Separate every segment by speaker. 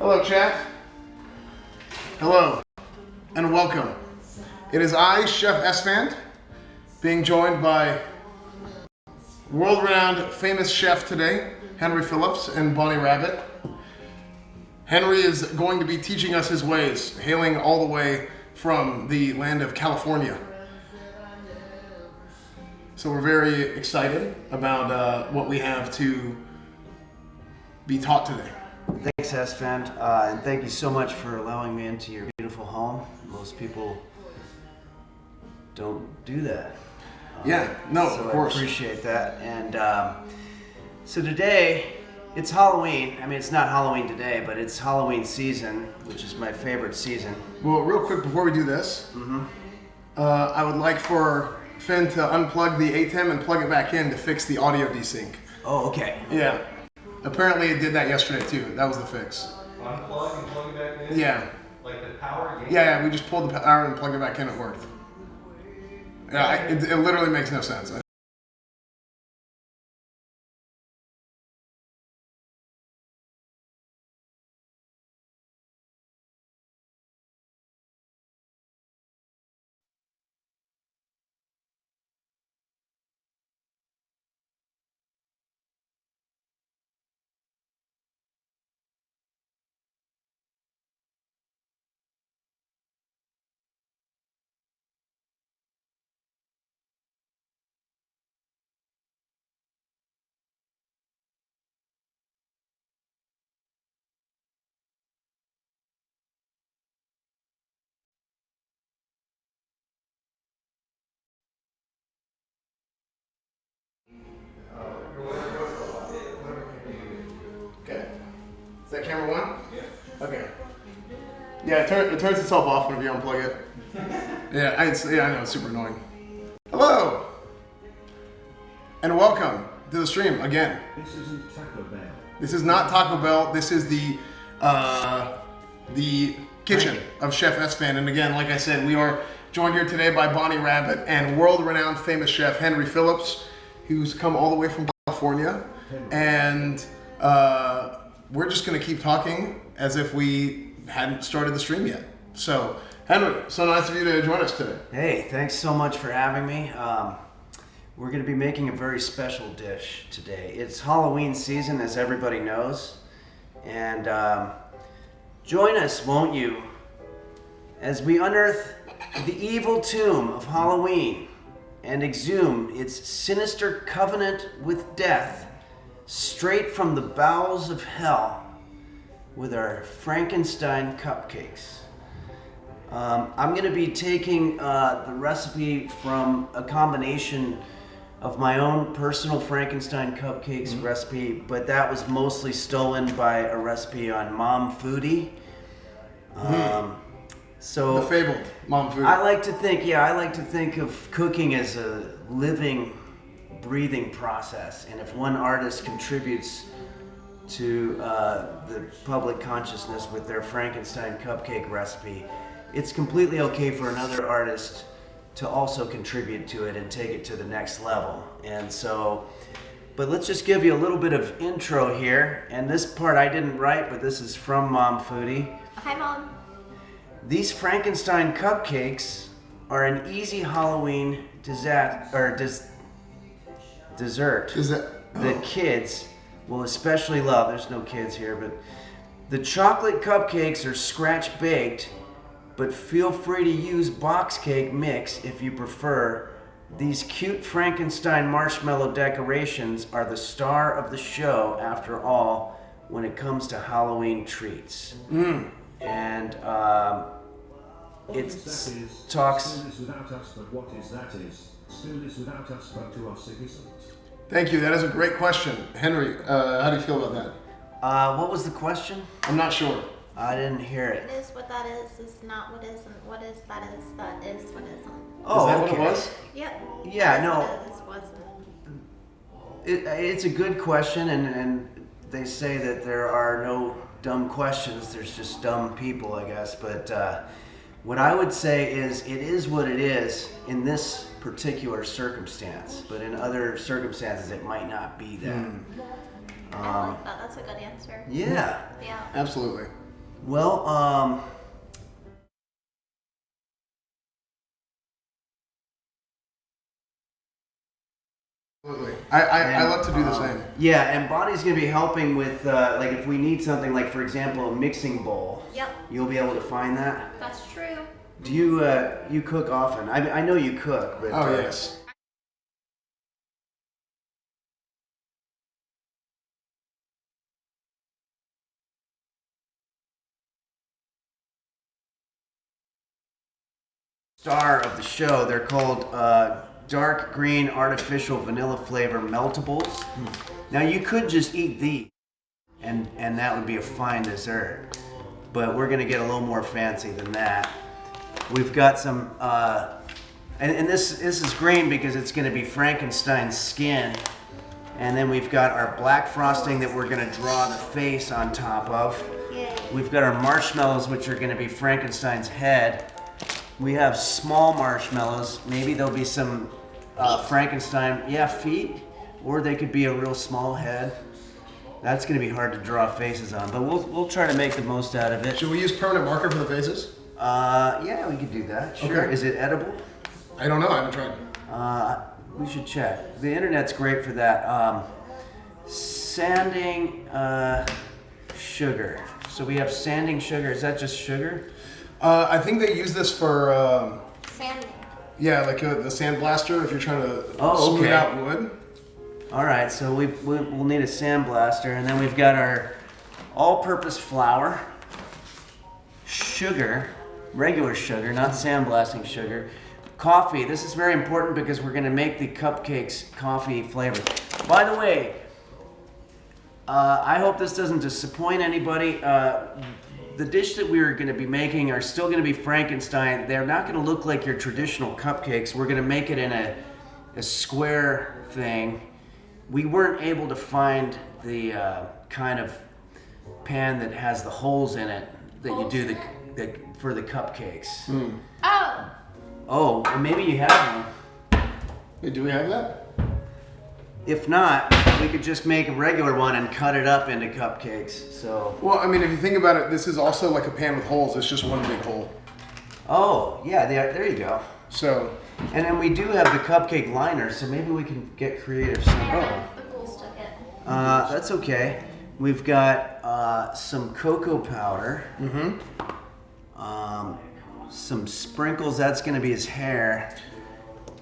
Speaker 1: Hello, chat. Hello, and welcome. It is I, Chef Esfand, being joined by world-renowned famous chef today, Henry Phillips and Bonnie Rabbit. Henry is going to be teaching us his ways, hailing all the way from the land of California. So we're very excited about what we have to be taught today.
Speaker 2: Thanks, Esfand, and thank you so much for allowing me into your beautiful home. Most people don't do that.
Speaker 1: Of course.
Speaker 2: I appreciate that. And so today, it's Halloween. I mean, it's not Halloween today, but it's Halloween season, which is my favorite season.
Speaker 1: Well, real quick before we do this, I would like for Finn to unplug the ATEM and plug it back in to fix the audio desync.
Speaker 2: Oh, okay.
Speaker 1: Yeah. Apparently it did that yesterday too. That was the fix.
Speaker 3: Unplug and plug it back in?
Speaker 1: Yeah.
Speaker 3: Like the power game?
Speaker 1: Yeah, we just pulled the power and plugged it back in. It worked. Yeah, it literally makes no sense. Okay. Is that camera one? Yeah. Okay. Yeah, it turns itself off whenever you unplug it. I know, it's super annoying. Hello! And welcome to the stream again.
Speaker 4: This isn't Taco Bell.
Speaker 1: This is not Taco Bell. This is the kitchen of Chef Esfand. And again, like I said, we are joined here today by Bonnie Rabbit and world-renowned famous chef Henry Phillips, who's come all the way from California. And we're just going to keep talking as if we hadn't started the stream yet. So, Henry, so nice of you to join us today.
Speaker 2: Hey, thanks so much for having me. We're going to be making a very special dish today. It's Halloween season, as everybody knows. And join us, won't you, as we unearth the evil tomb of Halloween and exhume its sinister covenant with death straight from the bowels of hell with our Frankenstein cupcakes. I'm going to be taking the recipe from a combination of my own personal Frankenstein cupcakes recipe, but that was mostly stolen by a recipe on Mom Foodie. So
Speaker 1: The fabled Mom Food.
Speaker 2: I like to think of cooking as a living, breathing process, and if one artist contributes to the public consciousness with their Frankenstein cupcake recipe, it's completely okay for another artist to also contribute to it and take it to the next level. And so, but let's just give you a little bit of intro here, and this part I didn't write, but this is from Mom Foodie.
Speaker 5: Hi, Mom.
Speaker 2: These Frankenstein cupcakes are an easy Halloween dessert that kids will especially love. There's no kids here, but the chocolate cupcakes are scratch baked, but feel free to use box cake mix if you prefer. These cute Frankenstein marshmallow decorations are the star of the show, after all, when it comes to Halloween treats. And it talks.
Speaker 4: Still is without us, but what is that is? Still is without us, but to us it isn't.
Speaker 1: Thank you. That is a great question. Henry, how do you feel about that?
Speaker 2: What was the question?
Speaker 1: I'm not sure.
Speaker 2: I didn't hear it.
Speaker 5: What is what that is not what isn't. What is that is what isn't.
Speaker 2: Oh,
Speaker 1: Is that
Speaker 2: okay.
Speaker 1: what it was?
Speaker 5: Yep.
Speaker 2: Yeah,
Speaker 5: That is
Speaker 2: no.
Speaker 5: What is, wasn't.
Speaker 2: It's a good question, and they say that there are no dumb questions. There's just dumb people, I guess. But what I would say is it is what it is in this particular circumstance. But in other circumstances, it might not be that.
Speaker 5: I like that. That's a good answer.
Speaker 2: Yeah.
Speaker 5: Yeah.
Speaker 1: Absolutely.
Speaker 2: Well,
Speaker 1: Absolutely. I love to do the same.
Speaker 2: Yeah, and Bonnie's gonna be helping with like if we need something, like for example a mixing bowl.
Speaker 5: Yep,
Speaker 2: You'll be able to find that.
Speaker 5: that's true.
Speaker 2: Do you cook often? I know you cook, but
Speaker 1: Oh yes.
Speaker 2: star of the show. They're called dark green artificial vanilla flavor meltables. Now you could just eat these, and that would be a fine dessert. But we're gonna get a little more fancy than that. We've got some, and this is green because it's gonna be Frankenstein's skin. And then we've got our black frosting that we're gonna draw the face on top of.
Speaker 5: Yay.
Speaker 2: We've got our marshmallows, which are gonna be Frankenstein's head. We have small marshmallows. Maybe there'll be some Frankenstein, feet, or they could be a real small head. That's gonna be hard to draw faces on, but we'll try to make the most out of it.
Speaker 1: Should we use permanent marker for the faces?
Speaker 2: Yeah, we could do that. Sure.
Speaker 1: Okay.
Speaker 2: Is it edible?
Speaker 1: I don't know. I haven't tried.
Speaker 2: We should check. The internet's great for that. Sanding sugar. So we have sanding sugar. Is that just sugar?
Speaker 1: I think they use this for
Speaker 5: Sanding.
Speaker 1: like the sandblaster if you're trying to
Speaker 2: Oh,
Speaker 1: smooth
Speaker 2: okay.
Speaker 1: out wood.
Speaker 2: All right. So we'll need a sandblaster, and then we've got our all-purpose flour, sugar, regular sugar, not sandblasting sugar. Coffee. This is very important because we're going to make the cupcakes coffee flavored. By the way, I hope this doesn't disappoint anybody. The dish that we're going to be making are still going to be Frankenstein. They're not going to look like your traditional cupcakes. We're going to make it in a square thing. We weren't able to find the kind of pan that has the holes in it that you do the for the cupcakes.
Speaker 5: Oh,
Speaker 2: Oh, well, maybe you have one.
Speaker 1: Hey, do we have that?
Speaker 2: If not, we could just make a regular one and cut it up into cupcakes. So.
Speaker 1: Well, I mean, if you think about it, this is also like a pan with holes. It's just one big hole.
Speaker 2: Oh, yeah, there you go.
Speaker 1: So,
Speaker 2: And then we do have the cupcake liner, so maybe we can get creative
Speaker 5: I
Speaker 2: somehow.
Speaker 5: read the ghouls took it.
Speaker 2: That's okay. We've got some cocoa powder. Some sprinkles. That's going to be his hair.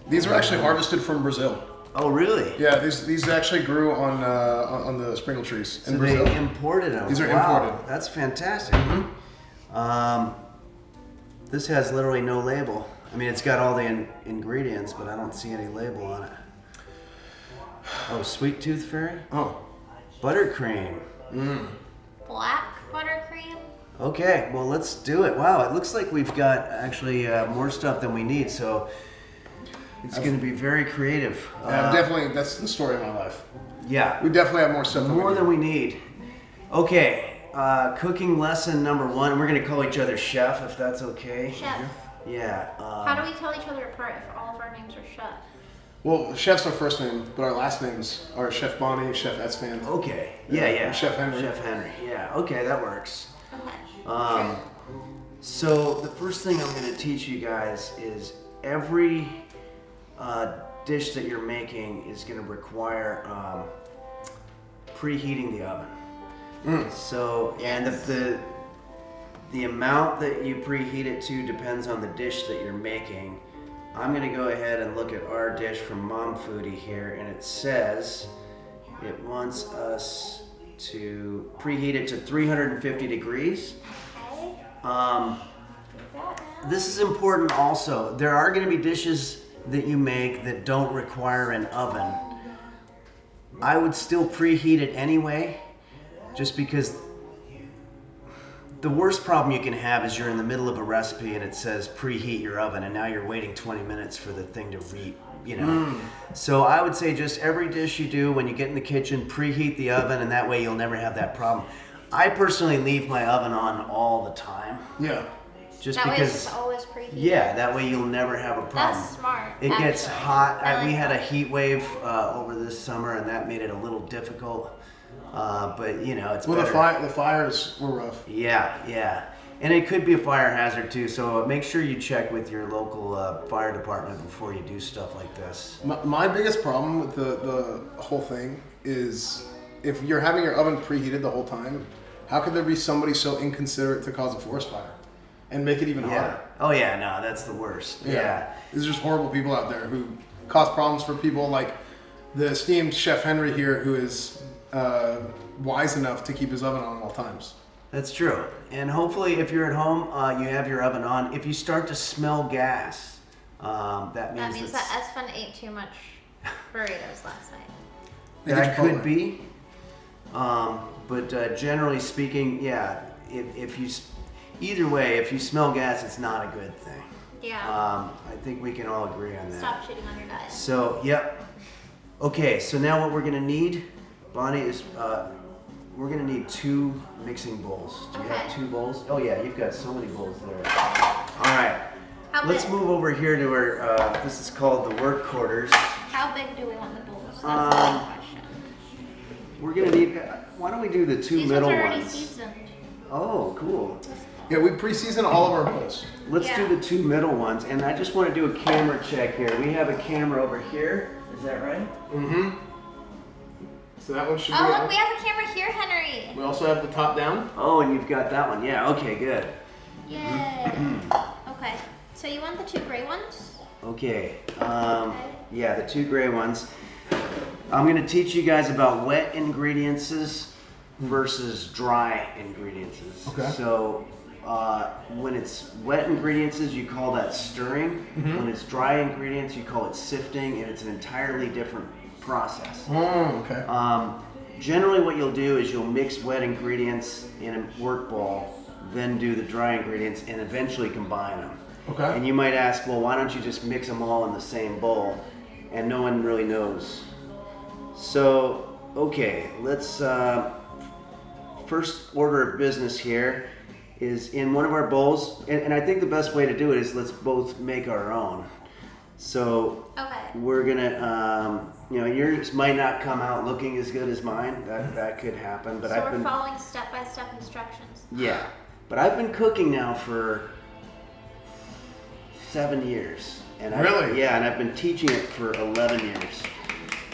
Speaker 1: these are actually harvested from Brazil.
Speaker 2: Oh, really?
Speaker 1: Yeah, these actually grew on the sprinkle trees in
Speaker 2: So
Speaker 1: Brazil.
Speaker 2: they imported them.
Speaker 1: These are
Speaker 2: Wow,
Speaker 1: imported.
Speaker 2: That's fantastic. This has literally no label. I mean, it's got all the ingredients, but I don't see any label on it. Oh, sweet tooth fairy?
Speaker 1: Oh,
Speaker 2: Buttercream.
Speaker 5: Black buttercream.
Speaker 2: Okay, well, let's do it. Wow, it looks like we've got actually more stuff than we need, so it's going to be very creative.
Speaker 1: definitely, that's the story of my life.
Speaker 2: Yeah,
Speaker 1: We definitely have more stuff than
Speaker 2: more
Speaker 1: we
Speaker 2: than we need. Okay, cooking lesson number 1. We're going to call each other chef, if that's okay.
Speaker 5: Chef.
Speaker 2: Yeah.
Speaker 5: How do we tell each other apart if all of our names are chef?
Speaker 1: Well, Chef's our first name, but our last names are Chef Bonnie, Chef Esfand.
Speaker 2: Okay. Yeah.
Speaker 1: Chef Henry.
Speaker 2: Chef Henry. Yeah. Okay, that works.
Speaker 5: Okay.
Speaker 2: So the first thing I'm going to teach you guys is every dish that you're making is going to require preheating the oven. So, and the amount that you preheat it to depends on the dish that you're making. I'm going to go ahead and look at our dish from Mom Foodie here, and it says it wants us to preheat it to 350 degrees.
Speaker 5: Okay.
Speaker 2: This is important also. There are going to be dishes that you make that don't require an oven. I would still preheat it anyway, just because the worst problem you can have is you're in the middle of a recipe and it says preheat your oven, and now you're waiting 20 minutes for the thing to So I would say just every dish you do when you get in the kitchen, preheat the oven, and that way you'll never have that problem. I personally leave my oven on all the time.
Speaker 1: Yeah.
Speaker 2: Just
Speaker 5: That way
Speaker 2: because
Speaker 5: it's just always preheated.
Speaker 2: yeah, that way you'll never have a problem.
Speaker 5: That's smart.
Speaker 2: It gets
Speaker 5: actually.
Speaker 2: hot.
Speaker 5: I like
Speaker 2: We had a
Speaker 5: that.
Speaker 2: heat wave over this summer, and that made it a little difficult. But you know, it's
Speaker 1: Well,
Speaker 2: better.
Speaker 1: the fires were rough.
Speaker 2: Yeah. And it could be a fire hazard too, so make sure you check with your local fire department before you do stuff like this.
Speaker 1: My biggest problem with the whole thing is if you're having your oven preheated the whole time, how could there be somebody so inconsiderate to cause a forest fire and make it even
Speaker 2: Yeah.
Speaker 1: harder?
Speaker 2: Oh yeah, no, that's the worst. Yeah.
Speaker 1: There's just horrible people out there who cause problems for people like the esteemed Chef Henry here, who is wise enough to keep his oven on at all times.
Speaker 2: That's true. And hopefully, if you're at home, you have your oven on. If you start to smell gas, that means
Speaker 5: that Esfand ate too much burritos last night.
Speaker 2: that could be. But generally speaking, yeah. If you either way, if you smell gas, it's not a good thing.
Speaker 5: Yeah.
Speaker 2: I think we can all agree on that.
Speaker 5: Stop cheating on your diet.
Speaker 2: So, yep. Okay, so now what we're gonna need, Bonnie, is we're gonna need 2 mixing bowls. Do you have
Speaker 5: Okay.
Speaker 2: 2 bowls? Oh yeah, you've got so many bowls there. All right.
Speaker 5: How
Speaker 2: Let's
Speaker 5: big?
Speaker 2: move over here to our. This is called the work quarters.
Speaker 5: How big do we want the bowls? That's the big question.
Speaker 2: We're gonna need. Why don't we do the 2
Speaker 5: These
Speaker 2: middle
Speaker 5: ones are already
Speaker 2: ones?
Speaker 5: seasoned.
Speaker 2: Oh, cool.
Speaker 1: Yeah, we pre-season all of our bowls.
Speaker 2: Let's
Speaker 5: Yeah.
Speaker 2: do the 2 middle ones, and I just want to do a camera check here. We have a camera over here. Is that right?
Speaker 1: Mm-hmm. So that one should be
Speaker 5: Oh,
Speaker 1: on.
Speaker 5: look, we have a camera here, Henry.
Speaker 1: We also have the top down.
Speaker 2: Oh, and you've got that one. Yeah. Okay. Good.
Speaker 5: Yay. Okay. So you want the 2 gray ones?
Speaker 2: Okay. Yeah, the 2 gray ones. I'm gonna teach you guys about wet ingredients versus dry ingredients.
Speaker 1: Okay.
Speaker 2: So when it's wet ingredients, you call that stirring. When it's dry ingredients, you call it sifting, and it's an entirely different process.
Speaker 1: Oh, okay.
Speaker 2: Generally, what you'll do is you'll mix wet ingredients in a work bowl, then do the dry ingredients, and eventually combine them.
Speaker 1: Okay.
Speaker 2: And you might ask, well, why don't you just mix them all in the same bowl? And no one really knows. So, okay, let's, first order of business here is in one of our bowls, and I think the best way to do it is let's both make our own. So,
Speaker 5: Okay.
Speaker 2: we're gonna, yours might not come out looking as good as mine. That could happen, but
Speaker 5: So
Speaker 2: I've
Speaker 5: we're
Speaker 2: been,
Speaker 5: following step-by-step instructions.
Speaker 2: yeah, but I've been cooking now for 7 years. And
Speaker 1: Really?
Speaker 2: Yeah, and I've been teaching it for 11 years.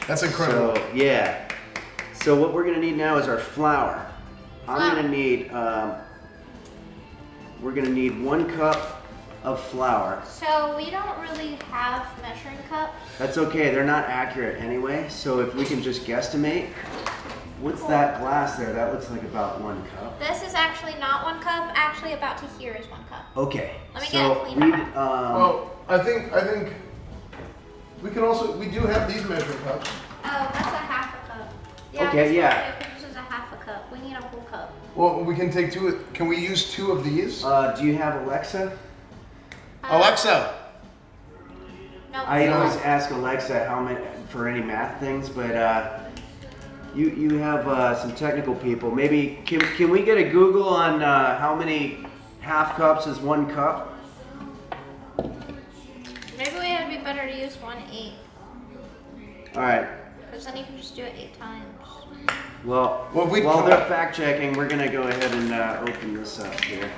Speaker 1: That's incredible.
Speaker 2: So, yeah. So what we're gonna need now is our flour. I'm gonna need, we're gonna need 1 cup of flour.
Speaker 5: So we don't really have measuring cups.
Speaker 2: That's okay, they're not accurate anyway. So if we can just guesstimate, what's that glass there? That looks like about 1 cup.
Speaker 5: This is actually not 1 cup. Actually, about to here is 1 cup.
Speaker 2: Okay.
Speaker 5: Let me
Speaker 2: so
Speaker 5: get a clean
Speaker 2: we,
Speaker 5: cup.
Speaker 1: Well, I think we do have these measuring cups.
Speaker 5: Oh, that's a half a cup. Yeah,
Speaker 2: Okay,
Speaker 5: this
Speaker 2: yeah.
Speaker 5: one, this is a half a cup. We need a whole cup.
Speaker 1: Well, we can take 2. Can we use 2 of these?
Speaker 2: do you have Alexa?
Speaker 1: Alexa.
Speaker 5: No.
Speaker 2: I always ask Alexa how many for any math things, but you have some technical people. Maybe can we get a Google on how many half cups is 1 cup?
Speaker 5: Maybe it'd be better to use 1/8.
Speaker 2: All right.
Speaker 5: Because then you can just do it 8 times.
Speaker 2: Well,
Speaker 1: Well, we-
Speaker 2: while they're fact checking, we're gonna go ahead and open this up here.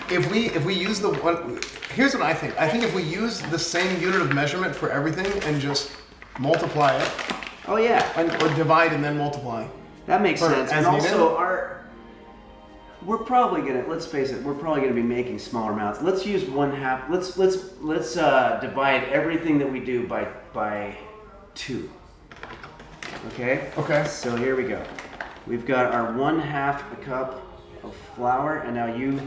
Speaker 1: If we use the one, here's what I think. I think if we use the same unit of measurement for everything and just multiply it,
Speaker 2: Oh yeah,
Speaker 1: or divide and then multiply.
Speaker 2: that makes
Speaker 1: Or
Speaker 2: sense.
Speaker 1: as
Speaker 2: And
Speaker 1: needed?
Speaker 2: also we're probably gonna, let's face it, we're probably gonna be making smaller amounts. Let's use 1/2. Let's divide everything that we do by 2. Okay.
Speaker 1: Okay.
Speaker 2: So here we go. We've got our 1/2 cup of flour, and now you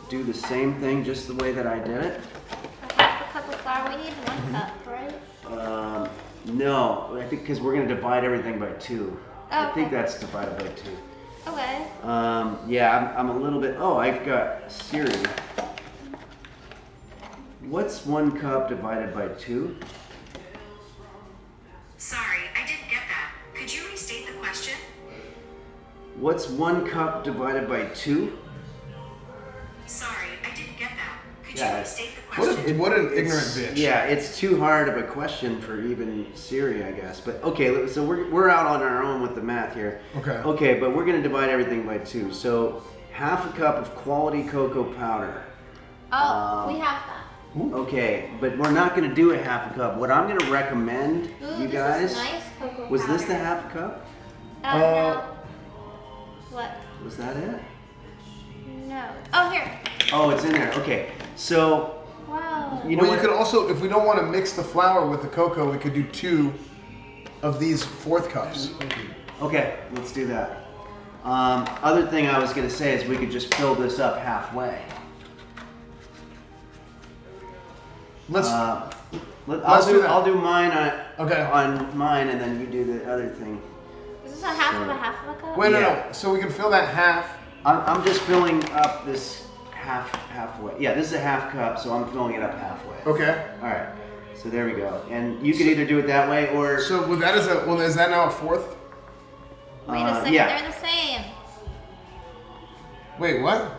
Speaker 2: do the same thing just the way that I did it.
Speaker 5: A half a cup of flour. We need 1 cup, right?
Speaker 2: No, I think because we're gonna divide everything by 2. I think
Speaker 5: Okay.
Speaker 2: that's divided by 2.
Speaker 5: Okay.
Speaker 2: Yeah, I'm a little bit. Oh, I've got Siri. What's 1 cup divided by 2?
Speaker 6: Sorry, I didn't get that. Could you restate the question?
Speaker 2: What's 1 cup divided by 2?
Speaker 6: Sorry, I didn't get that. Could Could
Speaker 2: Yeah.
Speaker 6: you restate the question?
Speaker 1: What an ignorant bitch.
Speaker 2: Yeah, it's too hard of a question for even Siri, I guess. But okay, so we're out on our own with the math here.
Speaker 1: Okay.
Speaker 2: Okay, but we're gonna divide everything by 2. So half a cup of quality cocoa powder.
Speaker 5: Oh, we have that.
Speaker 2: Okay, but we're not gonna do a half a cup. What I'm gonna recommend,
Speaker 5: Ooh,
Speaker 2: you
Speaker 5: this
Speaker 2: guys,
Speaker 5: is nice cocoa
Speaker 2: was this the
Speaker 5: powder.
Speaker 2: half a cup?
Speaker 5: No. What?
Speaker 2: Was that it?
Speaker 5: No. Oh, here.
Speaker 2: Oh, it's in there. Okay, so
Speaker 5: Wow.
Speaker 2: you know
Speaker 1: Well,
Speaker 2: what?
Speaker 1: you could also, if we don't want to mix the flour with the cocoa, we could do 2 of these 4th cups.
Speaker 2: Okay, let's do that. Other thing I was gonna say is we could just fill this up halfway.
Speaker 1: Let's.
Speaker 2: I'll
Speaker 1: do that.
Speaker 2: I'll do mine
Speaker 1: Okay.
Speaker 2: on mine, and then you do the other thing.
Speaker 5: Is this a half of a half of a cup?
Speaker 1: Wait, no,
Speaker 2: Yeah.
Speaker 1: no. So we can fill that half.
Speaker 2: I'm just filling up this halfway. Yeah, this is a half cup, so I'm filling it up halfway.
Speaker 1: Okay.
Speaker 2: All right. So there we go. And you could either do it that way or
Speaker 1: So with that is is that now a 4th?
Speaker 5: Wait a second,
Speaker 2: yeah.
Speaker 5: they're the same.
Speaker 1: Wait, what?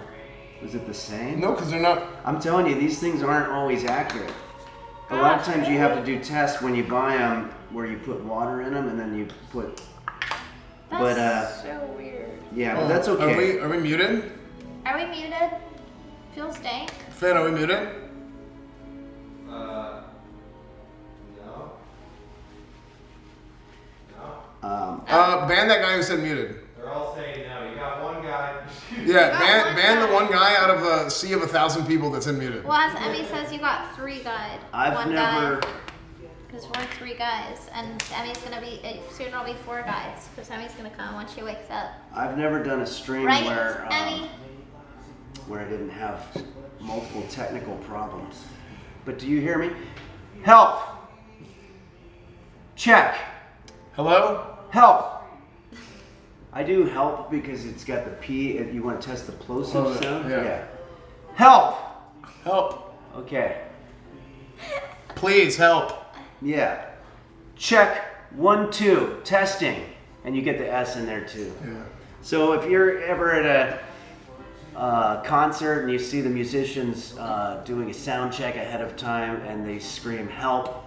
Speaker 2: was it the same?
Speaker 1: No, because they're not.
Speaker 2: I'm telling you, these things aren't always accurate. A lot of
Speaker 5: Gosh,
Speaker 2: times you have to do tests when you buy them where you put water in them and then you put.
Speaker 5: That's so weird.
Speaker 2: Yeah, but that's okay.
Speaker 1: Are we muted?
Speaker 5: Are we muted? Feels dank.
Speaker 1: Finn, are we muted?
Speaker 3: No. No.
Speaker 1: Ban that guy who said muted.
Speaker 3: They're all saying no. You got one guy.
Speaker 1: Yeah,
Speaker 5: got
Speaker 1: ban,
Speaker 5: one
Speaker 1: ban the
Speaker 5: guy.
Speaker 1: one guy out of a sea of 1,000 people that's in muted.
Speaker 5: Well, as Emmy says, you got 3 guys.
Speaker 2: I've never.
Speaker 5: Because we're 3 guys, and Emmy's gonna be soon. It'll be 4 guys. Because Emmy's gonna come when she wakes up.
Speaker 2: I've never done a stream
Speaker 5: Right,
Speaker 2: where
Speaker 5: Emmy?
Speaker 2: I didn't have multiple technical problems. But do you hear me? Help! Check.
Speaker 1: Hello?
Speaker 2: Help! I do help because it's got the P. If you want to test the plosive
Speaker 1: Oh,
Speaker 2: sound,
Speaker 1: yeah.
Speaker 2: Help!
Speaker 1: Help.
Speaker 2: Okay.
Speaker 1: Please help.
Speaker 2: Yeah. Check 1, 2. Testing, and you get the S in there too.
Speaker 1: Yeah.
Speaker 2: So if you're ever at a concert and you see the musicians doing a sound check ahead of time and they scream help,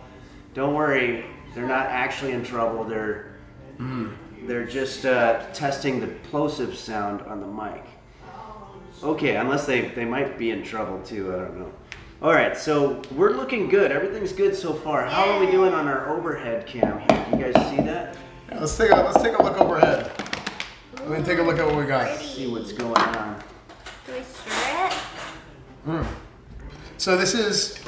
Speaker 2: don't worry, they're not actually in trouble. They're just testing the plosive sound on the mic. Okay, unless they might be in trouble too, I don't know. All right, so we're looking good. Everything's good so far. How are we doing on our overhead cam here? Do you guys see that?
Speaker 1: Yeah, let's take a look overhead. Let me take a look at what we got.
Speaker 2: See what's going on.
Speaker 5: Do we stir it?
Speaker 1: So this is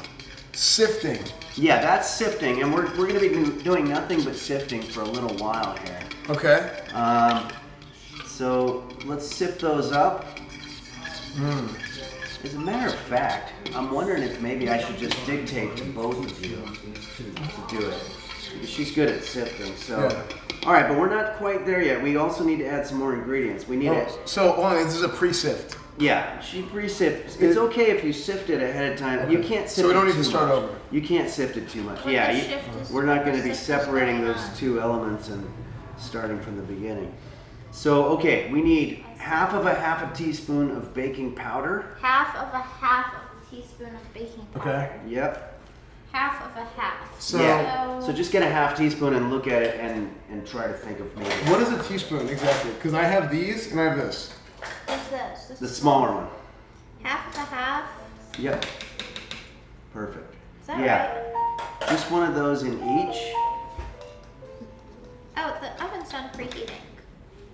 Speaker 1: sifting.
Speaker 2: Yeah, that's sifting, and we're going to be doing nothing but sifting for a little while here.
Speaker 1: Okay.
Speaker 2: So let's sift those up. As a matter of fact, I'm wondering if maybe I should just dictate to both of you to do it. Because she's good at sifting, so.
Speaker 1: Yeah.
Speaker 2: All right, but we're not quite there yet. We also need to add some more ingredients. We need
Speaker 1: Oh,
Speaker 2: it.
Speaker 1: so hold on, this is a pre-sift.
Speaker 2: Yeah, she pre-sifts. It's okay if you sift it ahead of time. You can't sift it
Speaker 1: So we don't need
Speaker 2: too
Speaker 1: to start
Speaker 2: much.
Speaker 1: over.
Speaker 2: You can't sift it too much.
Speaker 5: When
Speaker 2: Yeah,
Speaker 5: the shift is-
Speaker 2: we're not going to
Speaker 5: the
Speaker 2: be
Speaker 5: shift is
Speaker 2: separating
Speaker 5: going
Speaker 2: those
Speaker 5: on.
Speaker 2: 2 elements and starting from the beginning. So, okay, we need half a teaspoon of baking powder.
Speaker 5: Half of a teaspoon of baking powder.
Speaker 1: Okay.
Speaker 2: Yep.
Speaker 5: Half of a half.
Speaker 1: So
Speaker 2: Yeah. So just get a half teaspoon and look at it and try to think of maybe
Speaker 1: what is a teaspoon exactly? Because I have these and I have this.
Speaker 5: What's this? This
Speaker 2: the
Speaker 5: is
Speaker 2: smaller one.
Speaker 5: half of a half.
Speaker 2: Yep. Perfect.
Speaker 5: Is that
Speaker 2: Yeah.
Speaker 5: right?
Speaker 2: Just one of those in each.
Speaker 5: Oh, the oven's done preheating.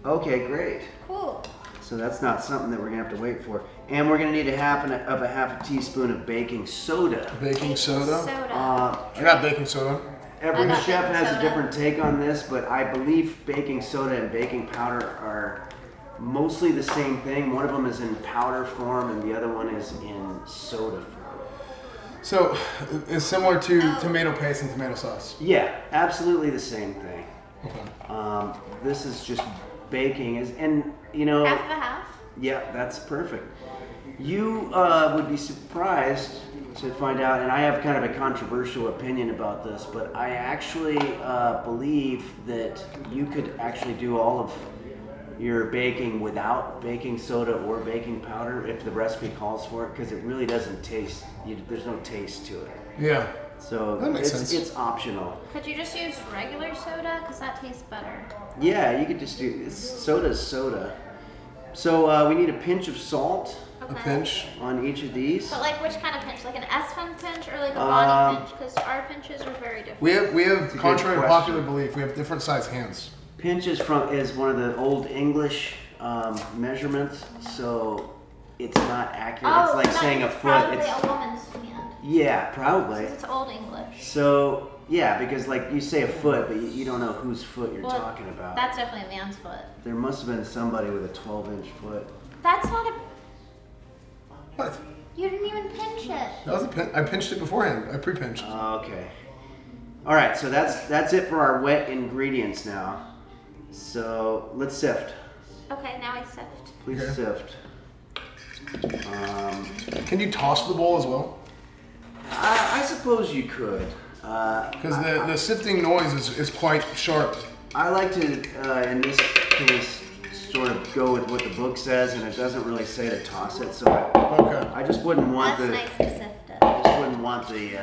Speaker 2: Okay, great.
Speaker 5: Cool.
Speaker 2: So that's not something that we're gonna have to wait for. And we're gonna need a half a teaspoon of baking soda.
Speaker 1: Baking soda.
Speaker 5: Soda.
Speaker 1: I got baking soda.
Speaker 2: Every
Speaker 5: I got
Speaker 2: chef
Speaker 5: baking
Speaker 2: has a
Speaker 5: soda.
Speaker 2: different take on this, but I believe baking soda and baking powder are mostly the same thing. One of them is in powder form and the other one is in soda form.
Speaker 1: So it's similar to tomato paste and tomato sauce.
Speaker 2: Yeah, absolutely the same thing.
Speaker 1: Okay.
Speaker 2: This is just baking, and you know.
Speaker 5: Half of a half.
Speaker 2: Yeah, that's perfect. You would be surprised to find out, and I have kind of a controversial opinion about this, but I actually believe that you could actually do all of you're baking without baking soda or baking powder if the recipe calls for it, because it really doesn't taste. There's no taste to it.
Speaker 1: Yeah.
Speaker 2: So
Speaker 1: That makes sense.
Speaker 2: it's optional.
Speaker 5: Could you just use regular soda? Because that tastes better.
Speaker 2: Yeah, you could just do soda's soda. So we need a pinch of salt
Speaker 1: A pinch.
Speaker 2: on each of these.
Speaker 5: But like which kind of pinch? Like an Esfand pinch or like a body pinch? Because our pinches are very different.
Speaker 1: We have
Speaker 2: a good
Speaker 1: contrary to
Speaker 2: question.
Speaker 1: popular belief, we have different size hands.
Speaker 2: Pinch is one of the old English measurements, so it's not accurate.
Speaker 5: Oh,
Speaker 2: it's like
Speaker 5: so
Speaker 2: saying a
Speaker 5: it's
Speaker 2: foot.
Speaker 5: probably
Speaker 2: It's
Speaker 5: a woman's hand.
Speaker 2: yeah, probably.
Speaker 5: Since it's old English.
Speaker 2: So yeah, because like you say a foot, but you don't know whose foot you're
Speaker 5: Well,
Speaker 2: talking about.
Speaker 5: That's definitely a man's foot.
Speaker 2: There must have been somebody with a 12-inch foot.
Speaker 5: That's not a.
Speaker 1: What?
Speaker 5: You didn't even pinch it.
Speaker 1: That was a pinch. I pinched it beforehand. I pre-pinched.
Speaker 2: Okay. All right, so that's it for our wet ingredients now. So let's sift.
Speaker 5: Okay, now I sift.
Speaker 2: Please
Speaker 1: Okay.
Speaker 2: sift.
Speaker 1: Can you toss the bowl as well?
Speaker 2: I suppose you could.
Speaker 1: Because the sifting noise is quite sharp.
Speaker 2: I like to, in this case, sort of go with what the book says, and it doesn't really say to toss it. So
Speaker 1: Okay.
Speaker 2: I just wouldn't want
Speaker 5: That's
Speaker 2: the
Speaker 5: nice to sift it.
Speaker 2: I just wouldn't want the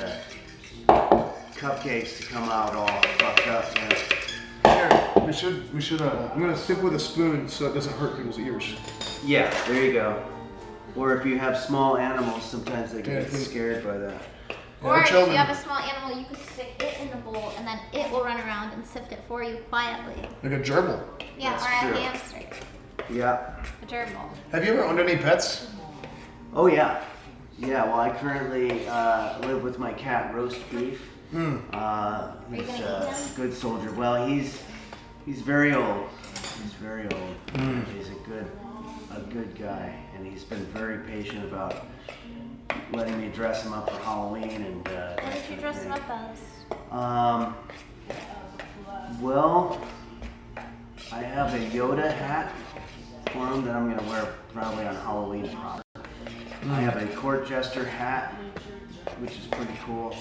Speaker 2: cupcakes to come out all fucked up.
Speaker 1: Here, we should. I'm gonna sip with a spoon so it doesn't hurt people's ears.
Speaker 2: Yeah, there you go. Or if you have small animals, sometimes they can
Speaker 1: Yeah,
Speaker 2: get scared by that.
Speaker 1: Yeah,
Speaker 5: Or
Speaker 1: our
Speaker 5: if
Speaker 1: children-
Speaker 5: you have a small animal, you could stick it in the bowl and then it will run around and sift it for you quietly.
Speaker 1: Like a gerbil.
Speaker 5: Yeah,
Speaker 2: That's
Speaker 5: or a
Speaker 2: true.
Speaker 5: hamster.
Speaker 2: Yeah.
Speaker 5: A gerbil.
Speaker 1: Have you ever owned any pets?
Speaker 2: Oh yeah. Yeah. Well, I currently live with my cat, Roast Beef.
Speaker 5: Are you
Speaker 2: He's
Speaker 5: gonna eat
Speaker 2: a
Speaker 5: him?
Speaker 2: good soldier. Well, he's very old. He's very old. He's a good guy, and he's been very patient about letting me dress him up for Halloween and.
Speaker 5: What did you dress him up as?
Speaker 2: Well, I have a Yoda hat for him that I'm gonna wear probably on Halloween proper. I have a court jester hat, which is pretty cool.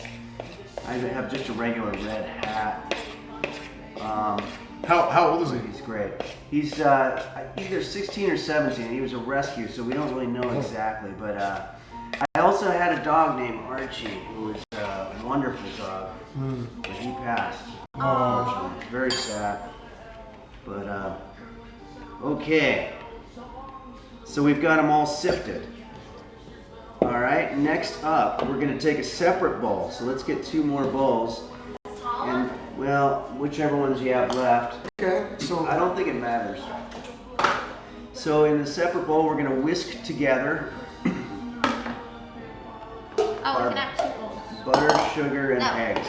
Speaker 2: I have just a regular red hat.
Speaker 1: How old is he?
Speaker 2: He's great. He's either 16 or 17. He was a rescue, so we don't really know exactly. But I also had a dog named Archie, who was a wonderful dog, but he passed. Unfortunately, it's very sad. But okay. So we've got them all sifted. All right. Next up, we're gonna take a separate bowl. So let's get 2 more bowls. And well, whichever ones you have left.
Speaker 1: Okay, so
Speaker 2: I don't think it matters. So in the separate bowl, we're gonna whisk together
Speaker 5: Oh, we can have 2 bowls.
Speaker 2: butter, sugar, and
Speaker 5: No.
Speaker 2: eggs.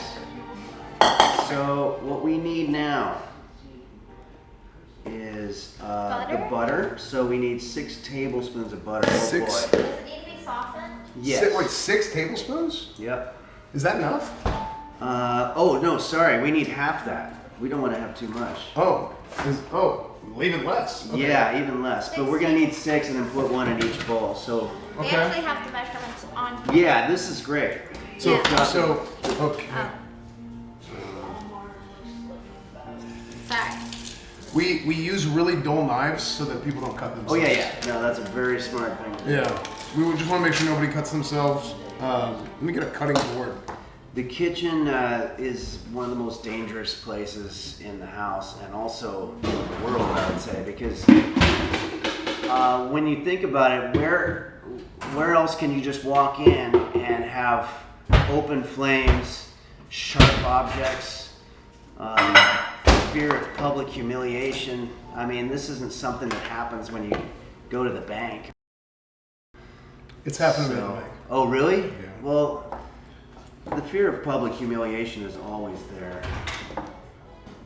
Speaker 2: So what we need now is the
Speaker 5: Butter?
Speaker 2: butter. So we need 6 tablespoons of butter. Oh
Speaker 1: 6?
Speaker 2: boy.
Speaker 5: Does it need to be softened?
Speaker 2: Yes.
Speaker 1: Wait, 6 tablespoons?
Speaker 2: Yep.
Speaker 1: Is that enough?
Speaker 2: Oh no, sorry. We need half that. We don't want to have too much.
Speaker 1: Oh, leave it less. Okay.
Speaker 2: Yeah, even less. But we're gonna need 6 and then put 1 in each bowl. So
Speaker 5: We
Speaker 1: Okay.
Speaker 5: actually have the measurements on.
Speaker 2: yeah, this is great.
Speaker 1: So
Speaker 5: Yeah.
Speaker 1: okay.
Speaker 5: Oh. Sorry.
Speaker 1: We use really dull knives so that people don't cut
Speaker 2: Oh
Speaker 1: themselves.
Speaker 2: yeah. No, that's a very smart thing.
Speaker 1: Yeah. We would just want to make sure nobody cuts themselves. Let me get a cutting board.
Speaker 2: The kitchen is one of the most dangerous places in the house and also in the world, I would say, because when you think about it, where else can you just walk in and have open flames, sharp objects, fear of public humiliation? I mean, this isn't something that happens when you go to the bank.
Speaker 1: It's happened to me.
Speaker 2: So- oh, really?
Speaker 1: Yeah.
Speaker 2: Well, the fear of public humiliation is always there.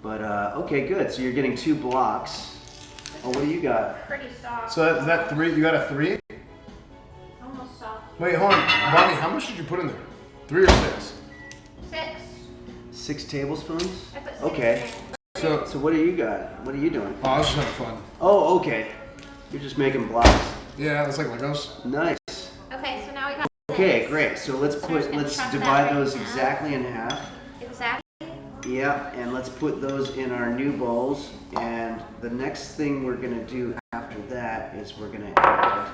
Speaker 2: But, okay, good. So you're getting 2 blocks. Oh, what do you got?
Speaker 5: Pretty soft.
Speaker 1: So is that 3? You got a 3?
Speaker 5: Almost soft.
Speaker 1: Wait, hold on. Bonnie, how much did you put in there? 3 or 6?
Speaker 5: 6.
Speaker 2: 6 tablespoons?
Speaker 5: I put 6
Speaker 2: Okay.
Speaker 5: in.
Speaker 2: So what do you got? What are you doing?
Speaker 1: Oh, I was just having fun.
Speaker 2: Oh, okay. You're just making blocks.
Speaker 1: Yeah, it's like Legos.
Speaker 2: Nice.
Speaker 5: Okay, so now we got
Speaker 2: Okay,
Speaker 5: this.
Speaker 2: great. So let's
Speaker 5: So we're just gonna
Speaker 2: let's
Speaker 5: chop that
Speaker 2: divide
Speaker 5: right
Speaker 2: those
Speaker 5: now.
Speaker 2: exactly in half.
Speaker 5: Exactly.
Speaker 2: Yeah, and let's put those in our new bowls. And the next thing we're gonna do after that is we're gonna add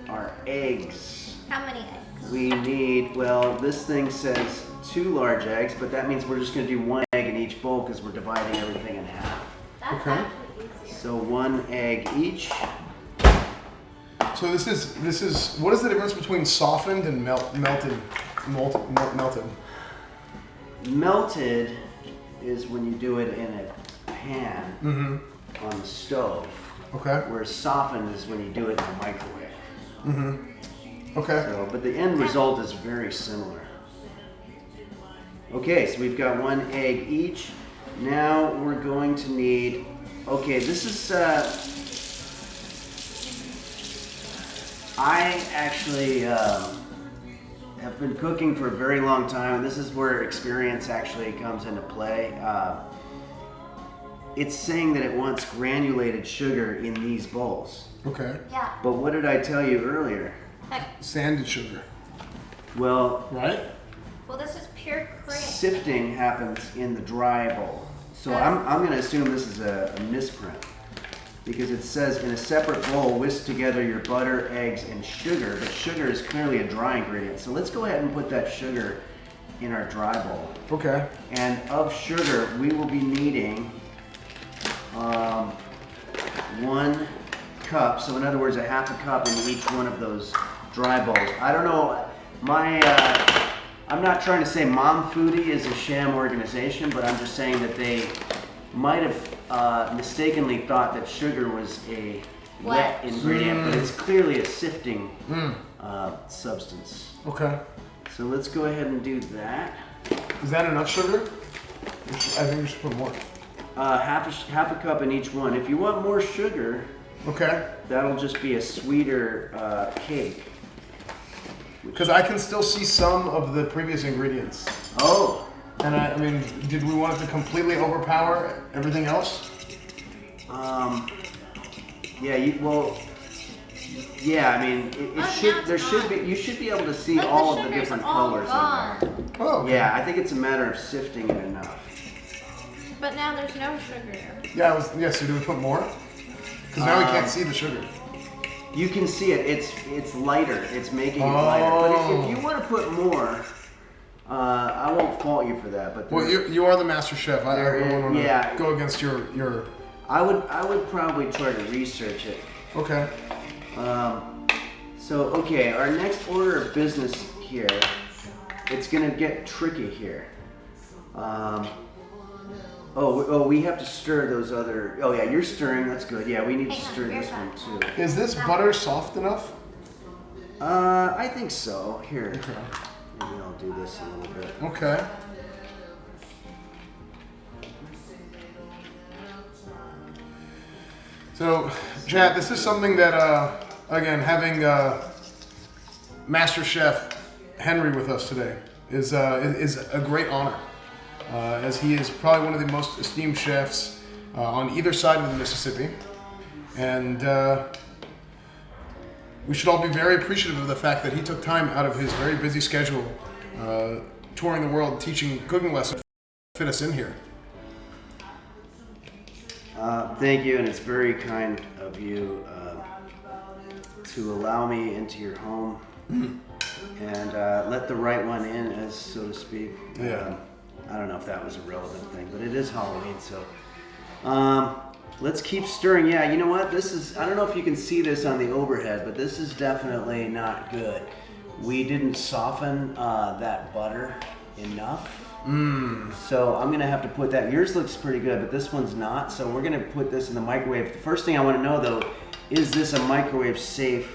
Speaker 2: our eggs.
Speaker 5: How many eggs?
Speaker 2: We need, well, this thing says 2 large eggs, but that means we're just gonna do 1 egg in each bowl because we're dividing everything in half.
Speaker 5: That's
Speaker 1: Okay.
Speaker 5: actually easier.
Speaker 2: So 1 egg each.
Speaker 1: So this is what is the difference between softened and melted?
Speaker 2: Melted is when you do it in a pan on the stove.
Speaker 1: Okay.
Speaker 2: Whereas softened is when you do it in the microwave.
Speaker 1: Okay.
Speaker 2: So, but the end result is very similar. Okay, so we've got 1 egg each. Now we're going to need, okay, this is, I actually have been cooking for a very long time, and this is where experience actually comes into play. It's saying that it wants granulated sugar in these bowls.
Speaker 1: Okay.
Speaker 5: Yeah.
Speaker 2: But what did I tell you earlier?
Speaker 5: Heck,
Speaker 1: Sanded sugar,
Speaker 2: Well,
Speaker 1: right?
Speaker 5: well, this is pure cream.
Speaker 2: sifting happens in the dry bowl. So I'm going to assume this is a misprint because it says in a separate bowl, whisk together your butter, eggs, and sugar. But sugar is clearly a dry ingredient. So let's go ahead and put that sugar in our dry bowl.
Speaker 1: Okay.
Speaker 2: And of sugar, we will be needing 1 cup. So in other words, a half a cup in each one of those dry bowls. I don't know, I'm not trying to say Mom Foodie is a sham organization, but I'm just saying that they might have mistakenly thought that sugar was a wet ingredient, but it's clearly a sifting substance.
Speaker 1: Okay.
Speaker 2: So let's go ahead and do that.
Speaker 1: Is that enough sugar? I think we should put more.
Speaker 2: Half a cup in each one. If you want more sugar,
Speaker 1: Okay.
Speaker 2: that'll just be a sweeter cake.
Speaker 1: Because I can still see some of the previous ingredients.
Speaker 2: Oh,
Speaker 1: And I mean, did we want it to completely overpower everything else?
Speaker 2: yeah. Yeah. I mean, it should.
Speaker 5: now
Speaker 2: There
Speaker 5: it's
Speaker 2: should
Speaker 5: gone.
Speaker 2: be. You should be able to see
Speaker 5: Look,
Speaker 2: all
Speaker 5: the
Speaker 2: of the
Speaker 5: sugar's
Speaker 2: different
Speaker 5: all
Speaker 2: colors
Speaker 5: gone.
Speaker 2: in there.
Speaker 1: Oh. Okay.
Speaker 2: Yeah, I think it's a matter of sifting it enough.
Speaker 5: But now there's no sugar.
Speaker 1: Yeah. So do we put more? Because now we can't see the sugar.
Speaker 2: You can see it. It's lighter. It's making it lighter. But if you want to put more, I won't fault you for that. But
Speaker 1: Well, you are the master chef. I don't want to
Speaker 2: yeah.
Speaker 1: go against your.
Speaker 2: I would probably try to research it.
Speaker 1: Okay.
Speaker 2: So, okay, our next order of business here, it's gonna get tricky here. We have to stir those other, oh yeah, you're stirring, that's good. Yeah, we need to
Speaker 5: Hang on,
Speaker 2: stir
Speaker 5: bear
Speaker 2: this one
Speaker 5: back.
Speaker 2: too.
Speaker 1: Is this butter soft enough?
Speaker 2: I think so. Here, maybe I'll do this a little bit.
Speaker 1: Okay. So, Chad, this is something that, again, having Master Chef Henry with us today is a great honor, as he is probably one of the most esteemed chefs on either side of the Mississippi, and we should all be very appreciative of the fact that he took time out of his very busy schedule, touring the world, teaching cooking lessons, to fit us in here.
Speaker 2: Thank you, and it's very kind of you to allow me into your home and let the right one in, as so to speak.
Speaker 1: Yeah.
Speaker 2: I don't know if that was a relevant thing, but it is Halloween, so let's keep stirring. Yeah, you know what? This is, I don't know if you can see this on the overhead, but this is definitely not good. We didn't soften that butter enough. So I'm gonna have to put that. Yours looks pretty good, but this one's not. So we're gonna put this in the microwave. The first thing I want to know though, is this a microwave safe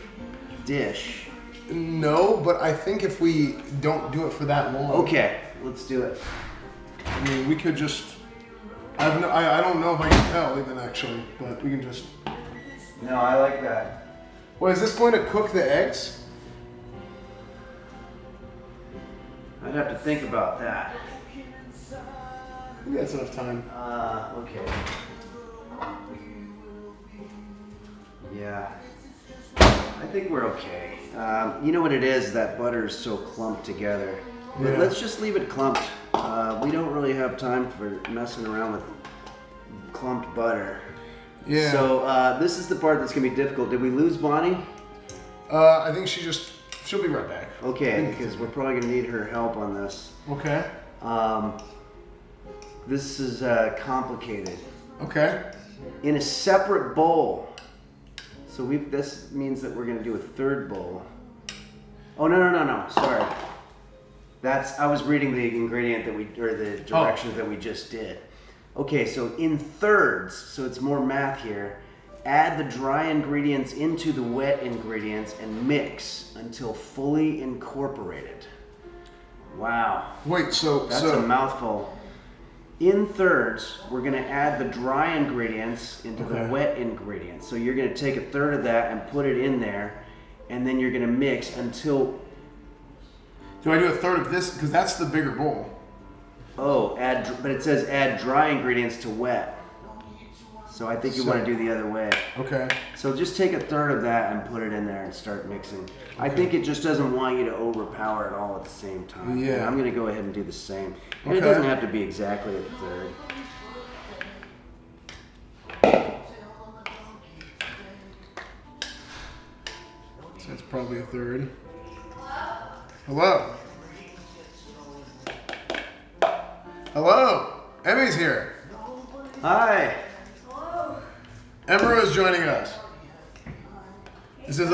Speaker 2: dish?
Speaker 1: No, but I think if we don't do it for that long,
Speaker 2: Okay, let's do it.
Speaker 1: I mean, we could just. I don't know if I can tell even actually, but we can just.
Speaker 2: No, I like that.
Speaker 1: Well, is this going to cook the eggs?
Speaker 2: I'd have to think about that.
Speaker 1: I think that's enough time.
Speaker 2: Okay. Yeah. I think we're okay. You know what it is? That butter is so clumped together. But
Speaker 1: Yeah.
Speaker 2: let's just leave it clumped We don't really have time for messing around with clumped butter.
Speaker 1: Yeah.
Speaker 2: So this is the part that's gonna be difficult. Did we lose Bonnie?
Speaker 1: I think she'll be right back.
Speaker 2: Okay, because we're probably gonna need her help on this.
Speaker 1: Okay.
Speaker 2: This is complicated.
Speaker 1: Okay.
Speaker 2: In a separate bowl. So this means that we're gonna do a third bowl. Oh no, sorry. I was reading the ingredient the directions that we just did. Okay, so in thirds, so it's more math here, add the dry ingredients into the wet ingredients and mix until fully incorporated. Wow.
Speaker 1: Wait,
Speaker 2: That's a mouthful. In thirds, we're gonna add the dry ingredients into the wet ingredients. So you're gonna take a third of that and put it in there, and then you're gonna mix until...
Speaker 1: Do I do a third of this? Because that's the bigger bowl.
Speaker 2: Oh, but it says add dry ingredients to wet. So I think you want to do the other way.
Speaker 1: Okay.
Speaker 2: So just take a third of that and put it in there and start mixing. I think it just doesn't want you to overpower it all at the same time.
Speaker 1: Yeah.
Speaker 2: And I'm going to go ahead and do the same. And
Speaker 1: Okay.
Speaker 2: it doesn't have to be exactly a third.
Speaker 1: So it's probably a third. Hello. Hello. Emmy's here.
Speaker 2: Hi.
Speaker 1: Emiru is joining us. This is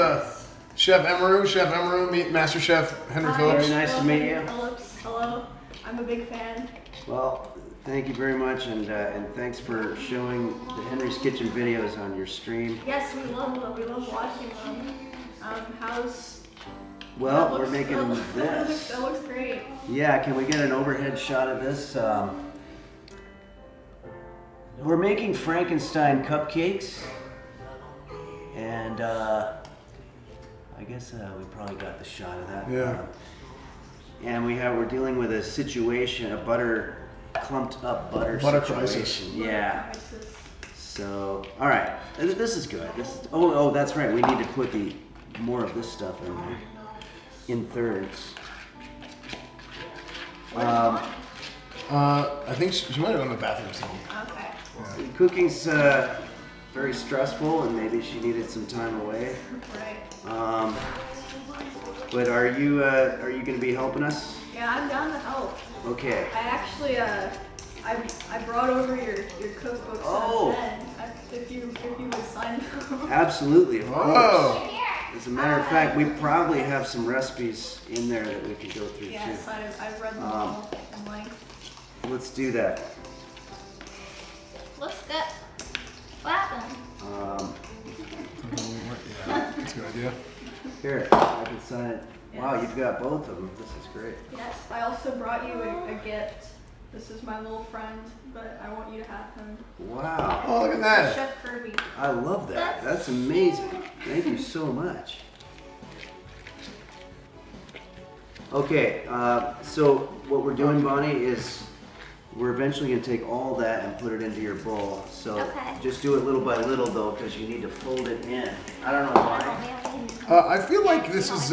Speaker 1: Chef Emiru, meet Master Chef Henry Phillips.
Speaker 2: Very nice to meet you.
Speaker 7: Phillips, hello. I'm a big fan.
Speaker 2: Well, thank you very much, and thanks for showing the Henry's Kitchen videos on your stream.
Speaker 7: Yes, we love them. We love watching them. How's...
Speaker 2: Well, we're making this.
Speaker 7: That looks great.
Speaker 2: Yeah, can we get an overhead shot of this? We're making Frankenstein cupcakes, and I guess we probably got the shot of that.
Speaker 1: Yeah.
Speaker 2: And we're dealing with a situation, a clumped up butter
Speaker 1: crisis.
Speaker 2: situation. Yeah. So, all right, this is good. Oh, that's right. We need to put more of this stuff in there, in thirds.
Speaker 1: I think she might have gone to the bathroom or something.
Speaker 7: Okay.
Speaker 2: Cooking's very stressful, and maybe she needed some time away.
Speaker 7: Right.
Speaker 2: But are you going to be helping us?
Speaker 7: Yeah, I'm down to help.
Speaker 2: Okay.
Speaker 7: I actually, I brought over your cookbooks.
Speaker 2: Oh.
Speaker 7: If you would sign them.
Speaker 2: Absolutely, of
Speaker 1: Whoa.
Speaker 2: course. As a matter of fact, we probably have some recipes in there that we could go through
Speaker 7: Yes,
Speaker 2: too.
Speaker 7: I've read them all in length.
Speaker 2: Let's do that.
Speaker 5: Looks good. What happened?
Speaker 1: Yeah, that's a good idea.
Speaker 2: Here, I can sign it. Wow, you've got both of them. This is great.
Speaker 7: Yes, I also brought you a gift. This is my little friend, but I want you to have him.
Speaker 2: Wow.
Speaker 1: Oh, look at that.
Speaker 7: Chef Kirby.
Speaker 2: I love that. That's amazing. Thank you so much. Okay, so what we're doing, Bonnie, is we're eventually going to take all that and put it into your bowl. So
Speaker 5: Okay.
Speaker 2: just do it little by little, though, because you need to fold it in. I don't know why.
Speaker 1: I feel like this is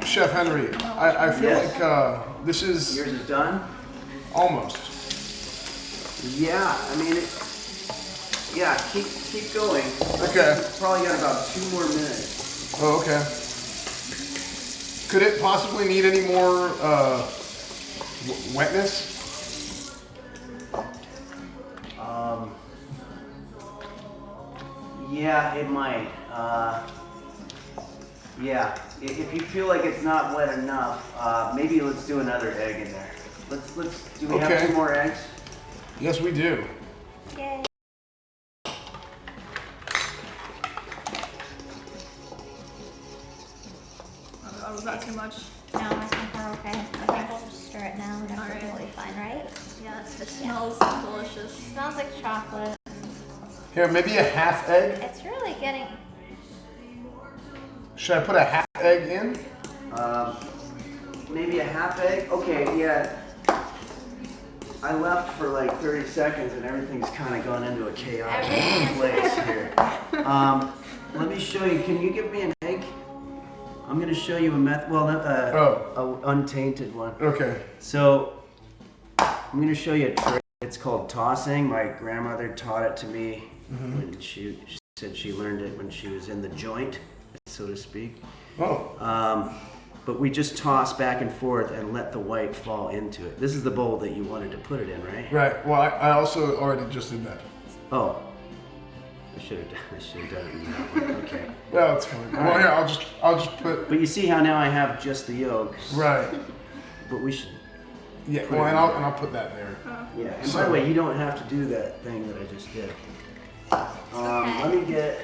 Speaker 1: Chef Henry. I feel
Speaker 2: Yes.
Speaker 1: like this is
Speaker 2: Yours is done?
Speaker 1: almost.
Speaker 2: Yeah, I mean, yeah, keep going.
Speaker 1: Okay.
Speaker 2: Probably got about 2 more minutes.
Speaker 1: Oh, okay. Could it possibly need any more wetness?
Speaker 2: Yeah, it might. Yeah, if you feel like it's not wet enough, maybe let's do another egg in there. Do we have
Speaker 1: Okay.
Speaker 2: 2 more eggs?
Speaker 1: Yes, we do.
Speaker 5: Yay.
Speaker 7: Was that too much?
Speaker 5: No, I think we're okay. I think we'll just stir it now and it's
Speaker 7: Alright.
Speaker 5: totally fine, right?
Speaker 7: Yes, it smells delicious.
Speaker 5: Smells like chocolate.
Speaker 1: Here, maybe a half egg.
Speaker 5: It's really getting.
Speaker 1: Should I put a half egg in?
Speaker 2: Maybe a half egg? Okay, yeah. I left for like 30 seconds and everything's kind of gone into a chaotic place here. Let me show you. Can you give me an egg? I'm gonna show you a method. Well, a untainted one.
Speaker 1: Okay.
Speaker 2: So I'm gonna show you a trick. It's called tossing. My grandmother taught it to me when she said she learned it when she was in the joint, so to speak.
Speaker 1: Oh.
Speaker 2: But we just toss back and forth and let the white fall into it. This is the bowl that you wanted to put it in, right?
Speaker 1: Right. Well, I also already just did that.
Speaker 2: Oh. I should have done it in that one. Okay.
Speaker 1: Well, it's fine. Well, here, I'll just put.
Speaker 2: But you see how now I have just the yolks.
Speaker 1: Right.
Speaker 2: But we should.
Speaker 1: Yeah. Well, and I'll put that there.
Speaker 2: Yeah. And by the way, you don't have to do that thing that I just did. Let me get.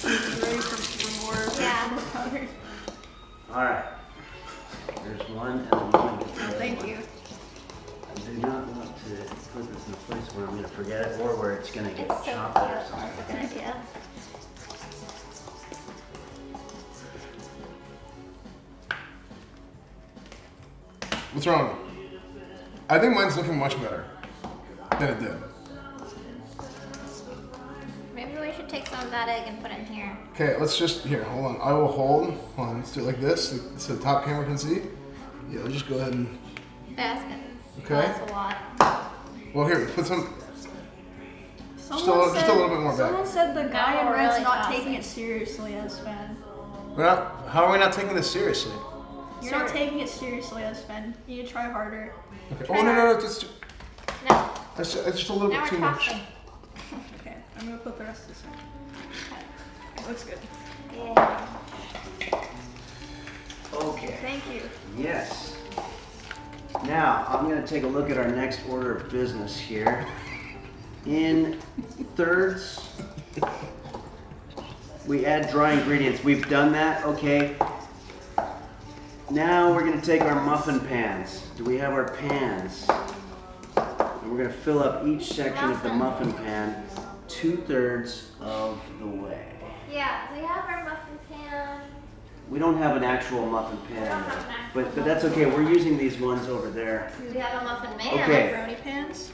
Speaker 7: Ready for more?
Speaker 5: Yeah.
Speaker 2: All right. There's one, and then one.
Speaker 7: Oh, thank you.
Speaker 2: I do not want to put this in a place where I'm going to forget it or where it's going to get
Speaker 5: It's so cute.
Speaker 2: chopped or
Speaker 5: That's a
Speaker 2: something.
Speaker 5: good idea.
Speaker 1: What's wrong? I think mine's looking much better than it did.
Speaker 5: Maybe we should take some of that egg and put it in here.
Speaker 1: Okay, let's just here. Hold on. I will hold. Hold on. Let's do it like this, so the top camera can see. Yeah. Let's just go ahead and.
Speaker 5: Basket.
Speaker 1: Okay.
Speaker 5: That's a lot.
Speaker 1: Well, here. Put some.
Speaker 7: Someone
Speaker 1: Just a little bit more back.
Speaker 7: Someone said the guy in
Speaker 5: we're
Speaker 7: red's
Speaker 5: really
Speaker 7: not
Speaker 5: tossing.
Speaker 7: taking it seriously, Esfand.
Speaker 1: How are we not taking this seriously?
Speaker 7: You're not taking it seriously, Esfand. You need to try harder.
Speaker 1: Okay. Oh no, just.
Speaker 5: No.
Speaker 1: That's just a little
Speaker 5: Now
Speaker 1: bit
Speaker 5: we're
Speaker 1: too much.
Speaker 5: tossing.
Speaker 7: Okay, I'm gonna put the rest of this in. It looks good.
Speaker 5: Yeah.
Speaker 2: Okay.
Speaker 7: Thank you.
Speaker 2: Yes. Now, I'm going to take a look at our next order of business here. In thirds, we add dry ingredients. We've done that, okay. Now we're going to take our muffin pans. Do we have our pans? And we're going to fill up each section of the muffin pan 2/3 of the way.
Speaker 5: Yeah, we have our muffin pan.
Speaker 2: We don't have an actual muffin pan,
Speaker 5: We don't have an actual
Speaker 2: but that's okay. We're using these ones over there.
Speaker 5: We have a muffin man.
Speaker 2: Okay.
Speaker 7: Brownie pans.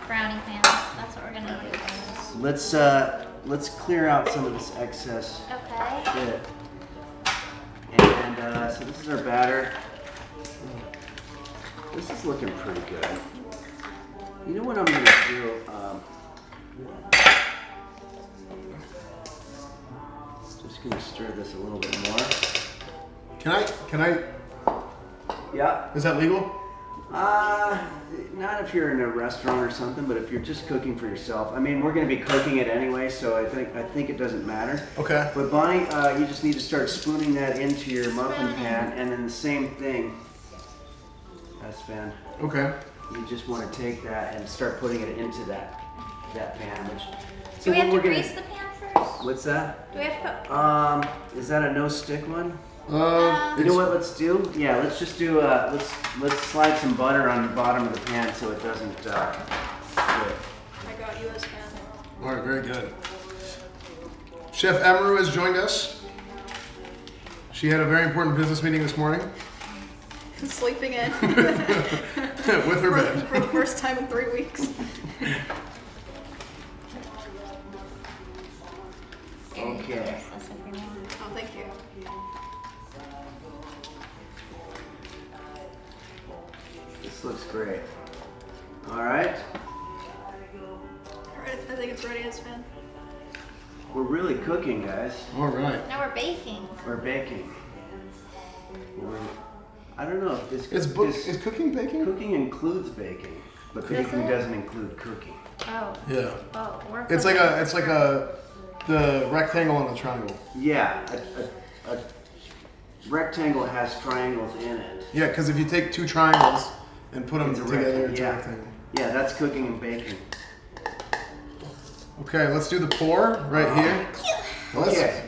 Speaker 5: Brownie pans. That's what we're gonna do.
Speaker 2: Let's clear out some of this excess
Speaker 5: Okay.
Speaker 2: bit. And so this is our batter. This is looking pretty good. You know what I'm gonna do? Just gonna stir this a little bit more.
Speaker 1: Can I?
Speaker 2: Yeah.
Speaker 1: Is that legal?
Speaker 2: Not if you're in a restaurant or something, but if you're just cooking for yourself. I mean, we're gonna be cooking it anyway, so I think it doesn't matter.
Speaker 1: Okay.
Speaker 2: But Bonnie, you just need to start spooning that into your muffin pan, and then the same thing, Esfand.
Speaker 1: Okay.
Speaker 2: You just want to take that and start putting it into that pan. Which,
Speaker 5: Do we have to
Speaker 2: we're gonna-
Speaker 5: grease the pan first?
Speaker 2: What's that?
Speaker 5: Do we have to put?
Speaker 2: Is that a no stick one? You
Speaker 1: It's-
Speaker 2: know what? Let's do. Yeah, let's just do. Let's slide some butter on the bottom of the pan so it doesn't split.
Speaker 7: I got you, Esfand.
Speaker 1: All right, very good. Chef Emiru has joined us. She had a very important business meeting this morning
Speaker 7: Sleeping in
Speaker 1: with her bed.
Speaker 7: for the first time in 3 weeks.
Speaker 2: Okay.
Speaker 7: Oh, thank you.
Speaker 2: This looks great. All right.
Speaker 7: Alright, I think it's ready, Esfand.
Speaker 2: We're really cooking, guys.
Speaker 1: All right.
Speaker 5: No, we're baking.
Speaker 2: We're baking. I don't know.
Speaker 1: Is cooking baking?
Speaker 2: Cooking includes baking, but
Speaker 5: Does
Speaker 2: baking
Speaker 5: it?
Speaker 2: doesn't include cooking.
Speaker 5: Oh.
Speaker 1: Yeah.
Speaker 5: Oh, we're.
Speaker 1: It's like the rectangle and the triangle.
Speaker 2: Yeah, a rectangle has triangles in it.
Speaker 1: Yeah, because if you take two triangles and put them
Speaker 2: It's a
Speaker 1: together, it's a
Speaker 2: yeah.
Speaker 1: rectangle.
Speaker 2: Yeah, that's cooking and baking.
Speaker 1: Okay, let's do the pour right here.
Speaker 2: Okay.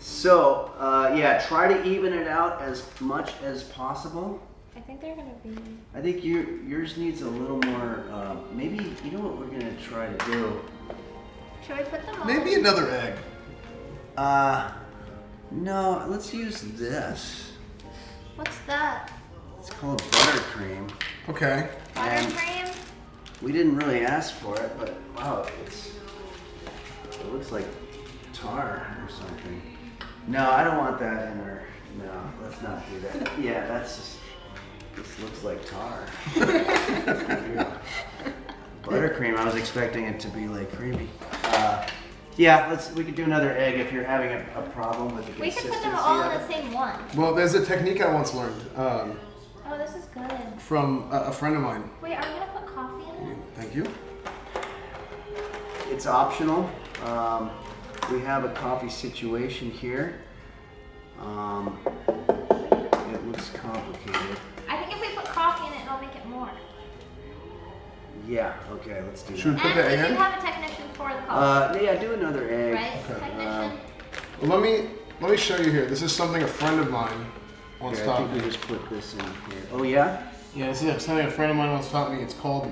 Speaker 2: So, yeah, try to even it out as much as possible.
Speaker 5: I think they're gonna be.
Speaker 2: I think yours needs a little more, maybe, you know what we're gonna try to do?
Speaker 5: Should we put them all?
Speaker 1: Maybe another egg.
Speaker 2: No, let's use this.
Speaker 5: What's that?
Speaker 2: It's called buttercream.
Speaker 1: Okay.
Speaker 5: Buttercream?
Speaker 2: We didn't really ask for it, but wow, It looks like tar or something. No, I don't want that in there. No, let's not do that. Yeah, that's just. This looks like tar. Buttercream. I was expecting it to be like creamy. Yeah, we could do another egg if you're having a problem with the
Speaker 5: We could
Speaker 2: consistency.
Speaker 5: put them all
Speaker 2: of
Speaker 5: in
Speaker 2: it.
Speaker 5: the same one.
Speaker 1: Well, there's a technique I once learned
Speaker 5: Oh, this is good.
Speaker 1: from a friend of mine.
Speaker 5: Wait, are we gonna put coffee in it?
Speaker 1: Thank you.
Speaker 2: It's optional. We have a coffee situation here. It looks complicated.
Speaker 5: I think if we put coffee in it, it'll make it more.
Speaker 2: Yeah, okay, let's do
Speaker 1: Should we
Speaker 2: that.
Speaker 1: put
Speaker 5: And
Speaker 1: the
Speaker 5: we
Speaker 1: egg
Speaker 5: do
Speaker 1: in?
Speaker 5: have a technician for the coffee,
Speaker 2: Yeah, do another egg.
Speaker 5: right? Technician.
Speaker 1: Well, let me show you here. This is something a friend of mine once
Speaker 2: Here, I
Speaker 1: taught
Speaker 2: think we
Speaker 1: me.
Speaker 2: just put this in here. Oh, yeah?
Speaker 1: Yeah, this is something a friend of mine once taught me. It's called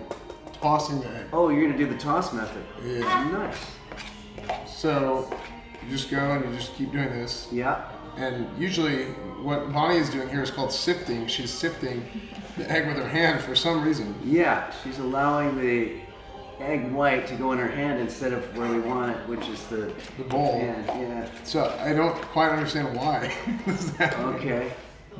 Speaker 1: tossing the egg.
Speaker 2: Oh, you're gonna do the toss method.
Speaker 1: Yeah.
Speaker 2: Nice.
Speaker 1: So you just go and you just keep doing this.
Speaker 2: Yeah.
Speaker 1: And usually, what Bonnie is doing here is called sifting. She's sifting the egg with her hand for some reason.
Speaker 2: Yeah, she's allowing the egg white to go in her hand instead of where we want it, which is the
Speaker 1: bowl.
Speaker 2: hand. Yeah.
Speaker 1: So I don't quite understand why this is happening.
Speaker 2: Okay.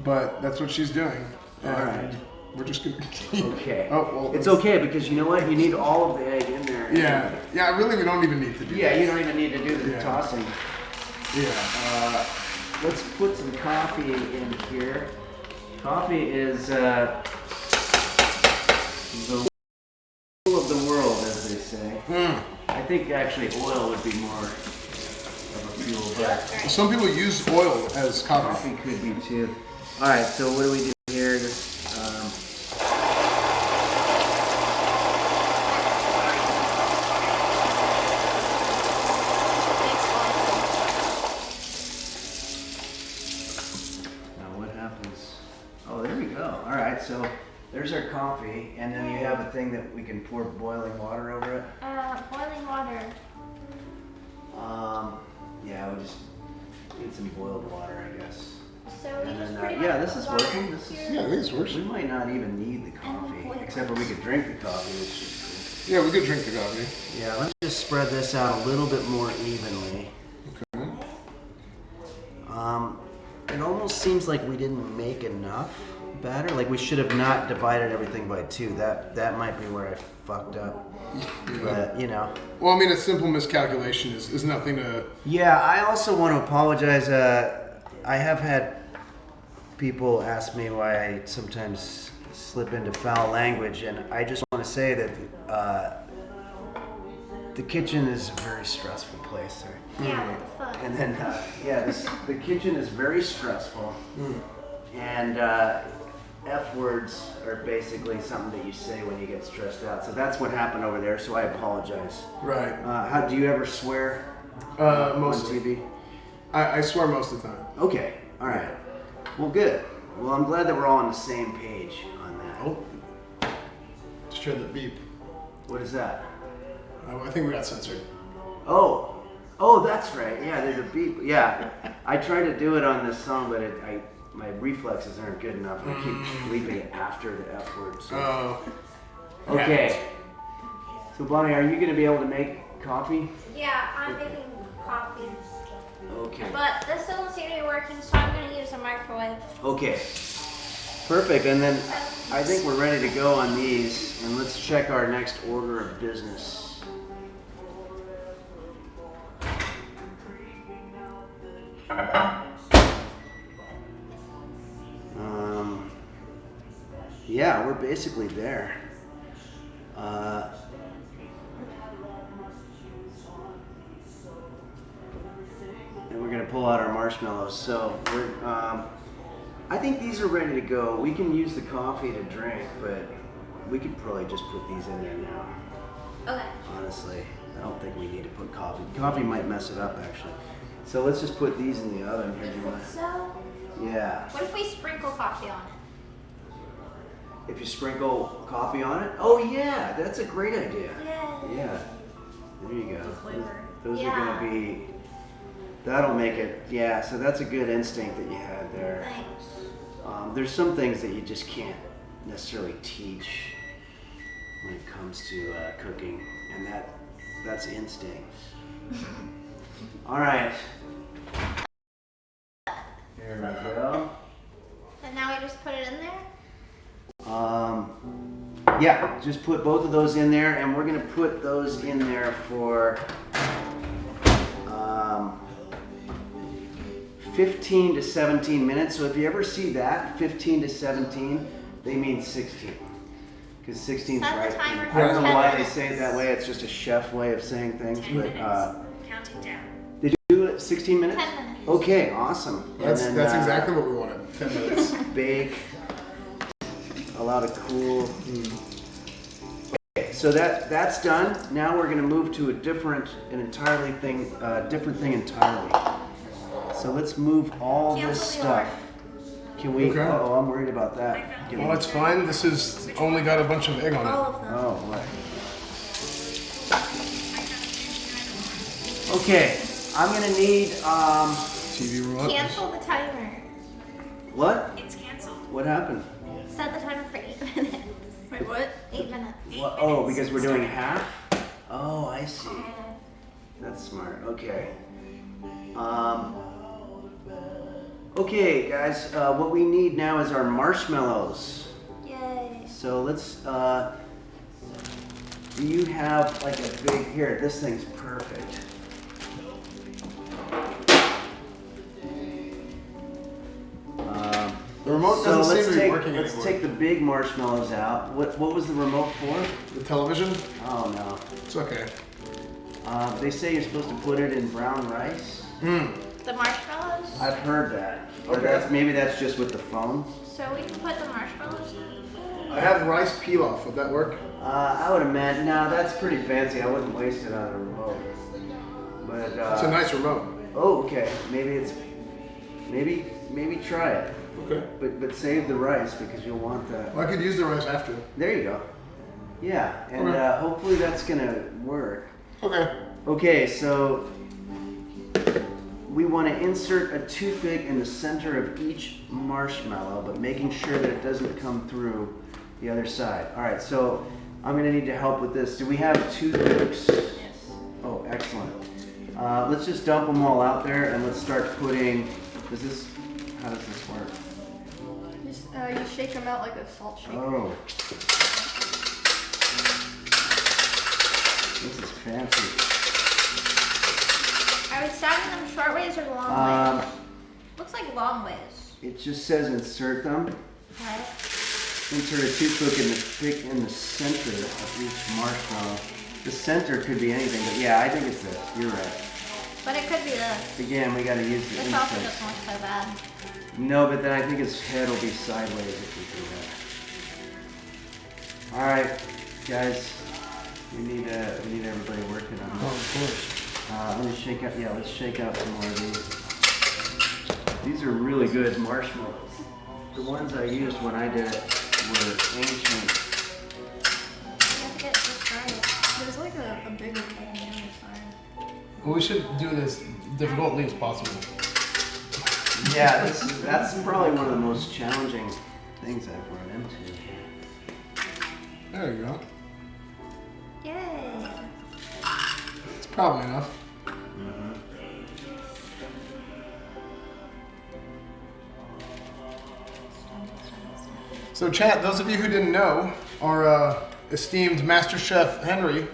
Speaker 1: But that's what she's doing.
Speaker 2: All right.
Speaker 1: We're just gonna keep.
Speaker 2: Okay.
Speaker 1: Oh well.
Speaker 2: It's okay because you know what? You need all of the egg in there.
Speaker 1: Yeah. Yeah. Really, we don't even need to do.
Speaker 2: Yeah,
Speaker 1: this.
Speaker 2: you don't even need to do the
Speaker 1: Yeah.
Speaker 2: tossing.
Speaker 1: Yeah.
Speaker 2: Let's put some coffee in here. Coffee is the fuel of the world, as they say. I think actually oil would be more of a fuel, but
Speaker 1: Some people use oil as coffee.
Speaker 2: coffee could be too. All right, so what do we do here? Just, now what happens? Oh, there we go. All right, so there's our coffee, and then you have a thing that we can pour boiling water over it.
Speaker 5: Boiling water.
Speaker 2: Yeah, we just need some boiled water, I guess.
Speaker 5: So we
Speaker 2: And
Speaker 5: just
Speaker 2: then,
Speaker 5: pretty much
Speaker 2: yeah, this
Speaker 5: put
Speaker 2: is
Speaker 5: water
Speaker 2: working. This is
Speaker 5: here.
Speaker 1: Yeah, I think this works.
Speaker 2: We might not even need the coffee, except for we could drink the coffee, which is
Speaker 1: Yeah, we could drink the coffee.
Speaker 2: good. Yeah, let's just spread this out a little bit more evenly.
Speaker 1: Okay.
Speaker 2: It almost seems like we didn't make enough batter. Like we should have not divided everything by 2. That might be where I fucked up. But you know.
Speaker 1: Well, I mean, a simple miscalculation is nothing to.
Speaker 2: Yeah, I also want to apologize. I have had people ask me why I sometimes slip into foul language, and I just want to say that the kitchen is a very stressful place.
Speaker 5: Yeah, what the fuck?
Speaker 2: And then, the kitchen is very stressful, and F words are basically something that you say when you get stressed out. So that's what happened over there. So I apologize.
Speaker 1: Right.
Speaker 2: How do you ever swear
Speaker 1: Mostly.
Speaker 2: on TV?
Speaker 1: I swear most of the time.
Speaker 2: Okay, all right. Well, good. Well, I'm glad that we're all on the same page on that.
Speaker 1: Oh. Just heard the beep.
Speaker 2: What is that?
Speaker 1: I think we got censored.
Speaker 2: Oh, that's right. Yeah, there's a beep. Yeah, I tried to do it on this song, but my reflexes aren't good enough. I keep bleeping it after the F word. So.
Speaker 1: Oh.
Speaker 2: Okay. So, Bonnie, are you going to be able to make coffee?
Speaker 5: Yeah, I'm making coffee.
Speaker 2: Okay.
Speaker 5: But this doesn't seem to be working, so I'm gonna use a microwave.
Speaker 2: Okay. Perfect. And then I think we're ready to go on these, and let's check our next order of business. Yeah, we're basically there. And we're gonna pull out our marshmallows. So we're, I think these are ready to go. We can use the coffee to drink, but we could probably just put these in there now.
Speaker 5: Okay.
Speaker 2: Honestly, I don't think we need to put coffee. Coffee might mess it up, actually. So let's just put these in the oven here. Do you want?
Speaker 5: So,
Speaker 2: Yeah.
Speaker 5: what if we sprinkle coffee on it?
Speaker 2: If you sprinkle coffee on it? Oh yeah, that's a great idea.
Speaker 5: Yay.
Speaker 2: Yeah. There you go.
Speaker 7: Flavor.
Speaker 2: Those
Speaker 5: Yeah.
Speaker 2: are gonna be. That'll make it. Yeah. So that's a good instinct that you had there.
Speaker 5: Thanks.
Speaker 2: There's some things that you just can't necessarily teach when it comes to cooking, and that's instinct. All right. There we go.
Speaker 5: And now we just put it in there?
Speaker 2: Yeah, just put both of those in there, and we're gonna put those in there for 15 to 17 minutes. So if you ever see that, 15 to 17, they mean 16. Because 16 is
Speaker 5: Set the
Speaker 2: right.
Speaker 5: timer
Speaker 2: I
Speaker 5: for
Speaker 2: don't know
Speaker 5: 10
Speaker 2: why they
Speaker 5: minutes.
Speaker 2: say it that way. It's just a chef way of saying things.
Speaker 6: 10
Speaker 2: But
Speaker 6: minutes. Counting down.
Speaker 2: did you do it 16 minutes?
Speaker 5: 10 minutes.
Speaker 2: Okay, awesome.
Speaker 1: That's
Speaker 2: And then,
Speaker 1: exactly what we wanted. 10 minutes.
Speaker 2: Bake. A lot of cool. Okay, so that's done. Now we're gonna move to a different thing entirely. So let's move all this
Speaker 5: Cancel the
Speaker 2: stuff. Can we?
Speaker 1: Okay.
Speaker 2: Oh, I'm worried about that. Can
Speaker 1: Well,
Speaker 2: we-
Speaker 1: that's fine. This has only got a bunch of egg on it.
Speaker 5: All of them.
Speaker 2: Oh, what? Okay, I'm gonna need
Speaker 1: TV remote.
Speaker 5: Cancel the timer.
Speaker 2: what?
Speaker 6: It's canceled.
Speaker 2: What happened?
Speaker 5: Set the timer for 8 minutes.
Speaker 7: Wait, what?
Speaker 5: 8 minutes.
Speaker 2: What? Oh, because we're doing half? Oh, I see. That's smart. Okay. Okay, guys. What we need now is our marshmallows.
Speaker 5: Yay.
Speaker 2: So let's. Do you have like a big here? This thing's perfect.
Speaker 1: The remote
Speaker 2: So
Speaker 1: doesn't
Speaker 2: let's
Speaker 1: seem to be
Speaker 2: take
Speaker 1: working
Speaker 2: let's
Speaker 1: anymore.
Speaker 2: take the big marshmallows out. What was the remote for?
Speaker 1: The television?
Speaker 2: Oh no.
Speaker 1: It's okay.
Speaker 2: They say you're supposed to put it in brown rice.
Speaker 5: The marshmallows?
Speaker 2: I've heard that. But
Speaker 1: Okay.
Speaker 2: maybe that's just with the phone.
Speaker 5: So we can put the marshmallows in?
Speaker 1: I have rice pilaf. Would that work?
Speaker 2: I would imagine. No, that's pretty fancy. I wouldn't waste it on a remote. But
Speaker 1: It's a nice remote.
Speaker 2: oh, okay. Maybe try it.
Speaker 1: Okay.
Speaker 2: But save the rice because you'll want that.
Speaker 1: Well, I could use the rice after.
Speaker 2: There you go. Yeah, and
Speaker 1: Okay.
Speaker 2: hopefully that's gonna work.
Speaker 1: Okay.
Speaker 2: Okay, so we want to insert a toothpick in the center of each marshmallow, but making sure that it doesn't come through the other side. All right, so I'm gonna need to help with this. Do we have toothpicks?
Speaker 7: Yes.
Speaker 2: Oh, excellent. Let's just dump them all out there and let's start putting. How does this work?
Speaker 7: Just, you shake them out like a salt shaker.
Speaker 2: Oh. This is fancy.
Speaker 5: Are we stacking them short ways or long ways?
Speaker 2: Um,
Speaker 5: Looks like long ways.
Speaker 2: it just says insert them.
Speaker 5: Right?
Speaker 2: Insert a toothpick in the center of each marshmallow. The center could be anything, but yeah, I think it's this. You're right.
Speaker 5: But it could be this.
Speaker 2: Again, we gotta use the
Speaker 5: This also
Speaker 2: insides.
Speaker 5: doesn't look so bad.
Speaker 2: No, but then I think his head will be sideways if we do that. All right, guys, we need everybody working on
Speaker 1: Oh,
Speaker 2: this.
Speaker 1: of course.
Speaker 2: Let me shake out. Yeah, let's shake out some more of these. These are really good marshmallows. The ones I used when I did it were ancient.
Speaker 5: You have to get this right.
Speaker 7: There's like a bigger one on the other side.
Speaker 1: Well, we should do it as difficultly as possible.
Speaker 2: Yeah, that's probably one of the most challenging things I've run into.
Speaker 1: There you go.
Speaker 5: Yay.
Speaker 1: It's probably enough. So, chat, those of you who didn't know, our esteemed Master Chef Henry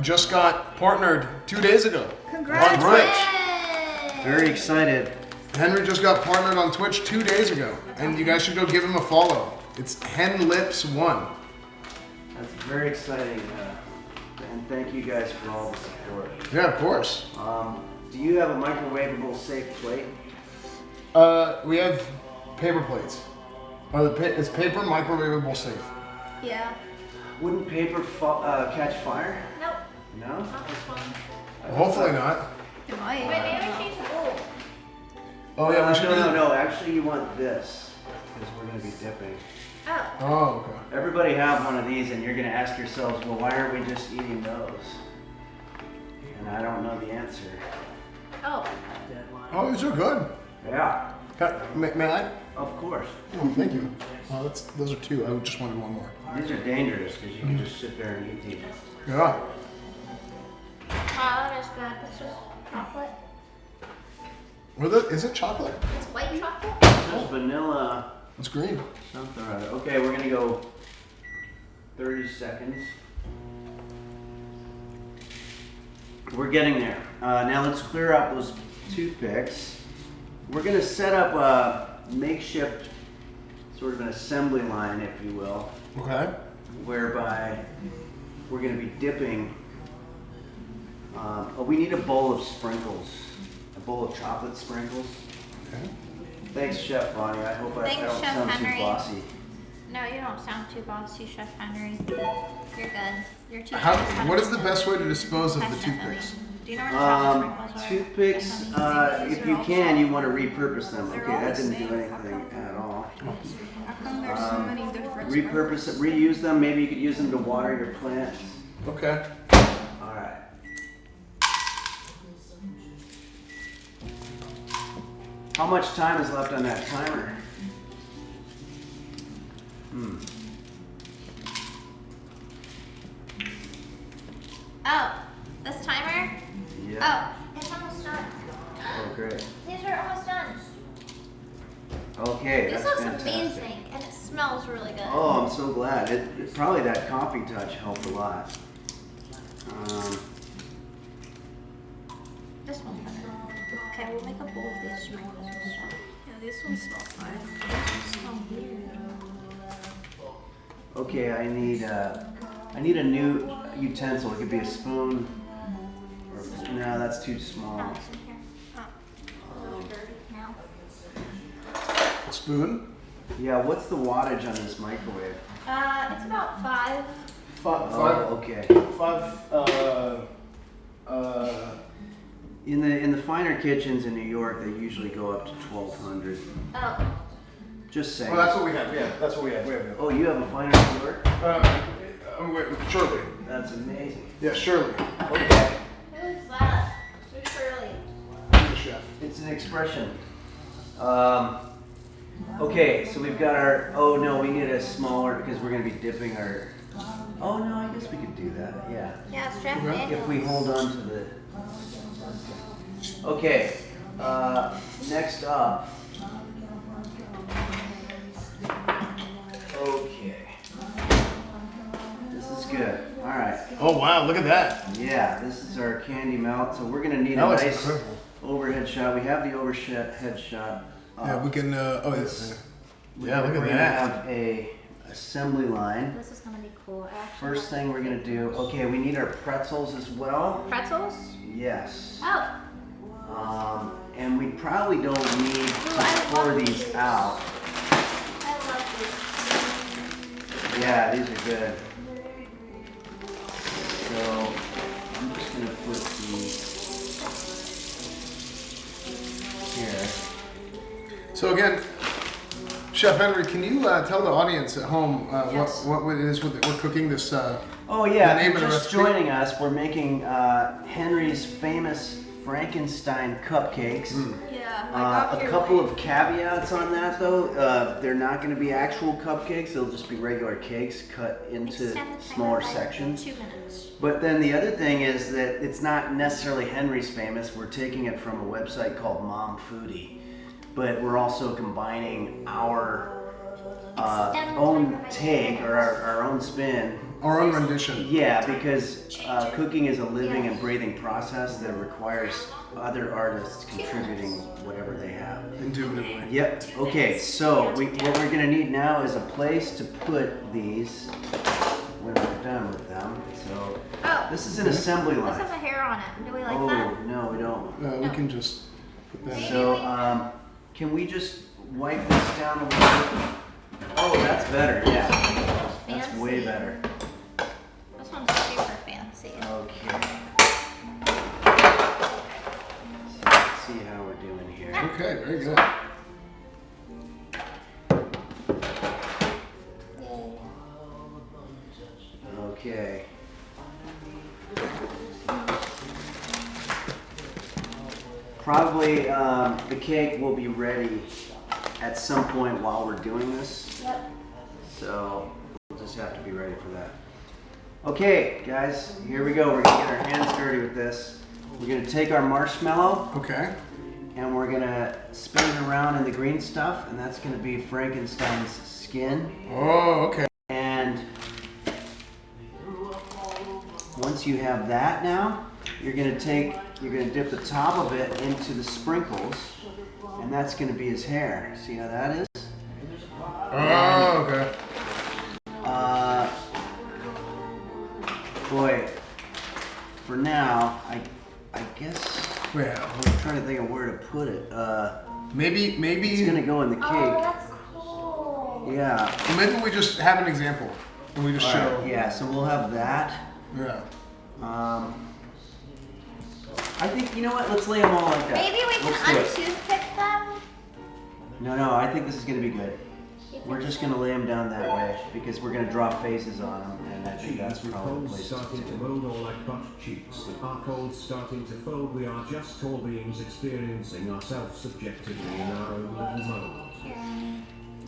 Speaker 1: just got partnered 2 days ago.
Speaker 7: Congrats.
Speaker 1: On Twitch.
Speaker 5: Yay.
Speaker 2: Very excited.
Speaker 1: Henry just got partnered on Twitch 2 days ago, and you guys should go give him a follow. It's HenLips1.
Speaker 2: That's very exciting. And thank you guys for all the support.
Speaker 1: Yeah, of course.
Speaker 2: Do you have a microwavable safe plate?
Speaker 1: We have paper plates. It's paper microwavable safe.
Speaker 5: Yeah.
Speaker 2: Wouldn't paper catch fire?
Speaker 5: Nope.
Speaker 2: No?
Speaker 5: Not this one.
Speaker 1: Hopefully not.
Speaker 7: It might.
Speaker 5: Wait, maybe we change the rule.
Speaker 1: Oh yeah, we should.
Speaker 2: No. Actually, you want this because we're going to be dipping.
Speaker 5: Oh.
Speaker 1: Oh, okay.
Speaker 2: Everybody have one of these, and you're going to ask yourselves, well, why aren't we just eating those? And I don't know the answer.
Speaker 5: Oh.
Speaker 1: Oh, these are good.
Speaker 2: Yeah,
Speaker 1: May I?
Speaker 2: of course.
Speaker 1: Oh, thank you. Oh, those are two. I just wanted one more.
Speaker 2: These are dangerous because you can just sit there and eat these.
Speaker 1: Yeah.
Speaker 5: that is good. This is chocolate.
Speaker 1: Is it chocolate?
Speaker 5: It's white chocolate.
Speaker 2: There's vanilla.
Speaker 1: It's green.
Speaker 2: Something or other. Okay, we're gonna go 30 seconds. We're getting there. Now let's clear out those toothpicks. We're gonna set up a makeshift sort of an assembly line, if you will,
Speaker 1: Okay.
Speaker 2: whereby we're gonna be dipping. We need a bowl of sprinkles, a bowl of chocolate sprinkles.
Speaker 1: Okay.
Speaker 2: Thanks, Chef Bonnie. I hope I
Speaker 5: Thanks,
Speaker 2: don't
Speaker 5: Chef
Speaker 2: sound
Speaker 5: Henry.
Speaker 2: too bossy.
Speaker 5: No, you don't sound too bossy, Chef Henry. You're good. You're too.
Speaker 1: What is the best way to dispose of the toothpicks?
Speaker 5: Do you know where the chocolate sprinkles are?
Speaker 2: Toothpicks, if you can, you want to repurpose them. Okay, that didn't do anything at all.
Speaker 7: How come there's so many different
Speaker 2: Repurpose it, reuse them. Maybe you could use them to water your plants.
Speaker 1: Okay.
Speaker 2: All right. How much time is left on that timer?
Speaker 5: Oh, this timer?
Speaker 2: Yeah.
Speaker 5: Oh, it's almost done.
Speaker 2: Oh, great.
Speaker 5: These are almost done.
Speaker 2: Okay,
Speaker 5: This
Speaker 2: that's
Speaker 5: looks
Speaker 2: fantastic.
Speaker 5: amazing, and it smells really good.
Speaker 2: Oh, I'm so glad. Probably that coffee touch helped a lot.
Speaker 5: This one's better. Okay, we'll make a bowl of these sprinkles and stuff.
Speaker 7: Yeah, these ones smell fine. They smell weird.
Speaker 2: Okay, I need a new utensil. It could be a spoon. Or, no, that's too small.
Speaker 5: Oh, it's in here. Oh, a little dirty now.
Speaker 1: A spoon.
Speaker 2: Yeah, what's the wattage on this microwave?
Speaker 5: It's about 5.
Speaker 2: Oh, okay. In the finer kitchens in New York, they usually go up to 1,200.
Speaker 5: Oh,
Speaker 2: Just saying.
Speaker 1: Well, that's what we have. Yeah, that's what we have.
Speaker 2: Oh, you have a finer New York?
Speaker 1: Wait, Shirley.
Speaker 2: That's amazing.
Speaker 1: Yeah, Shirley.
Speaker 2: Okay.
Speaker 5: who's that? Who's Shirley?
Speaker 1: He's the chef.
Speaker 2: It's an expression. Okay, so we've got our. Oh no, we need a smaller because we're gonna be dipping our. Oh no, I guess we could do that. Yeah.
Speaker 5: Yeah, it's Chef
Speaker 1: Okay.
Speaker 5: Daniels.
Speaker 2: If we hold on to the. Okay. Next up. Okay. This is good. All right.
Speaker 1: Oh wow, look at that.
Speaker 2: Yeah, this is our candy melt. So we're gonna need
Speaker 1: That
Speaker 2: a
Speaker 1: looks
Speaker 2: nice
Speaker 1: incredible.
Speaker 2: overhead shot. We have the overhead shot.
Speaker 1: Yeah, we can. Oh, yes. Yeah, look
Speaker 2: We're
Speaker 1: at
Speaker 2: gonna
Speaker 1: that.
Speaker 2: have a assembly line.
Speaker 5: This is gonna be cool. Actually.
Speaker 2: First thing we're gonna do. Okay, we need our pretzels as well.
Speaker 5: Pretzels?
Speaker 2: Yes.
Speaker 5: Oh,
Speaker 2: And we probably don't need
Speaker 5: Ooh, I
Speaker 2: to pour
Speaker 5: love
Speaker 2: these
Speaker 5: these.
Speaker 2: out.
Speaker 5: I love
Speaker 2: Yeah, these are good. So I'm just gonna put these here.
Speaker 1: So again, Chef Henry, can you tell the audience at home
Speaker 5: Yes.
Speaker 1: what it is we're cooking this?
Speaker 2: Oh yeah,
Speaker 1: The name
Speaker 2: if
Speaker 1: of
Speaker 2: you're
Speaker 1: the
Speaker 2: just
Speaker 1: recipe?
Speaker 2: joining us, we're making Henry's famous Frankenstein cupcakes.
Speaker 7: Yeah, I got
Speaker 2: A
Speaker 7: here
Speaker 2: couple
Speaker 7: late.
Speaker 2: of caveats on that though. They're not going to be actual cupcakes. They'll just be regular cakes cut into
Speaker 5: Extend the timer
Speaker 2: smaller
Speaker 5: by
Speaker 2: sections.
Speaker 5: 2 minutes.
Speaker 2: But then the other thing is that it's not necessarily Henry's famous. We're taking it from a website called Mom Foodie. But we're also combining our own take or our own spin.
Speaker 1: Our own rendition.
Speaker 2: Yeah, because cooking is a living and breathing process that requires other artists contributing whatever they have.
Speaker 1: Indubitably.
Speaker 2: Yep. Okay, so what we're gonna need now is a place to put these when we're done with them. So
Speaker 5: Oh,
Speaker 2: this is an assembly
Speaker 5: this
Speaker 2: line.
Speaker 5: has a hair on it. Do we like
Speaker 2: Oh
Speaker 5: that?
Speaker 2: no, we don't.
Speaker 1: We can just put that.
Speaker 2: So can we just wipe this down a little bit? Oh, that's better. Yeah, that's way
Speaker 5: Fancy.
Speaker 2: better.
Speaker 5: This one's super fancy.
Speaker 2: Okay. So let's see how we're doing here.
Speaker 1: Okay, very good.
Speaker 2: Okay. Probably the cake will be ready at some point while we're doing this.
Speaker 5: Yep.
Speaker 2: So we'll just have to be ready for that. Okay, guys, here we go. We're gonna get our hands dirty with this. We're gonna take our marshmallow
Speaker 1: Okay.
Speaker 2: and we're gonna spin it around in the green stuff, and that's gonna be Frankenstein's skin.
Speaker 1: Oh, okay.
Speaker 2: And once you have that now, you're gonna dip the top of it into the sprinkles, and that's gonna be his hair. See how that is?
Speaker 1: Oh, okay.
Speaker 2: Boy, for now, I guess
Speaker 1: Yeah.
Speaker 2: I'm trying to think of where to put it.
Speaker 1: Maybe
Speaker 2: It's gonna go in the
Speaker 5: Oh,
Speaker 2: cake.
Speaker 5: that's cool.
Speaker 2: Yeah.
Speaker 1: maybe we just have an example and we just
Speaker 2: All
Speaker 1: show.
Speaker 2: right, yeah, so we'll have that.
Speaker 1: Yeah.
Speaker 2: I think, you know what, let's lay them all like that.
Speaker 5: Maybe we can
Speaker 2: Let's do it.
Speaker 5: untoothpick them.
Speaker 2: No, I think this is gonna be good. We're just gonna lay them down that way because we're gonna draw faces on them, and I think that's
Speaker 4: With
Speaker 2: probably the
Speaker 4: colds
Speaker 2: place
Speaker 4: starting to
Speaker 2: to
Speaker 4: mold or like butt cheeks. Our colds starting to fold. We are just tall beings experiencing ourselves subjectively in our own little mold.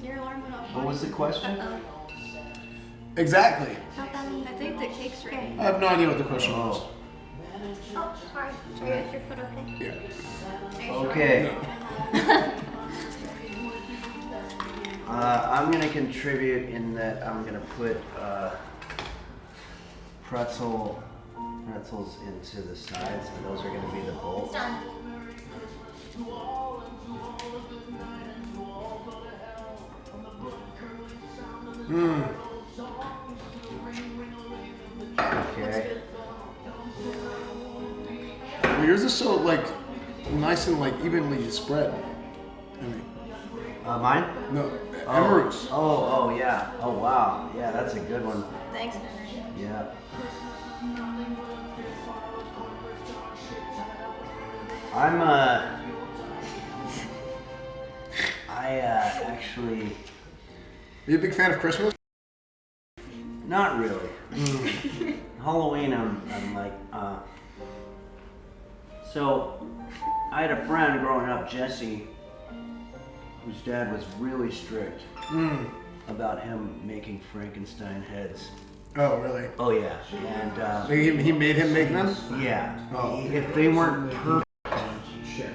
Speaker 7: Your alarm went off.
Speaker 2: What was the question?
Speaker 1: Exactly.
Speaker 7: I think the cake's ready.
Speaker 1: I have no idea what the question was.
Speaker 2: Oh,
Speaker 5: Oh, sorry. Sorry, is your foot okay?
Speaker 1: Yeah.
Speaker 2: okay. I'm gonna contribute in that I'm gonna put pretzels into the sides, and those are gonna be the
Speaker 5: It's
Speaker 2: bolts.
Speaker 5: done.
Speaker 2: Okay.
Speaker 1: Well, yours is so like nice and like evenly spread. I mean,
Speaker 2: Mine?
Speaker 1: no, Emiru's.
Speaker 2: Oh, yeah. Oh, wow. Yeah, that's a good one.
Speaker 7: Thanks, Henry.
Speaker 2: Yeah. I actually,
Speaker 1: Are you a big fan of Christmas?
Speaker 2: not really. Halloween, I'm like, so I had a friend growing up, Jesse, whose dad was really strict about him making Frankenstein heads.
Speaker 1: Oh, really?
Speaker 2: Oh yeah, and
Speaker 1: Like, he made him make them?
Speaker 2: yeah,
Speaker 1: Oh.
Speaker 2: if they weren't perfect,
Speaker 4: Chef.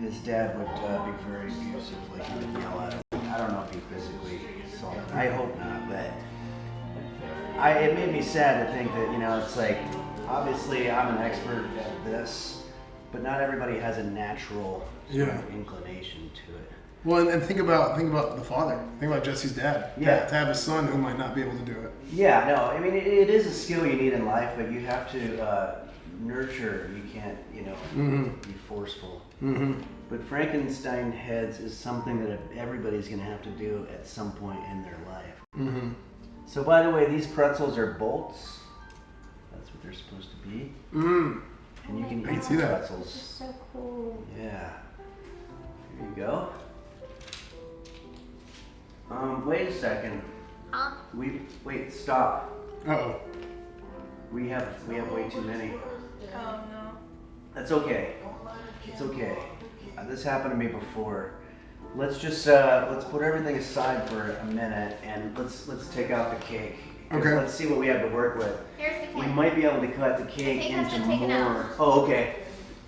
Speaker 2: his dad would be very abusive. Like he would yell at him. I don't know if he physically assaulted him. I hope not, but it made me sad to think that, you know, it's like, obviously I'm an expert at this, but not everybody has a natural sort of inclination to it.
Speaker 1: Well, and think about the father. Think about Jesse's dad.
Speaker 2: Yeah.
Speaker 1: To have a son who might not be able to do it.
Speaker 2: Yeah, no, I mean, it is a skill you need in life, but you have to nurture. You can't, you know, be forceful.
Speaker 1: Mm-hmm.
Speaker 2: But Frankenstein heads is something that everybody's going to have to do at some point in their life.
Speaker 1: Mm-hmm.
Speaker 2: So, by the way, these pretzels are bolts. That's what they're supposed to be.
Speaker 1: Mm.
Speaker 2: And you can
Speaker 1: I can
Speaker 2: eat
Speaker 1: see that.
Speaker 2: pretzels.
Speaker 5: So cool.
Speaker 2: Yeah. Here you go. Wait a second.
Speaker 5: Huh?
Speaker 2: Wait, stop.
Speaker 1: Uh-oh.
Speaker 2: We have way too many.
Speaker 7: Oh no.
Speaker 2: That's okay. It's okay. This happened to me before. Let's just let's put everything aside for a minute and let's take out the cake. 'Cause
Speaker 1: Okay.
Speaker 2: Let's see what we have to work with.
Speaker 5: Here's the
Speaker 2: We
Speaker 5: cake.
Speaker 2: might be able to cut the cake
Speaker 5: cake has
Speaker 2: into
Speaker 5: been taken
Speaker 2: more.
Speaker 5: out.
Speaker 2: Oh, okay.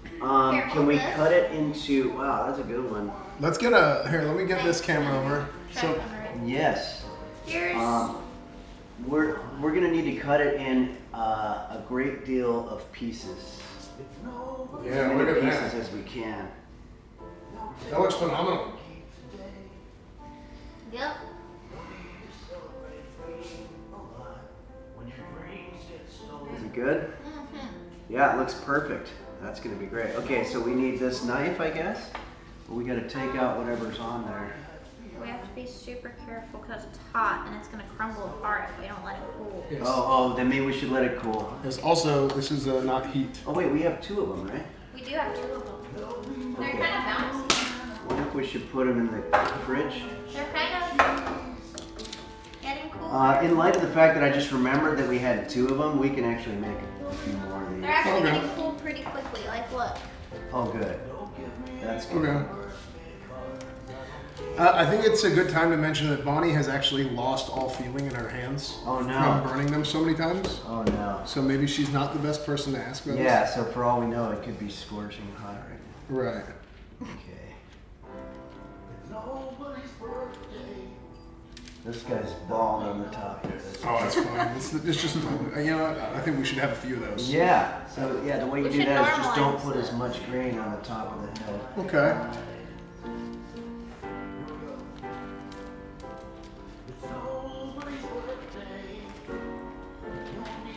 Speaker 5: Here,
Speaker 2: Can
Speaker 5: hold
Speaker 2: we
Speaker 5: this.
Speaker 2: cut it into? Wow, that's a good one.
Speaker 1: Let's get here, let me get this camera over.
Speaker 5: Try
Speaker 1: So,
Speaker 5: one, right?
Speaker 2: Yes.
Speaker 5: Here's
Speaker 2: We're gonna need to cut it in a great deal of pieces.
Speaker 1: yeah,
Speaker 2: As
Speaker 1: look
Speaker 2: many
Speaker 1: at
Speaker 2: pieces
Speaker 1: that.
Speaker 2: as we can.
Speaker 1: That looks phenomenal.
Speaker 5: yep.
Speaker 2: Is it good? Yeah, it looks perfect. That's gonna be great. Okay, so we need this knife, I guess. We gotta take out whatever's on there.
Speaker 5: We have to be super careful because it's hot and it's gonna crumble apart if we don't let it cool.
Speaker 1: Yes.
Speaker 2: Oh, then maybe we should let it cool.
Speaker 1: Yes, also, this is not heat.
Speaker 2: Oh wait, we have two of them, right?
Speaker 5: We do have two of them. They're
Speaker 2: Okay.
Speaker 5: kind of bouncy.
Speaker 2: I wonder if we should put them in the fridge.
Speaker 5: They're kind of getting cool.
Speaker 2: In light of the fact that I just remembered that we had two of them, we can actually make a few more of these.
Speaker 5: They're actually
Speaker 1: Okay.
Speaker 5: getting cool pretty quickly. Like, look.
Speaker 2: Oh, good. That's good.
Speaker 1: Okay. I think it's a good time to mention that Bonnie has actually lost all feeling in her hands
Speaker 2: Oh, no.
Speaker 1: from burning them so many times.
Speaker 2: Oh no.
Speaker 1: So maybe she's not the best person to ask about
Speaker 2: Yeah, so for all we know, it could be scorching hot right
Speaker 1: this. Right.
Speaker 2: now. Okay. This guy's bald on the top here.
Speaker 1: Oh, that's fine. It's just, you know what? I think we should have a few of those.
Speaker 2: Yeah. So yeah, the way you
Speaker 5: We
Speaker 2: do
Speaker 5: should
Speaker 2: that is just don't
Speaker 5: normalize
Speaker 2: put as
Speaker 5: it.
Speaker 2: much grain on the top of the head.
Speaker 1: Okay.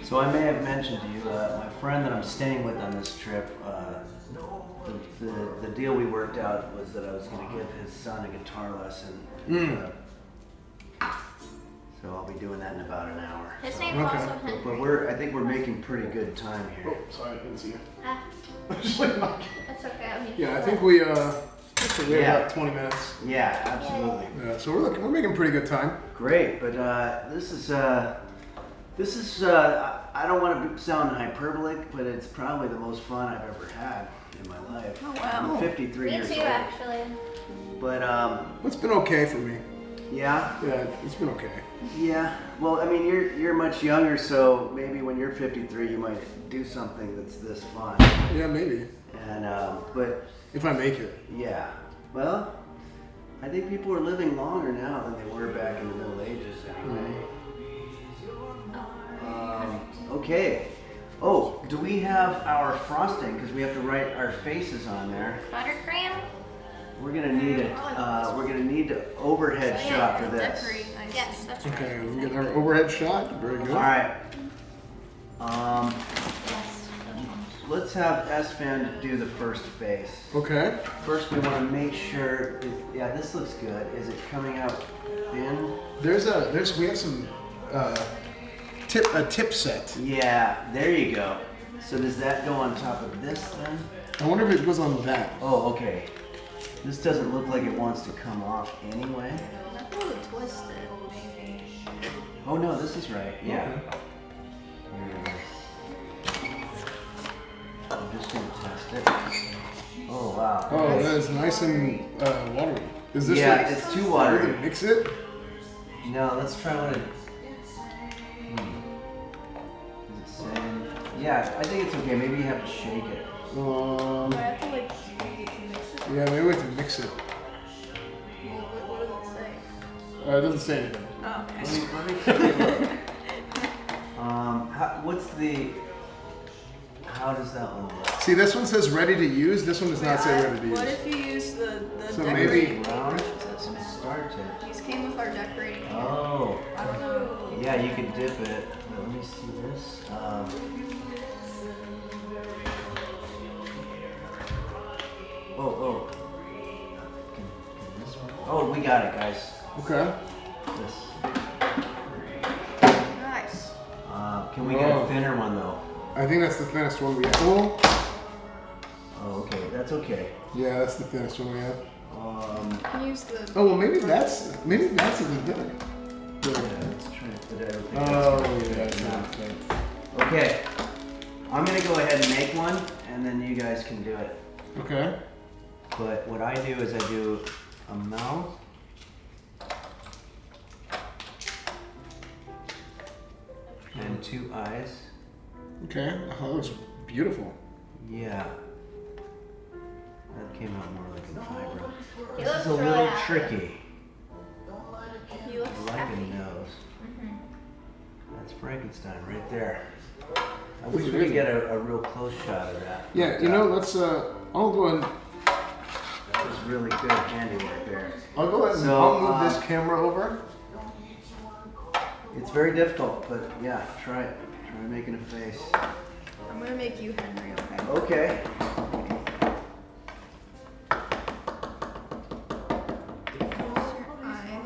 Speaker 2: So I may have mentioned to you, my friend that I'm staying with on this trip, the deal we worked out was that I was going to give his son a guitar lesson. So I'll be doing that in about an hour.
Speaker 5: His name's
Speaker 1: Okay.
Speaker 5: also
Speaker 2: But
Speaker 5: Henry.
Speaker 2: I think we're making pretty good time here.
Speaker 1: Oh, sorry, I didn't see you.
Speaker 5: Ah,
Speaker 1: Just like knock-
Speaker 5: that's okay. I mean,
Speaker 1: Yeah, I think we have
Speaker 2: Yeah.
Speaker 1: about 20 minutes.
Speaker 2: Yeah, absolutely.
Speaker 1: Yeah, so we're making pretty good time.
Speaker 2: Great, but this is I don't want to sound hyperbolic, but it's probably the most fun I've ever had in my life.
Speaker 7: Oh, wow.
Speaker 2: I'm 53
Speaker 5: me
Speaker 2: years
Speaker 5: too,
Speaker 2: old.
Speaker 5: actually.
Speaker 2: But
Speaker 1: It's been okay for me.
Speaker 2: yeah.
Speaker 1: Yeah, it's been okay.
Speaker 2: Yeah. Well, I mean, you're much younger, so maybe when you're 53, you might do something that's this fun.
Speaker 1: Yeah, maybe.
Speaker 2: And but
Speaker 1: If I make it.
Speaker 2: yeah. Well, I think people are living longer now than they were back in the Middle Ages, anyway. Okay. Oh, do we have our frosting? Because we have to write our faces on there.
Speaker 5: Buttercream?
Speaker 2: We're gonna need a we're gonna need an overhead shot for this.
Speaker 5: Yes, that's right.
Speaker 1: Okay, we get our overhead shot. Very good.
Speaker 2: All right.
Speaker 5: Yes.
Speaker 2: Let's have Esfand do the first face.
Speaker 1: Okay.
Speaker 2: First, we want to make sure. Yeah, this looks good. Is it coming out thin?
Speaker 1: We have some a tip set.
Speaker 2: Yeah, there you go. So does that go on top of this then?
Speaker 1: I wonder if it goes on that.
Speaker 2: Oh, okay. This doesn't look like it wants to come off anyway.
Speaker 7: That's a little twisted.
Speaker 2: Oh no, this is right. Yeah.
Speaker 1: Okay.
Speaker 2: I'm just gonna test it. Oh wow.
Speaker 1: Oh, that is nice and watery. Is this
Speaker 2: Yeah,
Speaker 1: like,
Speaker 2: it's too
Speaker 1: we
Speaker 2: watery.
Speaker 1: can mix it?
Speaker 2: No, let's try one. Is it saying? Yeah, I think it's okay. Maybe you have to shake it.
Speaker 7: Do I have to like speed it to mix it?
Speaker 1: Yeah, maybe we have to mix it.
Speaker 7: What does it say?
Speaker 1: It doesn't say anything.
Speaker 7: Oh, okay.
Speaker 2: Let me take a look. What's the? How does that one look?
Speaker 1: See, this one says ready to use. This one does not say ready to use.
Speaker 7: What if you use the
Speaker 1: So
Speaker 7: decorating
Speaker 1: maybe-
Speaker 2: Round?
Speaker 7: brushes?
Speaker 2: Start it.
Speaker 7: These came with our decorating.
Speaker 2: Oh.
Speaker 7: I don't know.
Speaker 2: Yeah, you can dip it. Let me see this. Oh. Can this one? Oh, we got it, guys.
Speaker 1: Okay.
Speaker 2: This.
Speaker 7: Nice.
Speaker 2: Can we get
Speaker 1: Oh.
Speaker 2: a thinner one though?
Speaker 1: I think that's the thinnest one we have. Well,
Speaker 2: Oh, okay. That's okay.
Speaker 1: yeah, that's the thinnest one we have.
Speaker 7: Use the.
Speaker 1: Oh well, maybe that's even thinner.
Speaker 2: Yeah, let's try it, but I don't think
Speaker 1: Oh
Speaker 2: that's
Speaker 1: yeah,
Speaker 2: good.
Speaker 1: no.
Speaker 2: Okay. I'm gonna go ahead and make one, and then you guys can do it.
Speaker 1: Okay.
Speaker 2: But what I do is I do a mouth. And 2 eyes.
Speaker 1: Okay. Oh, that looks beautiful.
Speaker 2: Yeah. That came out more like an eyebrow.
Speaker 5: He
Speaker 2: This
Speaker 5: looks
Speaker 2: is a
Speaker 5: really
Speaker 2: little
Speaker 5: happy.
Speaker 2: tricky.
Speaker 5: He looks
Speaker 2: I like
Speaker 5: happy.
Speaker 2: a nose.
Speaker 5: Mhm.
Speaker 2: That's Frankenstein right there. I
Speaker 1: That's
Speaker 2: wish we could
Speaker 1: amazing.
Speaker 2: get a real close shot of that.
Speaker 1: Yeah,
Speaker 2: But,
Speaker 1: you know, let's. I'll go ahead.
Speaker 2: that was really good handiwork there.
Speaker 1: I'll go ahead and
Speaker 2: So,
Speaker 1: I'll move this camera over.
Speaker 2: It's very difficult, but yeah, try it. Try making a face.
Speaker 7: I'm gonna make you Henry, okay?
Speaker 2: Okay.
Speaker 7: Eye.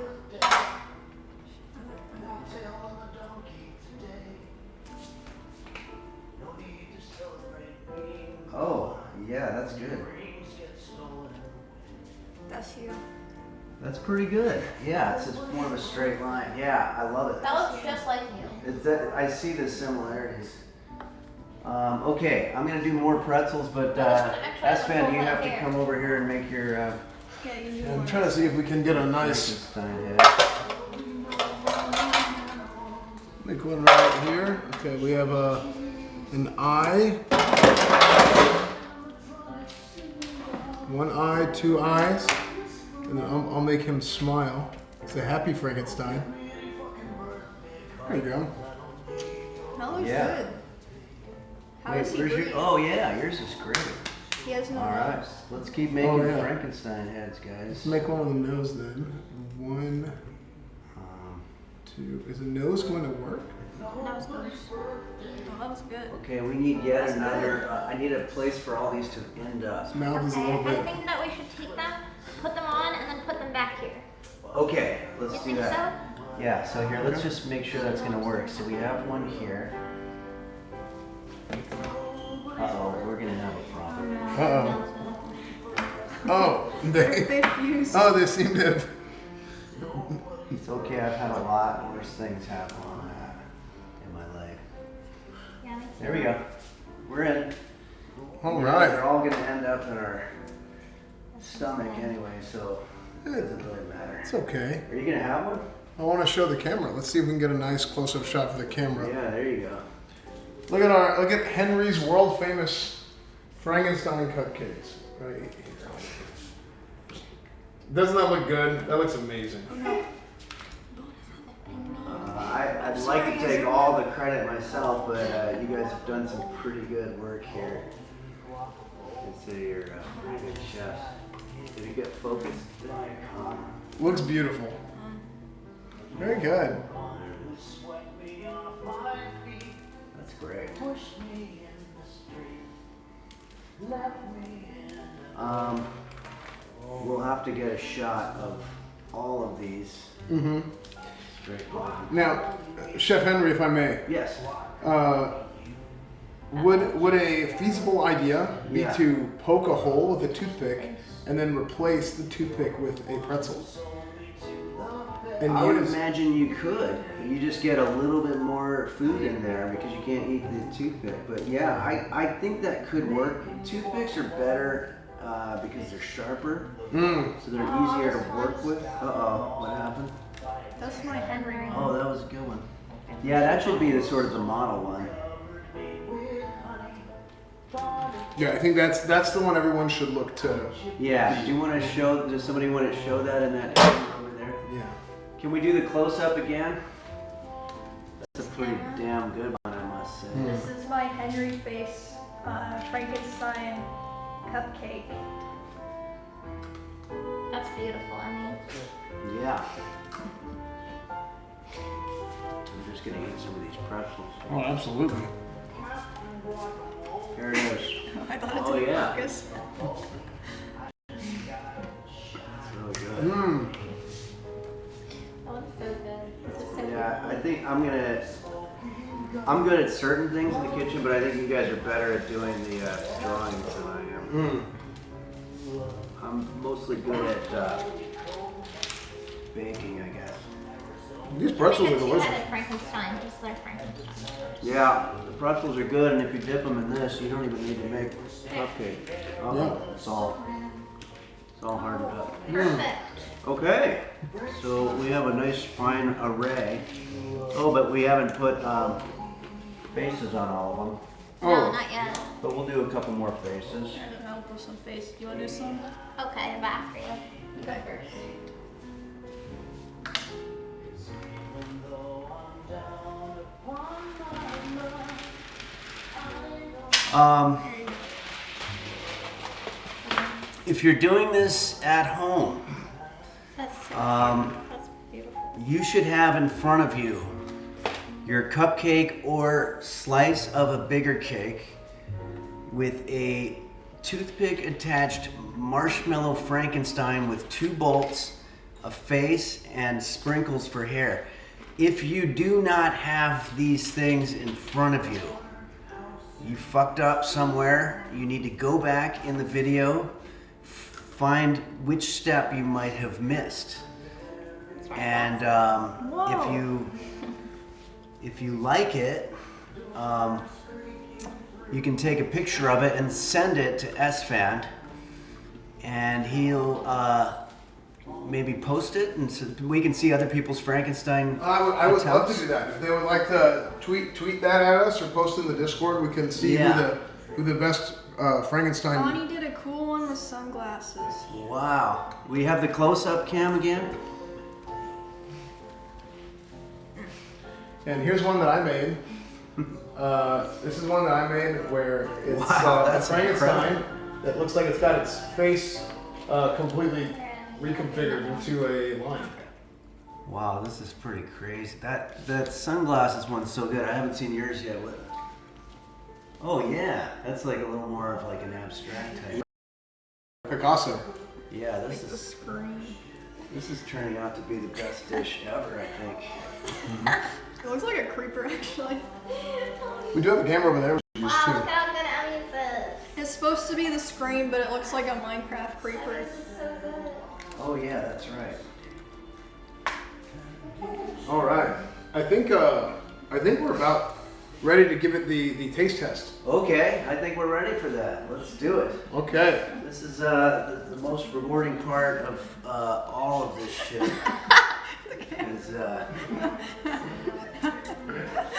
Speaker 2: Oh, yeah, that's good.
Speaker 7: That's you.
Speaker 2: That's pretty good. Yeah, it's just more of a straight line. Yeah, I love it.
Speaker 5: That looks just like you.
Speaker 2: It's that I see the similarities. Okay, I'm gonna do more pretzels, but
Speaker 5: That was an extra
Speaker 2: Esfand, you
Speaker 5: full
Speaker 2: have to
Speaker 5: hair.
Speaker 2: come over here and make your
Speaker 7: Yeah, you do
Speaker 1: I'm
Speaker 7: one.
Speaker 1: trying to see if we can get a nice,
Speaker 2: Frankenstein head.
Speaker 1: make one right here. Okay, we have an eye. One eye, two eyes. And then I'll make him smile. It's a happy Frankenstein. There you go.
Speaker 7: That looks
Speaker 2: Yeah.
Speaker 7: good. How
Speaker 2: Wait,
Speaker 7: does he
Speaker 2: where's
Speaker 7: breathe?
Speaker 2: your? Oh yeah, yours is great.
Speaker 7: He has no
Speaker 2: All right,
Speaker 7: nose.
Speaker 2: let's keep making
Speaker 1: Oh, yeah.
Speaker 2: Frankenstein heads, guys.
Speaker 1: Let's make one of the nose then. One, two. Is the nose going to work?
Speaker 5: Nose goes.
Speaker 7: Oh, that was good.
Speaker 2: Okay, we need yet another. I need a place for all these to end up.
Speaker 1: His mouth is a
Speaker 5: Okay,
Speaker 1: little
Speaker 5: I
Speaker 1: bit.
Speaker 5: think that we should take them, put them on, and then put them back here.
Speaker 2: Okay,
Speaker 5: You
Speaker 2: let's do
Speaker 5: think
Speaker 2: that.
Speaker 5: so?
Speaker 2: Yeah, so here, let's just make sure that's gonna work. So we have one here. Uh-oh, we're gonna have a problem.
Speaker 1: Oh,
Speaker 7: They fuse.
Speaker 1: they seem to have.
Speaker 2: It's okay, I've had a lot worse things happen on that in my life.
Speaker 5: Yeah, me too.
Speaker 2: There we go. We're in.
Speaker 1: All
Speaker 2: They're
Speaker 1: right.
Speaker 2: all gonna end up in our stomach anyway, so it doesn't really matter.
Speaker 1: It's okay.
Speaker 2: Are you gonna have one?
Speaker 1: I want to show the camera. Let's see if we can get a nice close-up shot for the camera.
Speaker 2: Yeah, there you go.
Speaker 1: Look at Henry's world famous Frankenstein cupcakes right here. Doesn't that look good? That looks amazing.
Speaker 2: I'd like to take all the credit myself, but you guys have done some pretty good work here. Consider you're pretty good chefs. Did you get focused?
Speaker 1: Looks beautiful. Very good.
Speaker 2: That's great. We'll have to get a shot of all of these.
Speaker 1: Mm-hmm.
Speaker 2: Straight on.
Speaker 1: Now, Chef Henry, if I may,
Speaker 2: Yes.
Speaker 1: would a feasible idea be
Speaker 2: Yeah.
Speaker 1: to poke a hole with a toothpick and then replace the toothpick with a pretzel? And
Speaker 2: I would
Speaker 1: use
Speaker 2: imagine you could. You just get a little bit more food in there because you can't eat the toothpick. But yeah, I think that could work. Toothpicks are better because they're sharper, so they're easier to work with. Uh-oh, what happened?
Speaker 7: That's my Henry.
Speaker 2: Oh, that was a good one. Yeah, that should be the sort of the model one.
Speaker 1: Yeah, I think that's the one everyone should look to.
Speaker 2: Yeah, do you want to show, does somebody want to show that in that camera over there?
Speaker 1: Yeah.
Speaker 2: Can we do the close-up again? That's a pretty damn good one, I must say.
Speaker 7: This is my Henry face Frankenstein cupcake.
Speaker 5: That's beautiful. I mean,
Speaker 2: Yeah. I'm just gonna eat some of these pretzels.
Speaker 1: Oh, absolutely.
Speaker 2: Here it is.
Speaker 7: I thought it
Speaker 2: Oh,
Speaker 7: didn't
Speaker 2: yeah.
Speaker 7: focus.
Speaker 2: It's really good.
Speaker 1: Mmm.
Speaker 5: that one's so good. This is so
Speaker 2: Yeah, I think I'm good at certain things in the kitchen, but I think you guys are better at doing the drawings than I am. I'm mostly good at baking, I guess.
Speaker 1: These
Speaker 5: good.
Speaker 1: pretzels are
Speaker 5: The
Speaker 1: delicious.
Speaker 5: two-headed Frankenstein, just like Frankenstein.
Speaker 2: Yeah, the pretzels are good, and if you dip them in this, you don't even need to make cupcake.
Speaker 1: Yeah.
Speaker 2: It's all hardened up.
Speaker 5: Perfect.
Speaker 2: Okay, so we have a nice fine array. Oh, but we haven't put faces on all of them.
Speaker 5: No,
Speaker 1: Oh,
Speaker 5: not yet.
Speaker 2: But we'll do a couple more faces.
Speaker 7: I'll put some face. Do you want to do some?
Speaker 5: Okay, back for you. You go first.
Speaker 2: If you're doing this at home,
Speaker 5: That's so
Speaker 7: That's beautiful.
Speaker 2: you should have in front of you your cupcake or slice of a bigger cake with a toothpick attached marshmallow Frankenstein with 2 bolts, a face, and sprinkles for hair. If you do not have these things in front of you, you fucked up somewhere. You need to go back in the video, find which step you might have missed. And if you like it, you can take a picture of it and send it to Esfand, and he'll maybe post it, and so we can see other people's Frankenstein.
Speaker 1: I would love to
Speaker 2: attempts.
Speaker 1: do that. If they would like to tweet that at us or post in the Discord, we can see
Speaker 2: Yeah.
Speaker 1: who the best Frankenstein.
Speaker 7: Bonnie did a cool one with sunglasses.
Speaker 2: Wow. We have the close-up cam again.
Speaker 1: And here's one that I made. This is one that I made where it's
Speaker 2: Wow,
Speaker 1: a
Speaker 2: that's
Speaker 1: Frankenstein
Speaker 2: incredible.
Speaker 1: that looks like it's got its face completely reconfigured into a lion.
Speaker 2: Wow, this is pretty crazy. That sunglasses one's so good. I haven't seen yours yet. Oh yeah, that's like a little more of like an abstract type.
Speaker 1: Picasso.
Speaker 2: Yeah,
Speaker 7: The screen.
Speaker 2: this is turning out to be the best dish ever, I think.
Speaker 7: It looks like a creeper, actually.
Speaker 1: We do have a camera over there. We should use
Speaker 5: Wow,
Speaker 1: too.
Speaker 5: look how good Emmy's is.
Speaker 7: It's supposed to be the screen, but it looks like a Minecraft creeper.
Speaker 5: This is so good.
Speaker 2: Oh yeah, that's right.
Speaker 1: All right. I think we're about ready to give it the taste test.
Speaker 2: Okay, I think we're ready for that. Let's do it.
Speaker 1: Okay.
Speaker 2: This is the most rewarding part of all of this shit. Is,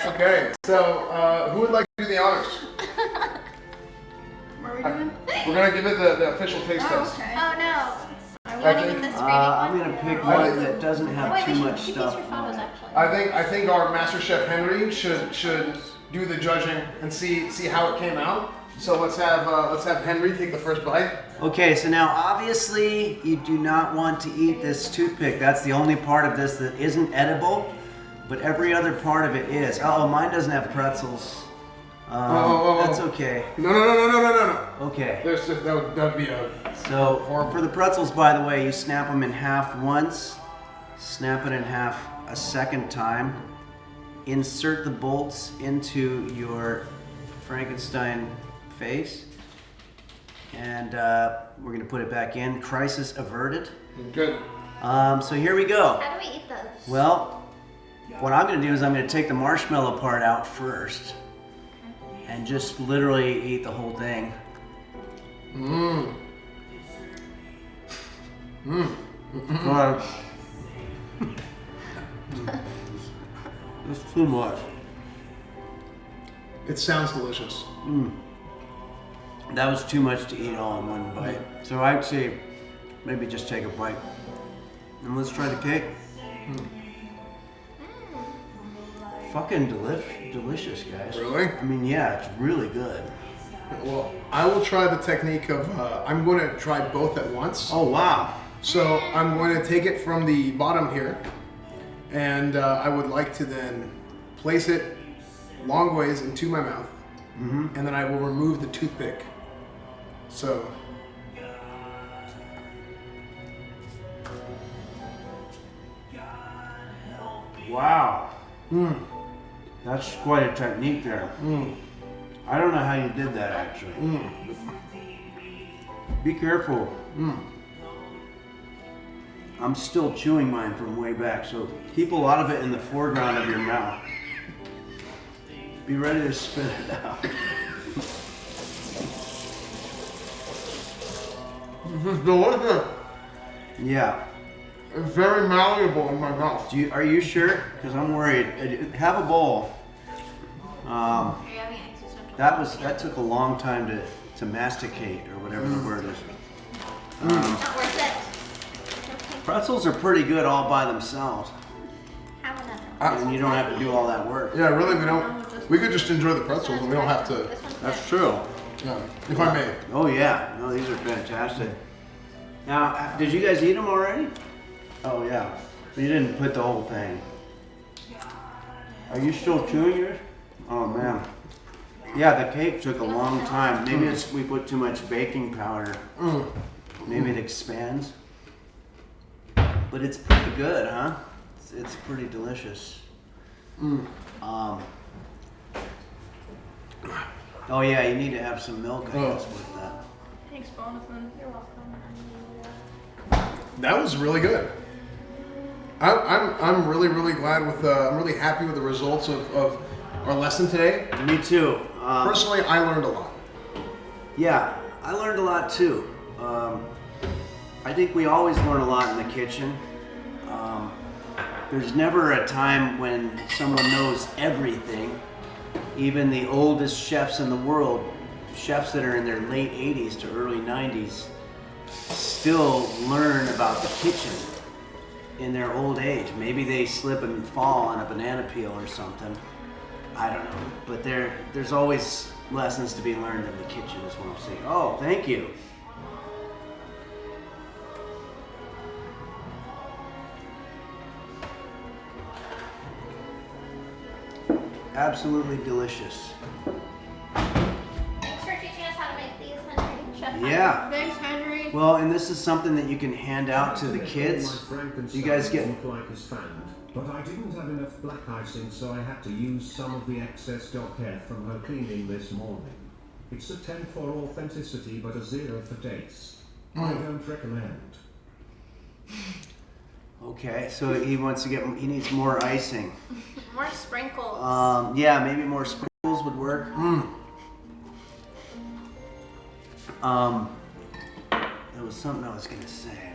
Speaker 1: Okay. So who would like to do the honors?
Speaker 7: What are we doing?
Speaker 1: We're gonna give it the official taste
Speaker 7: Oh,
Speaker 1: test.
Speaker 7: okay.
Speaker 5: Oh no.
Speaker 7: I
Speaker 5: You
Speaker 7: will.
Speaker 5: want to get the screening
Speaker 2: I'm
Speaker 5: one?
Speaker 2: gonna pick
Speaker 1: I
Speaker 2: one
Speaker 1: think-
Speaker 2: that doesn't have
Speaker 5: Wait,
Speaker 2: too
Speaker 5: we
Speaker 2: much
Speaker 5: should keep
Speaker 2: stuff.
Speaker 5: these for
Speaker 2: on
Speaker 5: photos
Speaker 2: it.
Speaker 5: actually.
Speaker 1: I think our Master Chef Henry should do the judging and see how it came out. So let's have Henry take the first bite.
Speaker 2: Okay, so now obviously you do not want to eat this toothpick. That's the only part of this that isn't edible, but every other part of it is. Oh, mine doesn't have pretzels. That's okay.
Speaker 1: No.
Speaker 2: Okay.
Speaker 1: That would be a
Speaker 2: So for the pretzels, by the way, you snap them in half once, snap it in half a second time, insert the bolts into your Frankenstein face, and we're gonna put it back in. Crisis averted.
Speaker 1: good.
Speaker 2: So here we go.
Speaker 5: How do we eat those?
Speaker 2: Well, what I'm gonna do is I'm gonna take the marshmallow part out first, and just literally eat the whole thing. It's too much.
Speaker 1: It sounds delicious.
Speaker 2: That was too much to eat all in one bite. So I'd say maybe just take a bite. And let's try the cake. Fucking delicious, guys.
Speaker 1: Really?
Speaker 2: I mean, yeah, it's really good.
Speaker 1: Well, I will try the technique of I'm going to try both at once.
Speaker 2: Oh, wow.
Speaker 1: So I'm going to take it from the bottom here, and I would like to then place it long ways into my mouth, and then I will remove the toothpick. So.
Speaker 2: Wow. That's quite a technique there. I don't know how you did that, actually. Be careful. I'm still chewing mine from way back, so keep a lot of it in the foreground of your mouth. Be ready to spit it out.
Speaker 1: This is delicious.
Speaker 2: Yeah.
Speaker 1: It's very malleable in my mouth.
Speaker 2: Are you sure? Because I'm worried. Have a bowl.
Speaker 5: Are you having existential?
Speaker 2: That took a long time to masticate, or whatever the word is.
Speaker 5: Not worth it.
Speaker 2: Pretzels are pretty good all by themselves,
Speaker 5: Have another.
Speaker 2: and you don't have to do all that work.
Speaker 1: Yeah, really, we don't. We could just enjoy the pretzels, and we don't have to.
Speaker 5: This one's
Speaker 2: That's
Speaker 5: good.
Speaker 2: true.
Speaker 1: Yeah, if I may.
Speaker 2: Oh yeah, no, these are fantastic. Now, did you guys eat them already? Oh yeah, but you didn't put the whole thing. Are you still chewing yours? Oh man. Yeah, the cake took a long time. Maybe we put too much baking powder. Maybe it expands. But it's pretty good, huh? It's pretty delicious. Oh yeah, you need to have some milk, I guess, with that.
Speaker 7: Thanks, Bonathan.
Speaker 5: You're welcome.
Speaker 1: That was really good. I'm really glad with. I'm really happy with the results of our lesson today.
Speaker 2: Me too.
Speaker 1: Personally, I learned a lot.
Speaker 2: Yeah, I learned a lot too. I think we always learn a lot in the kitchen. There's never a time when someone knows everything. Even the oldest chefs in the world, chefs that are in their late 80s to early 90s, still learn about the kitchen in their old age. Maybe they slip and fall on a banana peel or something. I don't know. But there's always lessons to be learned in the kitchen is what I'm saying. Oh, thank you. Absolutely delicious.
Speaker 5: Thanks for teaching us how to make these, Henry. Chef
Speaker 2: Yeah.
Speaker 7: Thanks, Henry.
Speaker 2: Well, and this is something that you can hand out to the kids. You guys get...
Speaker 4: look like Esfand, but I didn't have enough black icing, so I had to use some of the excess dog hair from her cleaning this morning. It's a 10 for authenticity, but a 0 for taste. I don't recommend.
Speaker 2: Okay, so he wants to get... He needs more icing.
Speaker 5: More sprinkles.
Speaker 2: Yeah, maybe more sprinkles would work. There was something I was gonna say.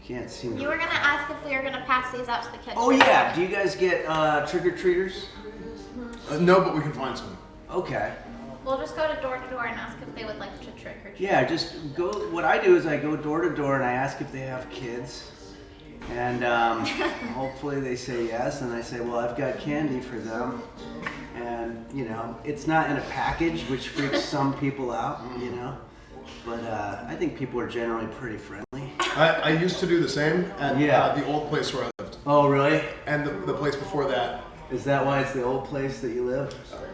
Speaker 2: Can't seem to.
Speaker 5: You were gonna ask if we were gonna pass these out to the kids.
Speaker 2: Oh yeah, do you guys get trick-or-treaters?
Speaker 1: No, but we can find some.
Speaker 2: Okay.
Speaker 5: We'll just go to door and ask if they would like to trick or treat.
Speaker 2: Yeah, just go. What I do is I go door to door and I ask if they have kids, and hopefully they say yes. And I say, well, I've got candy for them, and you know, it's not in a package, which freaks some people out, you know. But I think people are generally pretty friendly.
Speaker 1: I used to do the same at the old place where I lived.
Speaker 2: Oh, really?
Speaker 1: And the place before that.
Speaker 2: Is that why it's the old place that you live?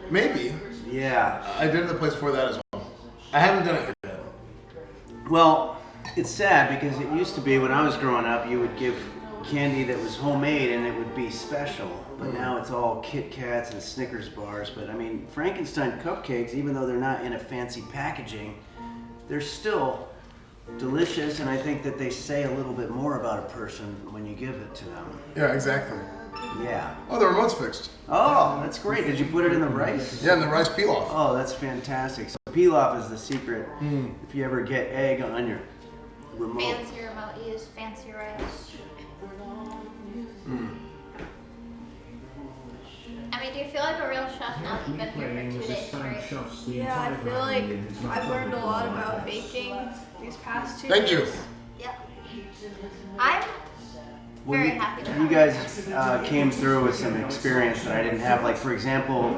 Speaker 1: Maybe.
Speaker 2: Yeah.
Speaker 1: I did it the place before that as well. I haven't done it yet.
Speaker 2: Well, it's sad because it used to be when I was growing up, you would give candy that was homemade and it would be special. But now it's all Kit Kats and Snickers bars. But I mean, Frankenstein cupcakes, even though they're not in a fancy packaging, they're still delicious, and I think that they say a little bit more about a person when you give it to them.
Speaker 1: Yeah, exactly.
Speaker 2: Yeah.
Speaker 1: Oh, the remote's fixed.
Speaker 2: Oh, that's great. Did you put it in the rice?
Speaker 1: Yeah, and the rice pilaf.
Speaker 2: Oh, that's fantastic. So pilaf is the secret. If you ever get egg on your remote.
Speaker 5: Fancy remote, use fancy rice. I mean, do you feel like a real chef now that you've been here for 2 days straight?
Speaker 7: Yeah, I feel like I've learned a lot about baking these past 2
Speaker 1: Thank
Speaker 7: days.
Speaker 1: you.
Speaker 5: Yep. I'm very happy with
Speaker 2: You guys came through with some experience that I didn't have. Like, for example,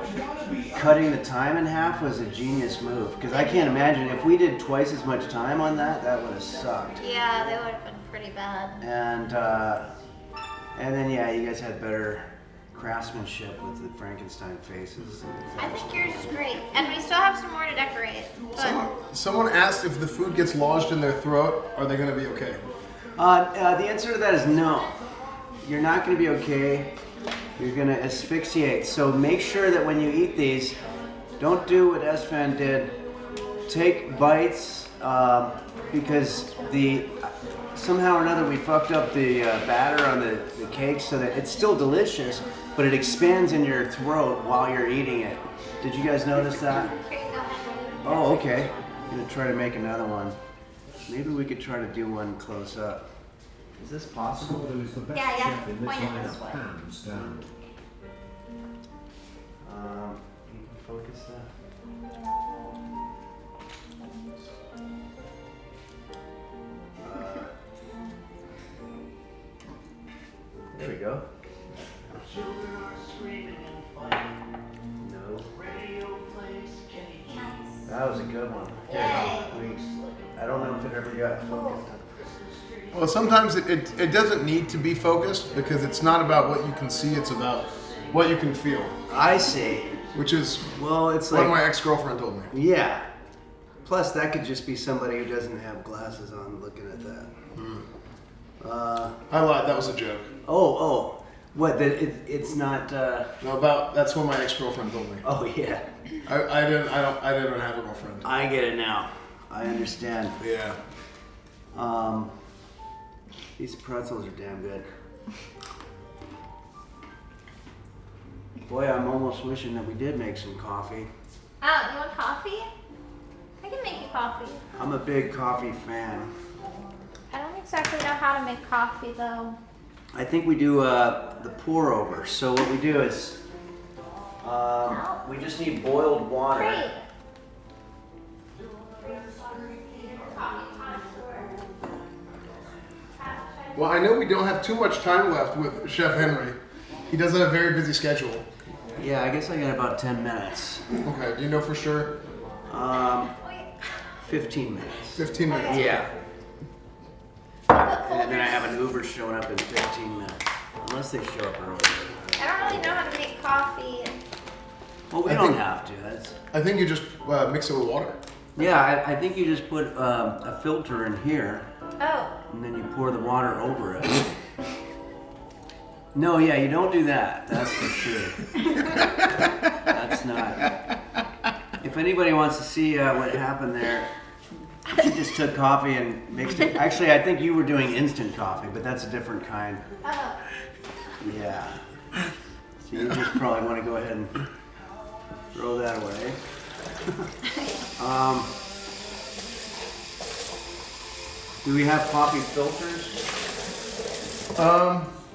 Speaker 2: cutting the time in half was a genius move. Because I can't imagine if we did twice as much time on that, that would have sucked.
Speaker 5: Yeah, they would have been pretty bad.
Speaker 2: And then yeah, you guys had better craftsmanship with the Frankenstein faces.
Speaker 5: I think yours is great. And we still have some more to decorate. But
Speaker 1: Someone asked if the food gets lodged in their throat, are they going to be okay?
Speaker 2: The answer to that is no. You're not going to be okay. You're going to asphyxiate. So make sure that when you eat these, don't do what Esfand did. Take bites because somehow or another we fucked up the batter on the cake so that it's still delicious, but it expands in your throat while you're eating it. Did you guys notice that?
Speaker 5: here you go, Henry.
Speaker 2: Oh, okay. I'm gonna try to make another one. Maybe we could try to do one close up. Is this possible?
Speaker 4: Who is the best
Speaker 5: Yeah,
Speaker 4: chef in this
Speaker 5: point it this
Speaker 4: lineup,
Speaker 5: way.
Speaker 4: hands down.
Speaker 2: You can focus that. There we go. No. That was a good one. I don't know if it ever got focused.
Speaker 1: Well, sometimes it doesn't need to be focused because it's not about what you can see, it's about what you can feel.
Speaker 2: I see.
Speaker 1: Which is
Speaker 2: Well, it's
Speaker 1: what
Speaker 2: like
Speaker 1: my ex-girlfriend told me.
Speaker 2: yeah. Plus, that could just be somebody who doesn't have glasses on looking at that.
Speaker 1: I lied, that was a joke.
Speaker 2: Oh, what? That it's not.
Speaker 1: No, that's what my ex-girlfriend told me.
Speaker 2: Oh yeah.
Speaker 1: I didn't have a girlfriend.
Speaker 2: I get it now. I understand.
Speaker 1: Yeah.
Speaker 2: These pretzels are damn good. Boy, I'm almost wishing that we did make some coffee.
Speaker 5: Oh, you want coffee? I I can make you coffee.
Speaker 2: I'm a big coffee fan.
Speaker 5: I don't exactly know how to make coffee though.
Speaker 2: I think we do the pour over. So what we do is we just need boiled water.
Speaker 5: Great.
Speaker 1: Well, I know we don't have too much time left with Chef Henry. He does have a very busy schedule.
Speaker 2: Yeah, I guess I got about 10 minutes.
Speaker 1: Okay, do you know for sure?
Speaker 2: 15 minutes.
Speaker 1: 15 minutes.
Speaker 2: Yeah. And then I have an Uber showing up in 15 minutes. Unless they show up early.
Speaker 5: I don't really know how to make coffee.
Speaker 2: Well, we
Speaker 1: I
Speaker 2: don't
Speaker 1: think-
Speaker 2: have to. That's...
Speaker 1: I think you just mix it with water.
Speaker 2: Yeah, I think you just put a filter in here,
Speaker 5: Oh.
Speaker 2: and then you pour the water over it. No, yeah, you don't do that. That's for sure. That's not. If anybody wants to see what happened there, she just took coffee and mixed it. Actually, I think you were doing instant coffee, but that's a different kind.
Speaker 5: Oh.
Speaker 2: Yeah. So you just probably want to go ahead and throw that away. Do we have coffee filters?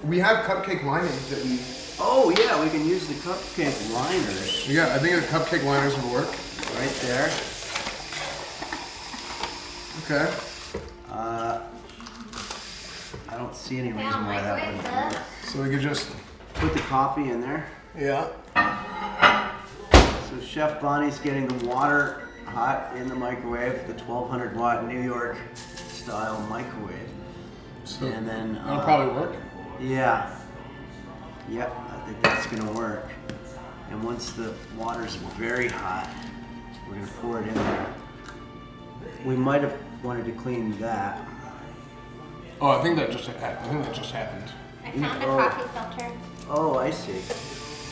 Speaker 1: We have cupcake linings that we.
Speaker 2: Oh yeah, we can use the cupcake liners
Speaker 1: Yeah, I think the cupcake liners would work.
Speaker 2: right there.
Speaker 1: Okay.
Speaker 2: I don't see any reason
Speaker 5: Now
Speaker 2: why that
Speaker 5: microwave
Speaker 2: wouldn't
Speaker 5: this.
Speaker 2: work.
Speaker 1: So we could just.
Speaker 2: Put the coffee in there.
Speaker 1: Yeah.
Speaker 2: So Chef Bonnie's getting the water hot in the microwave, the 1200 watt New York style microwave.
Speaker 1: So
Speaker 2: And then
Speaker 1: that'll probably work.
Speaker 2: yeah. Yep, I think that's gonna work. And once the water's very hot, we're gonna pour it in there. We might have wanted to clean that.
Speaker 1: Oh, I think that just happened.
Speaker 5: I found a
Speaker 2: Oh.
Speaker 5: coffee filter.
Speaker 2: Oh, I see.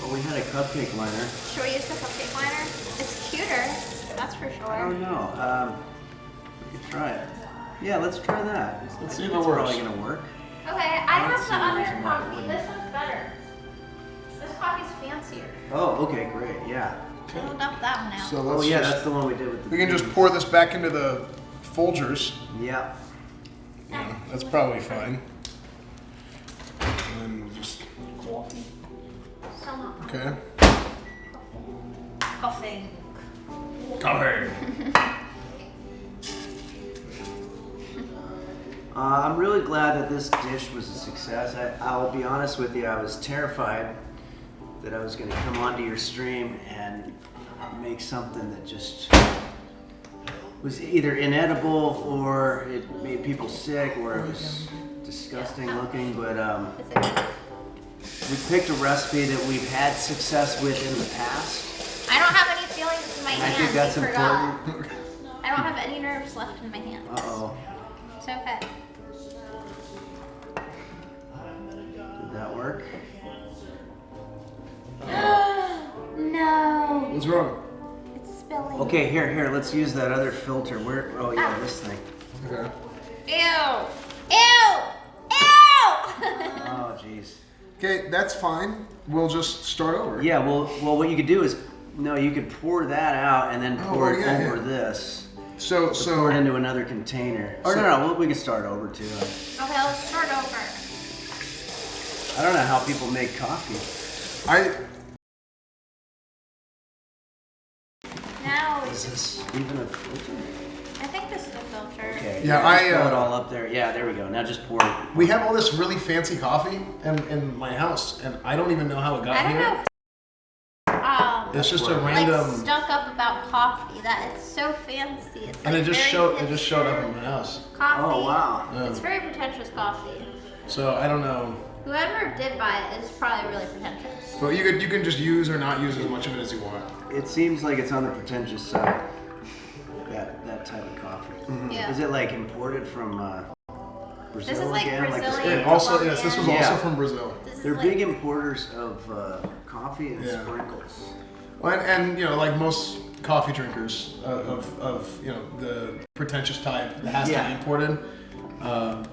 Speaker 2: Well, we had a cupcake liner.
Speaker 5: Should we use the cupcake liner? It's cuter, that's for
Speaker 2: I
Speaker 5: sure.
Speaker 2: don't know. We could try it. Yeah, let's try that.
Speaker 1: Let's
Speaker 2: I
Speaker 1: see
Speaker 2: think
Speaker 1: if it
Speaker 2: it's
Speaker 1: works.
Speaker 2: probably gonna work.
Speaker 5: Okay, I
Speaker 2: don't
Speaker 5: have
Speaker 2: see
Speaker 5: the
Speaker 2: a
Speaker 5: other
Speaker 2: reason why it
Speaker 5: coffee.
Speaker 2: wouldn't.
Speaker 5: This one's better. This coffee's fancier.
Speaker 2: Oh, okay, great. Yeah.
Speaker 5: So we'll dump that one out.
Speaker 1: So
Speaker 2: Oh,
Speaker 1: let's
Speaker 2: yeah,
Speaker 1: just.
Speaker 2: that's the one we did with the.
Speaker 1: We can just
Speaker 2: beans.
Speaker 1: pour this back into the Folgers.
Speaker 2: Yeah.
Speaker 1: Yeah, that's probably fine. And then we'll just.
Speaker 5: Some
Speaker 1: Okay.
Speaker 5: coffee.
Speaker 1: Coffee.
Speaker 2: I'm really glad that this dish was a success. I'll be honest with you, I was terrified that I was going to come onto your stream and make something that just was either inedible or it made people sick or it was disgusting looking. But
Speaker 5: Is it good?
Speaker 2: we picked a recipe that we've had success with in the past.
Speaker 5: I don't have any feelings in my
Speaker 2: And I
Speaker 5: hands.
Speaker 2: think that's
Speaker 5: I forgot.
Speaker 2: important.
Speaker 5: I don't have any nerves left in my hands.
Speaker 2: Uh-oh.
Speaker 5: It's okay.
Speaker 2: Did that work?
Speaker 5: No,
Speaker 1: What's wrong?
Speaker 5: it's spilling.
Speaker 2: Okay, here, let's use that other filter. Where? Oh yeah, this thing.
Speaker 1: Okay.
Speaker 5: Ew! Ew! Ew!
Speaker 2: Oh jeez.
Speaker 1: Okay, that's fine. We'll just start over.
Speaker 2: Yeah, well, what you could do is, no, you could pour that out and then pour it
Speaker 1: yeah,
Speaker 2: over
Speaker 1: yeah.
Speaker 2: this.
Speaker 1: So
Speaker 2: Pour it into another container. Or
Speaker 1: So-
Speaker 2: no, we can start over too.
Speaker 5: Okay, let's start over.
Speaker 2: I don't know how people make coffee.
Speaker 5: Now,
Speaker 2: Is this even a filter?
Speaker 5: I think this is a filter.
Speaker 2: Okay.
Speaker 1: Yeah,
Speaker 2: just
Speaker 1: I,
Speaker 2: throw it
Speaker 1: uh,
Speaker 2: all up there. Yeah, there we go. Now just pour it.
Speaker 1: we have all this really fancy coffee in my house, and I don't even know how it got
Speaker 5: I don't
Speaker 1: here.
Speaker 5: know.
Speaker 1: It's just a
Speaker 5: Like
Speaker 1: random,
Speaker 5: stuck up about coffee. That it's so fancy. It's
Speaker 1: and
Speaker 5: like
Speaker 1: it just
Speaker 5: very
Speaker 1: showed. It just showed up
Speaker 5: hipster
Speaker 1: in my house.
Speaker 5: Coffee.
Speaker 2: Oh wow.
Speaker 5: It's very pretentious coffee.
Speaker 1: So I don't know.
Speaker 5: Whoever did buy it is probably really pretentious.
Speaker 1: But you can just use or not use as much of it as you want.
Speaker 2: It seems like it's on the pretentious side. That type of coffee.
Speaker 5: Yeah.
Speaker 2: Is it like imported from Brazil
Speaker 5: This is like
Speaker 2: again?
Speaker 5: Brazilian.
Speaker 1: And also, yes, this was
Speaker 2: Yeah.
Speaker 1: also from Brazil.
Speaker 5: This is
Speaker 2: They're
Speaker 5: like,
Speaker 2: big importers of coffee and
Speaker 1: Yeah.
Speaker 2: sprinkles.
Speaker 1: Well, and you know, like most coffee drinkers of you know the pretentious type that has to
Speaker 2: Yeah.
Speaker 1: be imported,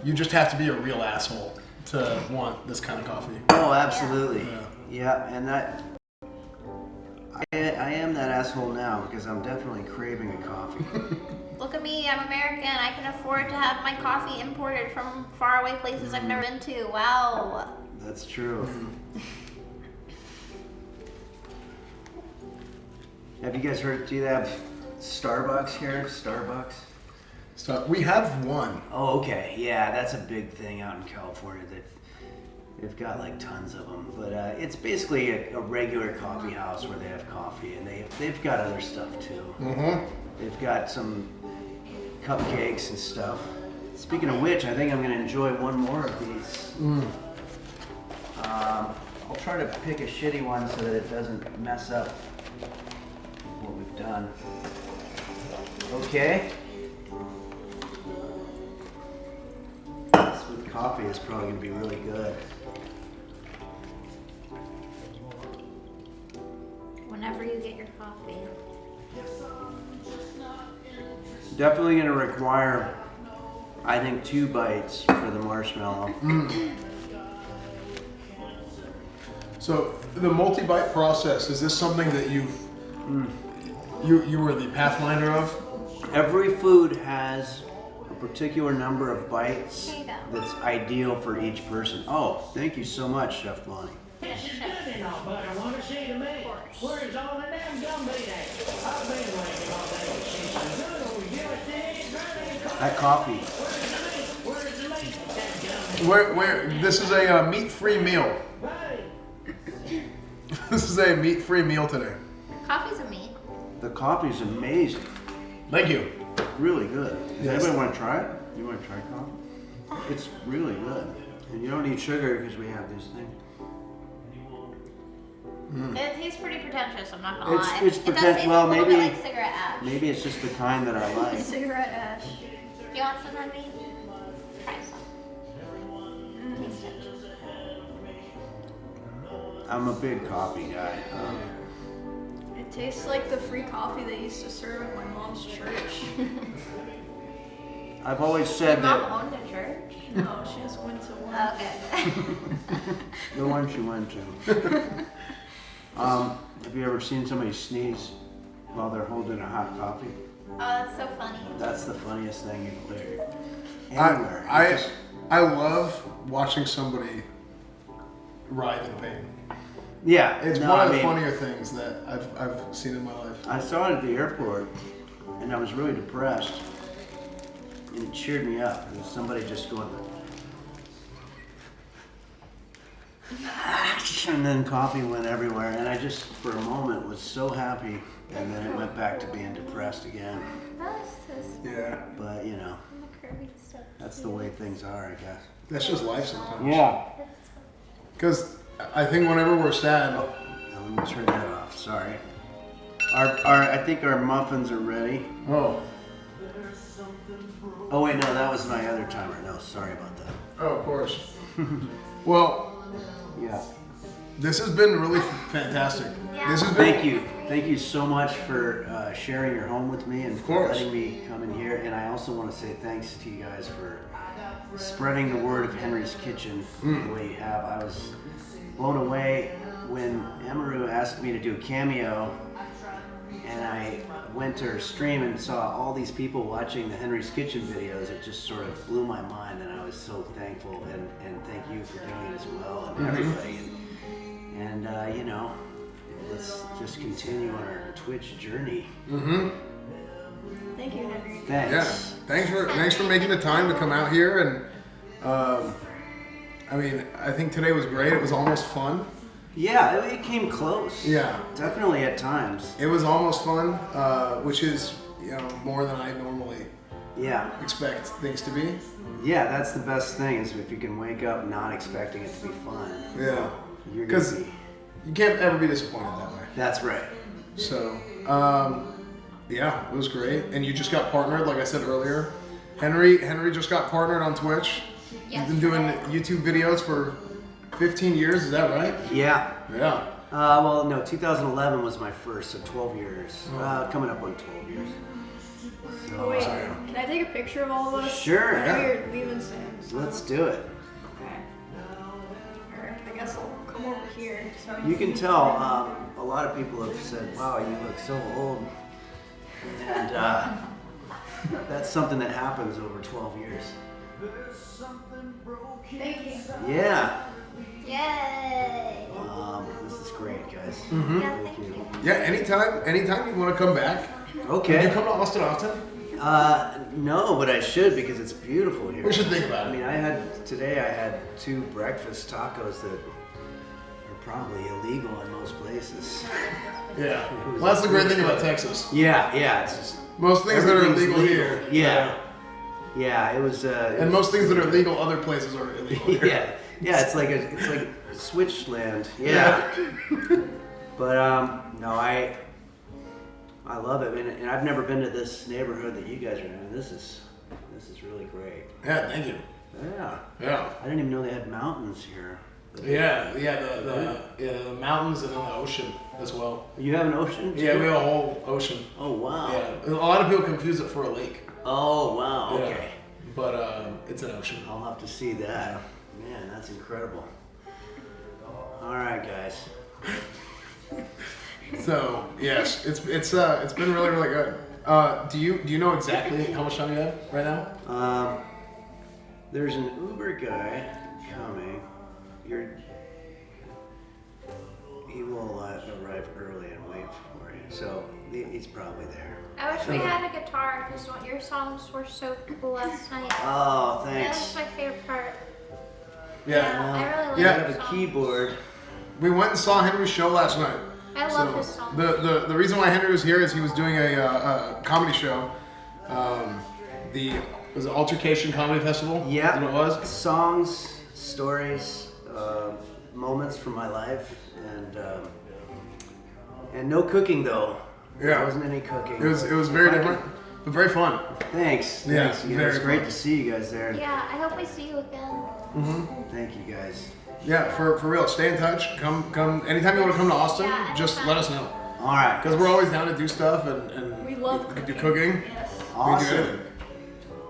Speaker 1: you just have to be a real asshole to want this kind of coffee.
Speaker 2: Oh, absolutely.
Speaker 1: Yeah.
Speaker 2: Yeah, and that I am that asshole now because I'm definitely craving a coffee.
Speaker 5: Look at me, I'm American. I can afford to have my coffee imported from faraway places I've never been to. Wow.
Speaker 2: That's true. Have you guys heard, do you have Starbucks here? Starbucks?
Speaker 1: So we have one.
Speaker 2: Oh, okay. Yeah, that's a big thing out in California. They've got like tons of them. But it's basically a regular coffee house where they have coffee, and they've got other stuff too.
Speaker 1: Mm-hmm.
Speaker 2: They've got some cupcakes and stuff. Speaking of which, I think I'm going to enjoy one more of these. I'll try to pick a shitty one so that it doesn't mess up what we've done. Okay. This with coffee is probably going to be really good.
Speaker 5: Whenever you get your coffee.
Speaker 2: Definitely going to require, I think, 2 bites for the marshmallow.
Speaker 1: So the multi-bite process, is this something that you were the pathfinder of?
Speaker 2: Every food has a particular number of bites
Speaker 5: There you go.
Speaker 2: that's ideal for each person. Oh, thank you so much, Chef Bonnie.
Speaker 8: This is good and all, but I want to see the meat. Where's all the damn gummy there? I've been waiting all day to see some good old USA.
Speaker 2: That coffee.
Speaker 8: Where's the meat? That gummy.
Speaker 1: This is a meat-free meal. This is a meat-free meal today.
Speaker 5: Coffee's a meat.
Speaker 2: The coffee's amazing.
Speaker 1: Thank you.
Speaker 2: Really good. Does
Speaker 1: Yes.
Speaker 2: anybody want to try it? You want to try coffee? It's really good. And you don't need sugar because we have these things.
Speaker 5: It tastes pretty pretentious, I'm not gonna lie.
Speaker 2: It's
Speaker 5: It does
Speaker 2: pretend-
Speaker 5: taste
Speaker 2: well,
Speaker 5: a little
Speaker 2: maybe-
Speaker 5: bit like cigarette ash.
Speaker 2: Maybe it's just the kind that I like.
Speaker 7: Cigarette ash.
Speaker 5: Do you want some of me? Try some. Taste it.
Speaker 2: I'm a big coffee guy.
Speaker 7: It tastes like the free coffee they used to serve at my mom's church.
Speaker 2: I've always said
Speaker 5: Your mom
Speaker 2: that
Speaker 5: owned a church?
Speaker 7: No, she just went to one.
Speaker 5: Okay.
Speaker 2: the one she went to. Have you ever seen somebody sneeze while they're holding a hot coffee?
Speaker 5: Oh, that's so funny.
Speaker 2: That's the funniest thing you could hear anywhere.
Speaker 1: I love watching somebody writhe in pain.
Speaker 2: Yeah,
Speaker 1: It's
Speaker 2: no,
Speaker 1: one
Speaker 2: I
Speaker 1: of the
Speaker 2: mean,
Speaker 1: funnier things that I've seen in my life.
Speaker 2: I saw it at the airport, and I was really depressed, and it cheered me up. It was somebody just going, and then coffee went everywhere, and I just, for a moment, was so happy, and then it went back to being depressed again.
Speaker 5: That's just
Speaker 1: Yeah,
Speaker 2: But, you know,
Speaker 5: the curvy stuff.
Speaker 2: that's the way things are, I guess.
Speaker 1: that's just life sometimes.
Speaker 2: Yeah.
Speaker 1: Because I think whenever we're sad,
Speaker 2: Now, let me turn that off, sorry. I think our muffins are ready.
Speaker 1: oh,
Speaker 2: Oh wait, no, that was my other timer. No, sorry about that.
Speaker 1: oh, of course. Well,
Speaker 2: Yeah.
Speaker 1: this has been really fantastic.
Speaker 5: Yeah.
Speaker 1: This has been.
Speaker 2: Thank you so much for sharing your home with me and for
Speaker 1: course.
Speaker 2: letting me come in here. And I also want to say thanks to you guys for spreading the word of Henry's Kitchen the way you have. I was blown away when Emiru asked me to do a cameo, and I went to her stream and saw all these people watching the Henry's Kitchen videos. It just sort of blew my mind, and I was so thankful, and thank you for doing it as well, and everybody. And you know, let's just continue on our Twitch journey.
Speaker 7: Thank you, Henry.
Speaker 2: Thanks.
Speaker 1: Yeah, thanks for making the time to come out here, and I mean, I think today was great. It was almost fun.
Speaker 2: Yeah, it came close.
Speaker 1: Yeah.
Speaker 2: Definitely at times.
Speaker 1: It was almost fun, which is more than I normally
Speaker 2: Yeah.
Speaker 1: expect things to be.
Speaker 2: Yeah, that's the best thing is if you can wake up not expecting it to be fun.
Speaker 1: Yeah,
Speaker 2: You're gonna
Speaker 1: because
Speaker 2: be.
Speaker 1: you can't ever be disappointed that way.
Speaker 2: That's right.
Speaker 1: So, yeah, it was great. And you just got partnered, like I said earlier. Henry just got partnered on Twitch.
Speaker 5: Yes.
Speaker 1: You've been doing YouTube videos for 15 years, is that right?
Speaker 2: Yeah.
Speaker 1: Yeah.
Speaker 2: Well, no, 2011 was my first, so 12 years. Coming up on 12 years.
Speaker 7: Oh wait, can I take a picture of all of us?
Speaker 2: Sure,
Speaker 7: I know
Speaker 1: yeah.
Speaker 7: you're leaving soon. So.
Speaker 2: Let's do it.
Speaker 7: Okay. Or I guess I'll come over here. So
Speaker 2: You can tell a lot of people have said, "Wow, you look so old," and that's something that happens over 12 years.
Speaker 7: Thank you.
Speaker 2: Yeah.
Speaker 5: Yay!
Speaker 2: This is great, guys.
Speaker 1: Mm-hmm.
Speaker 5: Yeah, thank you.
Speaker 1: Yeah, anytime you want to come back.
Speaker 2: Okay.
Speaker 1: Do you come to Austin often?
Speaker 2: No, but I should because it's beautiful here.
Speaker 1: We should think about
Speaker 2: I
Speaker 1: it.
Speaker 2: mean, I had 2 breakfast tacos that are probably illegal in most places.
Speaker 1: Yeah. Well, that's the great thing about Texas.
Speaker 2: Yeah, it's just
Speaker 1: Most things that are
Speaker 2: everything's
Speaker 1: illegal
Speaker 2: legal.
Speaker 1: here.
Speaker 2: Yeah, it was.
Speaker 1: And most things that are legal other places are illegal here.
Speaker 2: yeah, it's like switch land. Yeah. But no, I love it, and I've never been to this neighborhood that you guys are in. This is really great.
Speaker 1: Yeah, thank you.
Speaker 2: Yeah.
Speaker 1: Yeah.
Speaker 2: I didn't even know they had mountains here.
Speaker 1: Yeah, the mountains and then the ocean as well.
Speaker 2: You have an ocean too?
Speaker 1: Yeah, we have a whole ocean.
Speaker 2: Oh wow.
Speaker 1: Yeah, a lot of people confuse it for a lake.
Speaker 2: Oh wow.
Speaker 1: Yeah.
Speaker 2: Okay.
Speaker 1: But it's an ocean.
Speaker 2: I'll have to see that. Man, that's incredible. All right, guys.
Speaker 1: So yes, it's been really good. Do you know exactly how much time you have right now?
Speaker 2: There's an Uber guy coming. He will arrive early and wait for you. So he's probably there.
Speaker 5: I wish we had a guitar because your songs were so cool last night.
Speaker 2: Oh,
Speaker 5: That
Speaker 2: thanks.
Speaker 5: was my favorite part.
Speaker 1: Yeah.
Speaker 5: I really like
Speaker 1: Yeah.
Speaker 2: I
Speaker 5: your
Speaker 2: have a
Speaker 5: songs.
Speaker 2: keyboard.
Speaker 1: We went and saw Henry's show last night.
Speaker 5: I love his songs.
Speaker 1: The reason why Henry was here is he was doing a comedy show. Was it Altercation Comedy Festival?
Speaker 2: Yeah.
Speaker 1: Is what it was?
Speaker 2: Songs, stories, moments from my life, and no cooking though.
Speaker 1: Yeah.
Speaker 2: There wasn't any cooking.
Speaker 1: It was very different, but very fun.
Speaker 2: Thanks.
Speaker 1: Yeah,
Speaker 2: Thanks. Yeah,
Speaker 1: very
Speaker 2: it's great
Speaker 1: fun.
Speaker 2: to see you guys there.
Speaker 5: Yeah, I hope I see you again.
Speaker 2: Thank you guys.
Speaker 1: Yeah, for real. Stay in touch. Come. Anytime you want to come to Austin,
Speaker 5: Yeah,
Speaker 1: just
Speaker 5: anytime.
Speaker 1: let us know.
Speaker 2: All right.
Speaker 1: Because we're always down to do stuff and
Speaker 7: We love
Speaker 1: do cooking.
Speaker 7: Yes.
Speaker 1: We do
Speaker 2: Awesome.
Speaker 1: it.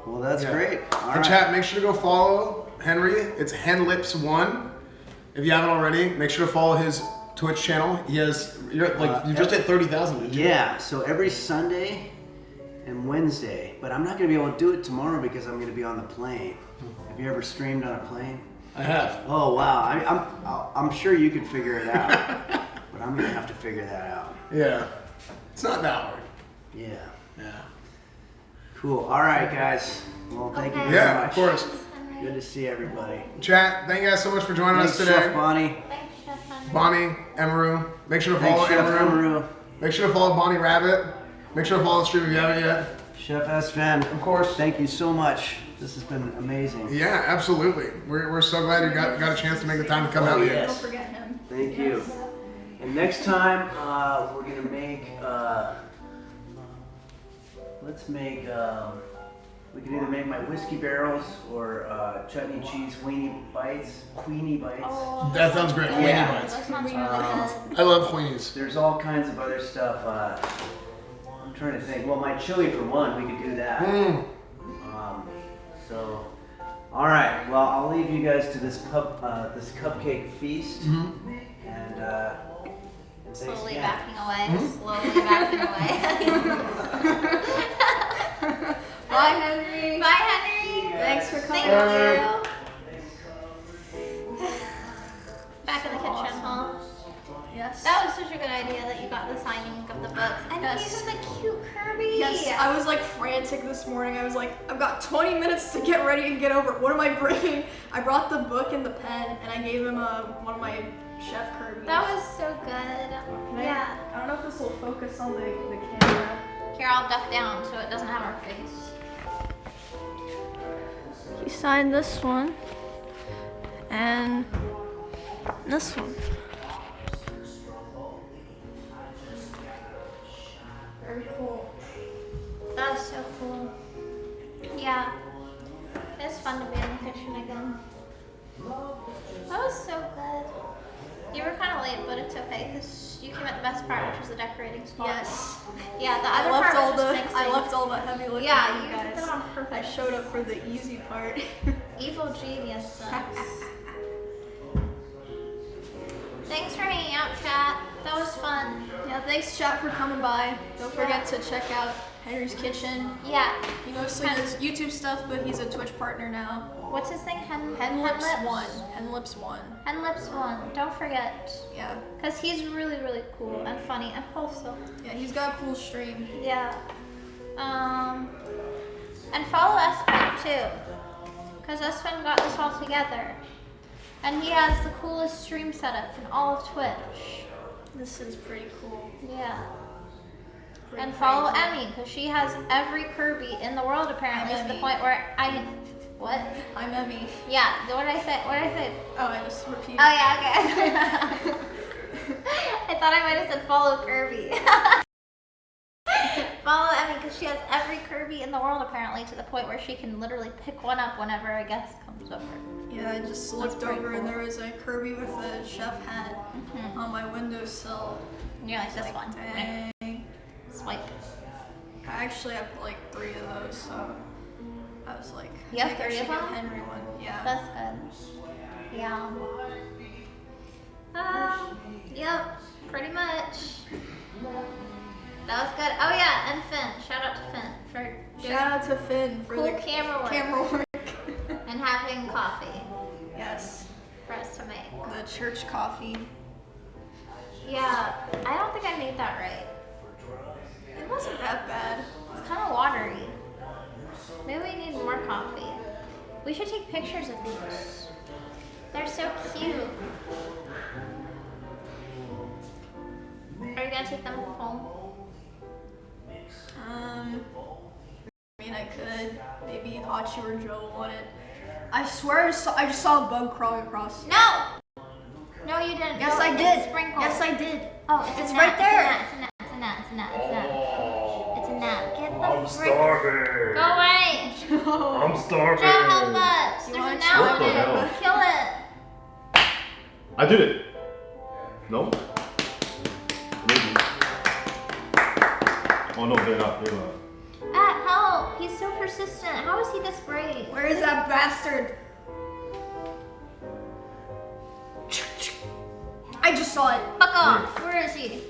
Speaker 2: Well, that's
Speaker 1: Yeah.
Speaker 2: great. All
Speaker 1: And
Speaker 2: right.
Speaker 1: chat, make sure to go follow Henry. It's HenLips1. If you haven't already, make sure to follow his Twitch channel. He has you just hit 30,000, didn't you?
Speaker 2: Yeah. So every Sunday and Wednesday, but I'm not gonna be able to do it tomorrow because I'm gonna be on the plane. Have you ever streamed on a plane?
Speaker 1: I have.
Speaker 2: Oh wow. I'm sure you could figure it out, but I'm gonna have to figure that out.
Speaker 1: Yeah. It's not that hard.
Speaker 2: Yeah.
Speaker 1: Yeah.
Speaker 2: Cool. All right, guys. Well, thank you
Speaker 5: Okay.
Speaker 2: very
Speaker 1: Yeah,
Speaker 2: much.
Speaker 1: of course.
Speaker 2: Good to see everybody.
Speaker 1: Chat, thank you guys so much for joining
Speaker 2: Thanks,
Speaker 1: us today.
Speaker 2: Chef Bonnie.
Speaker 5: Thanks, Chef Henry.
Speaker 1: Bonnie, Emiru. Make sure to
Speaker 2: Thanks,
Speaker 1: follow
Speaker 2: Chef
Speaker 1: Emiru.
Speaker 2: Emiru.
Speaker 1: Make sure to follow Bonnie Rabbit. Make sure to follow the stream if you haven't yet.
Speaker 2: Chef Esfand.
Speaker 1: Of course.
Speaker 2: Thank you so much. This has been amazing.
Speaker 1: Yeah, absolutely. We're so glad you got a chance to make the time to come out here.
Speaker 2: yes.
Speaker 7: Don't forget him.
Speaker 2: Thank you. And next time, we're gonna make. Let's make. We can either make my whiskey barrels or chutney cheese Queenie bites.
Speaker 5: Oh,
Speaker 1: That sounds great.
Speaker 2: Yeah.
Speaker 1: Queenie bites.
Speaker 5: that sounds really good.
Speaker 1: I love Queenies.
Speaker 2: There's all kinds of other stuff. I'm trying to think. Well, my chili for one, we could do that. So, all right. Well, I'll leave you guys to this cupcake feast, and thanks
Speaker 5: Slowly
Speaker 2: again.
Speaker 5: backing away. Slowly backing away.
Speaker 7: Bye, Henry.
Speaker 5: Bye, Henry.
Speaker 7: Thanks for coming.
Speaker 5: Thank you. Back in the kitchen, huh?
Speaker 7: Yes.
Speaker 5: That was such a good idea that you got the signing of the books. And
Speaker 7: Yes.
Speaker 5: even the cute Kirby.
Speaker 7: Yes, I was like frantic this morning. I was like, I've got 20 minutes to get ready and get over. What am I bringing? I brought the book and the pen, and I gave him one of my Chef Kirby's.
Speaker 5: That was so good.
Speaker 7: Can
Speaker 5: Yeah.
Speaker 7: I don't know if this will focus on the camera.
Speaker 5: Here, I'll duck down so it doesn't have our face.
Speaker 7: He signed this one and this one. Very cool.
Speaker 5: That was so cool. Yeah. It's fun to be in the kitchen again. That was so good. You were kind of late, but it's okay because you came at the best part, which was the decorating spot.
Speaker 7: Yes.
Speaker 5: Yeah, the
Speaker 7: I
Speaker 5: other
Speaker 7: left
Speaker 5: part
Speaker 7: all
Speaker 5: was just
Speaker 7: the
Speaker 5: mixing.
Speaker 7: I left all the heavy lifting.
Speaker 5: Yeah,
Speaker 7: on
Speaker 5: you
Speaker 7: guys.
Speaker 5: did it on
Speaker 7: I
Speaker 5: purpose.
Speaker 7: showed up for the easy part.
Speaker 5: Evil genius. Thanks for hanging out, chat. That was fun.
Speaker 7: Yeah, thanks chat for coming by. Don't forget to check out Henry's Kitchen.
Speaker 5: Yeah.
Speaker 7: He mostly does YouTube stuff, but he's a Twitch partner now.
Speaker 5: What's his thing?
Speaker 7: Henlips 1. Henlips 1.
Speaker 5: Henlips 1. Don't forget.
Speaker 7: Yeah.
Speaker 5: Because he's really, really cool and funny and wholesome.
Speaker 7: Yeah, he's got a cool stream.
Speaker 5: Yeah. And follow Esfand too. Because Esfand got this all together. And he has the coolest stream setup in all of Twitch.
Speaker 7: This is pretty cool.
Speaker 5: Yeah.
Speaker 7: Pretty
Speaker 5: And follow
Speaker 7: crazy.
Speaker 5: Emmy, because she has every Kirby in the world apparently,
Speaker 7: I'm
Speaker 5: to the
Speaker 7: Emmy.
Speaker 5: point where what?
Speaker 7: I'm Emmy.
Speaker 5: Yeah, what did I say? What did I say?
Speaker 7: Oh, I just repeated.
Speaker 5: Oh yeah, okay. I thought I might have said follow Kirby. Follow Emmy, because she has every Kirby in the world apparently, to the point where she can literally pick one up whenever a guest comes over.
Speaker 7: Yeah, I just
Speaker 5: That's
Speaker 7: looked
Speaker 5: pretty
Speaker 7: over and
Speaker 5: cool.
Speaker 7: there was a Kirby with a chef hat on my windowsill.
Speaker 5: And you're like, this one.
Speaker 7: Dang.
Speaker 5: Swipe.
Speaker 7: I actually have like 3 of those, so I was like,
Speaker 5: You have
Speaker 7: I think I
Speaker 5: 3
Speaker 7: should
Speaker 5: of
Speaker 7: give
Speaker 5: them?
Speaker 7: Henry one. Yeah.
Speaker 5: That's good. Yeah. Yep, pretty much. That was good. Oh yeah, and Finn. Shout out to Finn for
Speaker 7: Shout out to Finn for
Speaker 5: cool
Speaker 7: the
Speaker 5: camera work
Speaker 7: camera work.
Speaker 5: and having coffee
Speaker 7: Yes,
Speaker 5: for us to make.
Speaker 7: the church coffee.
Speaker 5: Yeah, I don't think I made that right.
Speaker 7: It wasn't that bad.
Speaker 5: It's kind of watery. Maybe we need more coffee. We should take pictures of these. They're so cute. Are you gonna take them home?
Speaker 7: I mean, I could. Maybe Hachi or Joe want it. I swear I just saw a bug crawling across.
Speaker 5: No! No, you didn't.
Speaker 7: Yes,
Speaker 5: No,
Speaker 7: I
Speaker 5: it's
Speaker 7: did.
Speaker 5: a sprinkle.
Speaker 7: Yes, I did.
Speaker 5: Oh,
Speaker 7: It's
Speaker 5: a
Speaker 7: right
Speaker 5: gnat,
Speaker 7: there.
Speaker 5: It's a gnat. It's a gnat. It's a gnat. It's a gnat. It's a gnat. Get the
Speaker 9: I'm
Speaker 5: frick.
Speaker 9: starving.
Speaker 5: Go away.
Speaker 9: I'm starving.
Speaker 5: Joe, help us.
Speaker 7: You
Speaker 5: There's a
Speaker 7: wanna
Speaker 5: gnat
Speaker 7: try
Speaker 5: on
Speaker 9: What the
Speaker 5: it.
Speaker 9: hell?
Speaker 5: Kill it.
Speaker 9: I did it. No? Maybe. Oh no, they're not. They're not.
Speaker 5: Help. He's so persistent. How is he this brave?
Speaker 7: Where is that bastard? I just saw it.
Speaker 5: Fuck off. Where is he?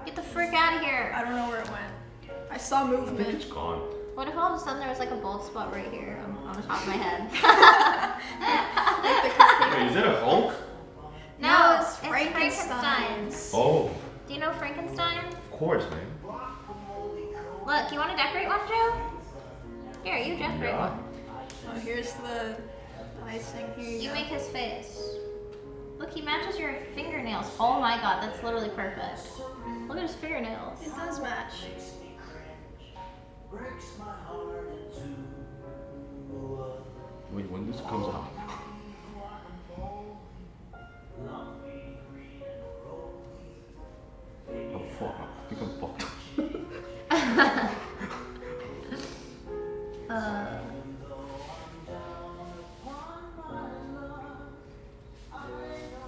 Speaker 5: Get the frick out of here.
Speaker 7: I don't know where it went. I saw
Speaker 9: I think
Speaker 7: movement.
Speaker 9: it's gone.
Speaker 5: What if all of a sudden there was like a bald spot right here on the top of my head?
Speaker 9: Wait, is that a Hulk?
Speaker 5: No,
Speaker 7: it's Frankenstein's.
Speaker 9: Oh,
Speaker 5: Do you know Frankenstein?
Speaker 9: of course, man.
Speaker 5: Look, you want to decorate one, Joe? Here, you decorate
Speaker 9: Yeah.
Speaker 5: one.
Speaker 7: Oh, here's the icing. Here you
Speaker 5: You
Speaker 7: go.
Speaker 5: make his face. Look, he matches your fingernails. Oh my god, that's literally perfect. Look at his fingernails.
Speaker 7: It does match.
Speaker 9: Wait, when this comes out? Oh fuck! I think I'm fucked.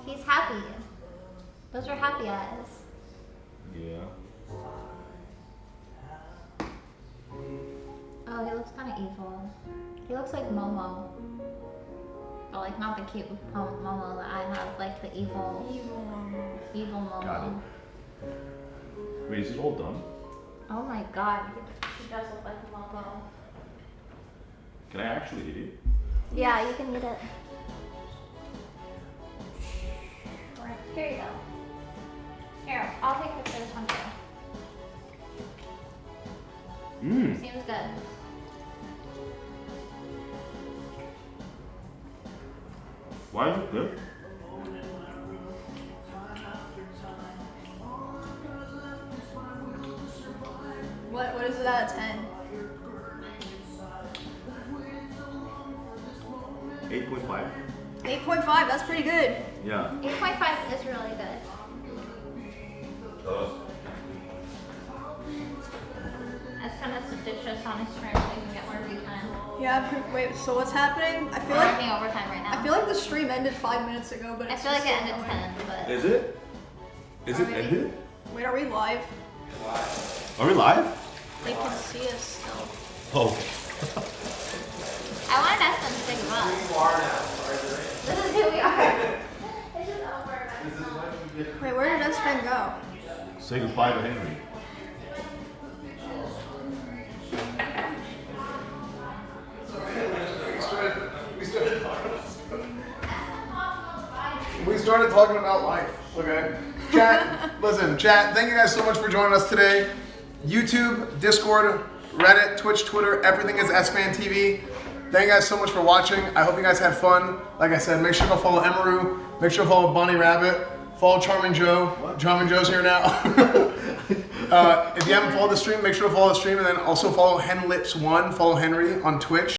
Speaker 5: He's happy. Those are happy eyes.
Speaker 9: Yeah.
Speaker 5: Oh, he looks kind of evil. He looks like Momo. But like not the cute Momo that I have, like the evil Momo.
Speaker 9: Got it. Wait, is it all done?
Speaker 5: Oh my god, he does look like a Momo.
Speaker 9: Can I actually eat it?
Speaker 5: Yeah, you can eat it. Right, here you go. Here, I'll take this for this one too.
Speaker 9: Mmm.
Speaker 5: Seems good.
Speaker 9: Why is it good?
Speaker 7: What is it out of 10?
Speaker 9: 8.5.
Speaker 7: 8.5, that's pretty good.
Speaker 9: Yeah.
Speaker 5: 8.5 is really good. Esfand has to ditch us on his stream so he can get more view time.
Speaker 7: Yeah, wait, so what's happening? I feel
Speaker 5: We're
Speaker 7: like
Speaker 5: working overtime right now.
Speaker 7: I feel like the stream ended 5 minutes ago, but
Speaker 5: I
Speaker 7: it's
Speaker 5: feel like
Speaker 7: just
Speaker 5: it
Speaker 7: still
Speaker 5: ended
Speaker 7: going.
Speaker 5: 10, but
Speaker 9: Is it? Is it
Speaker 5: Already?
Speaker 9: ended?
Speaker 7: Wait, are we live?
Speaker 9: Are we live?
Speaker 7: They can see us still.
Speaker 9: Oh.
Speaker 5: I wanted Esfand to say goodbye.
Speaker 3: You are now. Sorry,
Speaker 5: This is who we are. It's just over.
Speaker 7: where did Esfand go?
Speaker 9: Say goodbye to Henry.
Speaker 1: We started talking about life, okay? Chat, listen, chat, thank you guys so much for joining us today. YouTube, Discord, Reddit, Twitch, Twitter, everything is Esfand TV. Thank you guys so much for watching. I hope you guys had fun. Like I said, make sure to follow Emiru, make sure to follow Bonnie Rabbit, follow Charming Joe. Charming Joe's here now. If you haven't followed the stream, make sure to follow the stream, and then also follow HenLips1, follow Henry on Twitch.